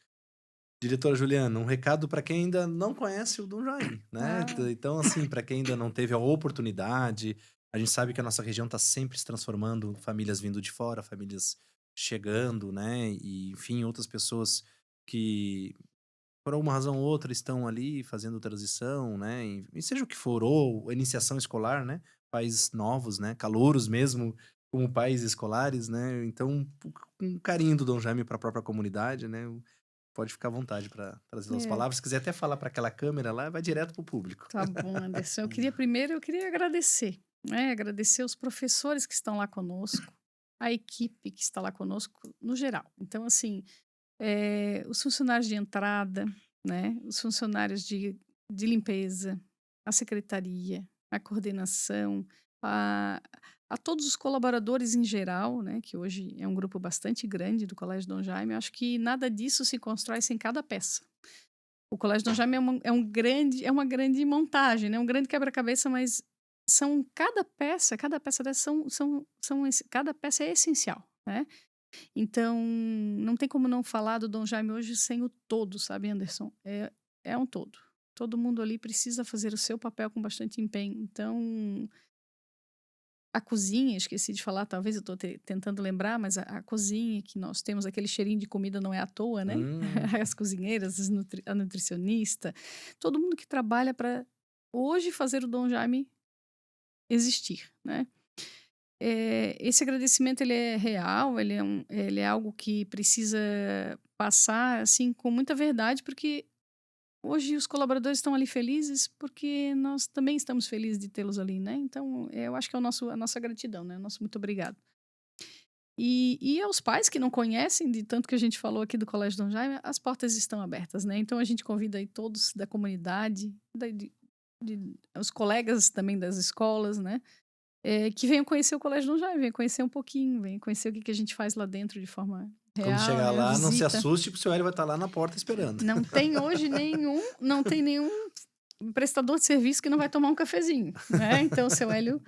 Diretora Juliana, um recado para quem ainda não conhece o Dom Jaime, né? Ah, Então, assim, para quem ainda não teve a oportunidade, a gente sabe que a nossa região está sempre se transformando, famílias vindo de fora, famílias chegando, né? E, enfim, outras pessoas que, por alguma razão ou outra, estão ali fazendo transição, né? E seja o que for, ou iniciação escolar, né? Pais novos, né? Calouros mesmo, como pais escolares, né? Então, um carinho do Dom Jaime para a própria comunidade, né? Pode ficar à vontade para trazer as é, palavras. Se quiser até falar para aquela câmera lá, vai direto para o público. tá bom, Anderson. Eu queria agradecer, né? Agradecer os professores que estão lá conosco, a equipe que está lá conosco, no geral. Então, assim, os funcionários de entrada, né? Os funcionários de limpeza, a secretaria, a coordenação, a, a todos os colaboradores em geral, né? Que hoje é um grupo bastante grande do Colégio Dom Jaime. Eu acho que nada disso se constrói sem cada peça. O Colégio Dom Jaime é uma grande montagem, né? Um grande quebra-cabeça, mas são cada peça dessa cada peça é essencial, né? Então, não tem como não falar do Dom Jaime hoje sem o todo, sabe, Anderson? É um todo. Todo mundo ali precisa fazer o seu papel com bastante empenho. Então, a cozinha, esqueci de falar, talvez eu estou tentando lembrar, mas a cozinha que nós temos, aquele cheirinho de comida não é à toa, né? Hum, As cozinheiras, a nutricionista, todo mundo que trabalha para hoje fazer o Dom Jaime existir, né? Esse agradecimento ele é real, ele é algo que precisa passar assim com muita verdade, porque hoje os colaboradores estão ali felizes porque nós também estamos felizes de tê-los ali, né? Então, eu acho que é a nossa gratidão, né? O nosso muito obrigado. E aos pais que não conhecem, de tanto que a gente falou aqui do Colégio Dom Jaime, as portas estão abertas, né? Então, a gente convida aí todos da comunidade, os colegas também das escolas, né? Que venham conhecer o Colégio Dom Jaime, venham conhecer um pouquinho, venham conhecer o que a gente faz lá dentro de forma quando real, chegar né? A lá, não se visita. assuste, porque o seu Hélio vai estar lá na porta esperando. Não tem nenhum prestador de serviço que não vai tomar um cafezinho, né? Então, o seu Hélio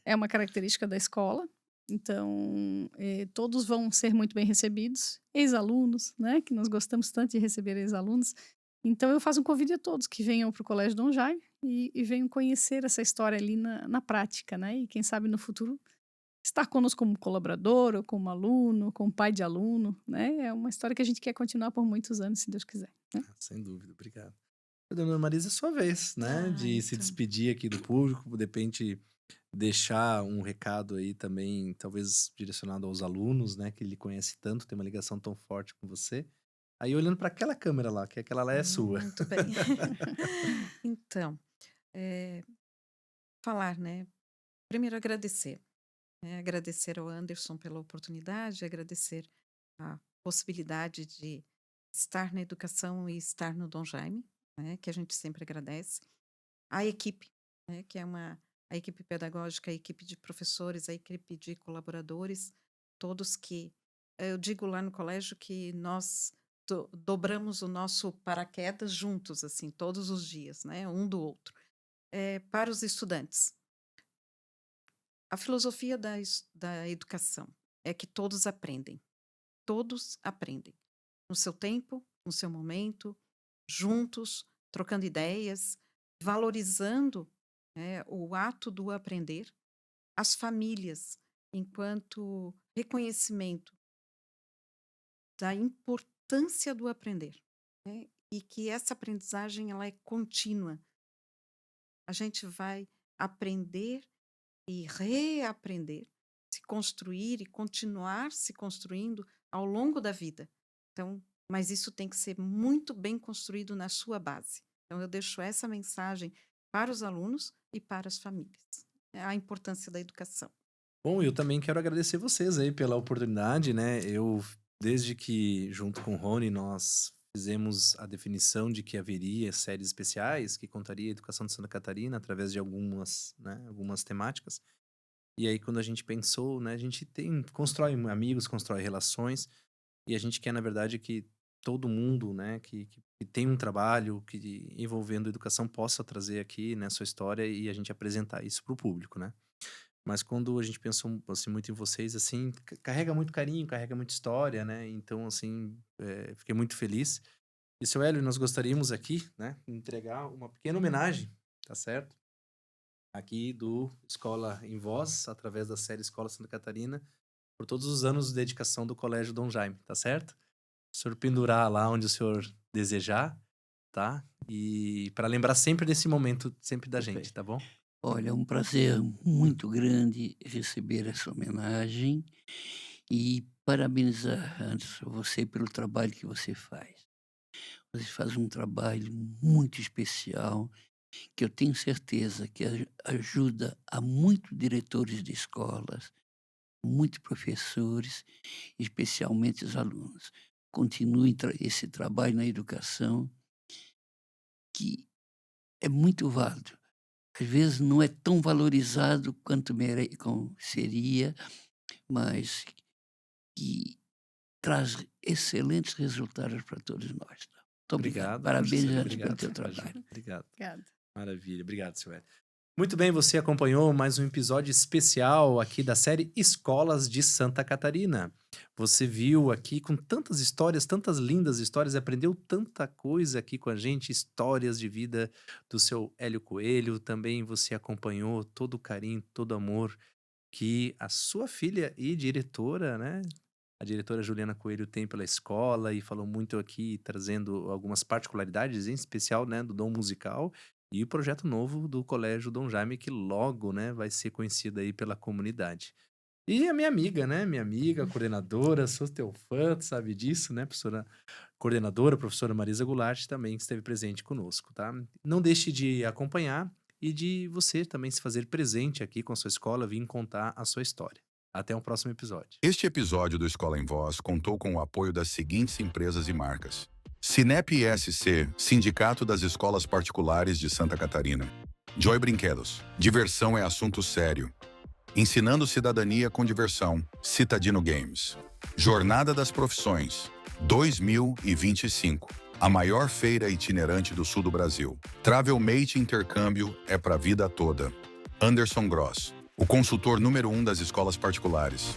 é uma característica da escola. Então, todos vão ser muito bem recebidos, ex-alunos, né? Que nós gostamos tanto de receber ex-alunos. Então, eu faço um convite a todos que venham para o Colégio Dom Jaime e venham conhecer essa história ali na prática, né? E quem sabe no futuro estar conosco como colaborador, ou como aluno, como pai de aluno, né? É uma história que a gente quer continuar por muitos anos, se Deus quiser, né? Sem dúvida, obrigado. Dona Marisa, é sua vez, né? Ah, De se então. despedir aqui do público, de repente deixar um recado aí também, talvez direcionado aos alunos, né? Que ele conhece tanto, tem uma ligação tão forte com você. Aí olhando para aquela câmera lá, que aquela lá é sua. Muito bem. Então, eh, falar, né? Primeiro agradecer, né? Agradecer ao Anderson pela oportunidade, agradecer a possibilidade de estar na educação e estar no Dom Jaime, né? Que a gente sempre agradece. A equipe, né? Que é a equipe pedagógica, a equipe de professores, a equipe de colaboradores, todos que eu digo lá no colégio que nós dobramos o nosso paraquedas juntos, assim, todos os dias, né? Um do outro. Para os estudantes, a filosofia da educação é que todos aprendem, no seu tempo, no seu momento, juntos, trocando ideias, valorizando, né, o ato do aprender, as famílias, enquanto reconhecimento da importância do aprender, né, e que essa aprendizagem ela é contínua. A gente vai aprender e reaprender, se construir e continuar se construindo ao longo da vida. Então, mas isso tem que ser muito bem construído na sua base. Então, eu deixo essa mensagem para os alunos e para as famílias. É a importância da educação. Bom, eu também quero agradecer vocês aí pela oportunidade, né? Eu, desde que, junto com o Rony, nós fizemos a definição de que haveria séries especiais que contaria a educação de Santa Catarina através de algumas, né, algumas temáticas. E aí, quando a gente pensou, né, a gente constrói amigos, constrói relações, e a gente quer, na verdade, que todo mundo, né, que tem um trabalho envolvendo educação possa trazer aqui, né, sua história e a gente apresentar isso para o público, né? Mas quando a gente pensou assim, muito em vocês, assim, carrega muito carinho, carrega muita história, né? Então, assim, fiquei muito feliz. E, seu Hélio, nós gostaríamos aqui, né, entregar uma pequena homenagem, tá certo? Aqui do Escola em Voz, através da série Escola Santa Catarina, por todos os anos de dedicação do Colégio Dom Jaime, tá certo? O senhor pendurar lá onde o senhor desejar, tá? E para lembrar sempre desse momento, sempre da gente, Perfeito. tá bom? Olha, é um prazer muito grande receber essa homenagem e parabenizar antes você pelo trabalho que você faz. Você faz um trabalho muito especial que eu tenho certeza que ajuda a muitos diretores de escolas, muitos professores, especialmente os alunos. Continue esse trabalho na educação, que é muito válido. Às vezes não é tão valorizado quanto como seria, mas que traz excelentes resultados para todos nós. Tá? Muito obrigado. Obrigado, Parabéns professor. antes pelo Obrigado. teu trabalho. Obrigado. Obrigada. Maravilha. Obrigado, seu Hélio. Muito bem, você acompanhou mais um episódio especial aqui da série Escolas de Santa Catarina. Você viu aqui com tantas histórias, tantas lindas histórias, aprendeu tanta coisa aqui com a gente, histórias de vida do seu Hélio Coelho. Também você acompanhou todo o carinho, todo o amor que a sua filha e diretora, né? A diretora Juliana Coelho tem pela escola e falou muito aqui, trazendo algumas particularidades, em especial, né, do dom musical e o projeto novo do Colégio Dom Jaime, que logo, né, vai ser conhecido aí pela comunidade. E a minha amiga, né, minha amiga, coordenadora, sou teu fã, tu sabe disso, né, professora coordenadora, professora Marisa Goulart, também esteve presente conosco, tá? Não deixe de acompanhar e de você também se fazer presente aqui com a sua escola, vir contar a sua história. Até um próximo episódio. Este episódio do Escola em Voz contou com o apoio das seguintes empresas e marcas: Sinep ESC, Sindicato das Escolas Particulares de Santa Catarina. Joy Brinquedos, diversão é assunto sério. Ensinando cidadania com diversão, Citadino Games. Jornada das Profissões, 2025. A maior feira itinerante do sul do Brasil. Travelmate Intercâmbio é pra vida toda. Anderson Gross, o consultor número 1 das escolas particulares.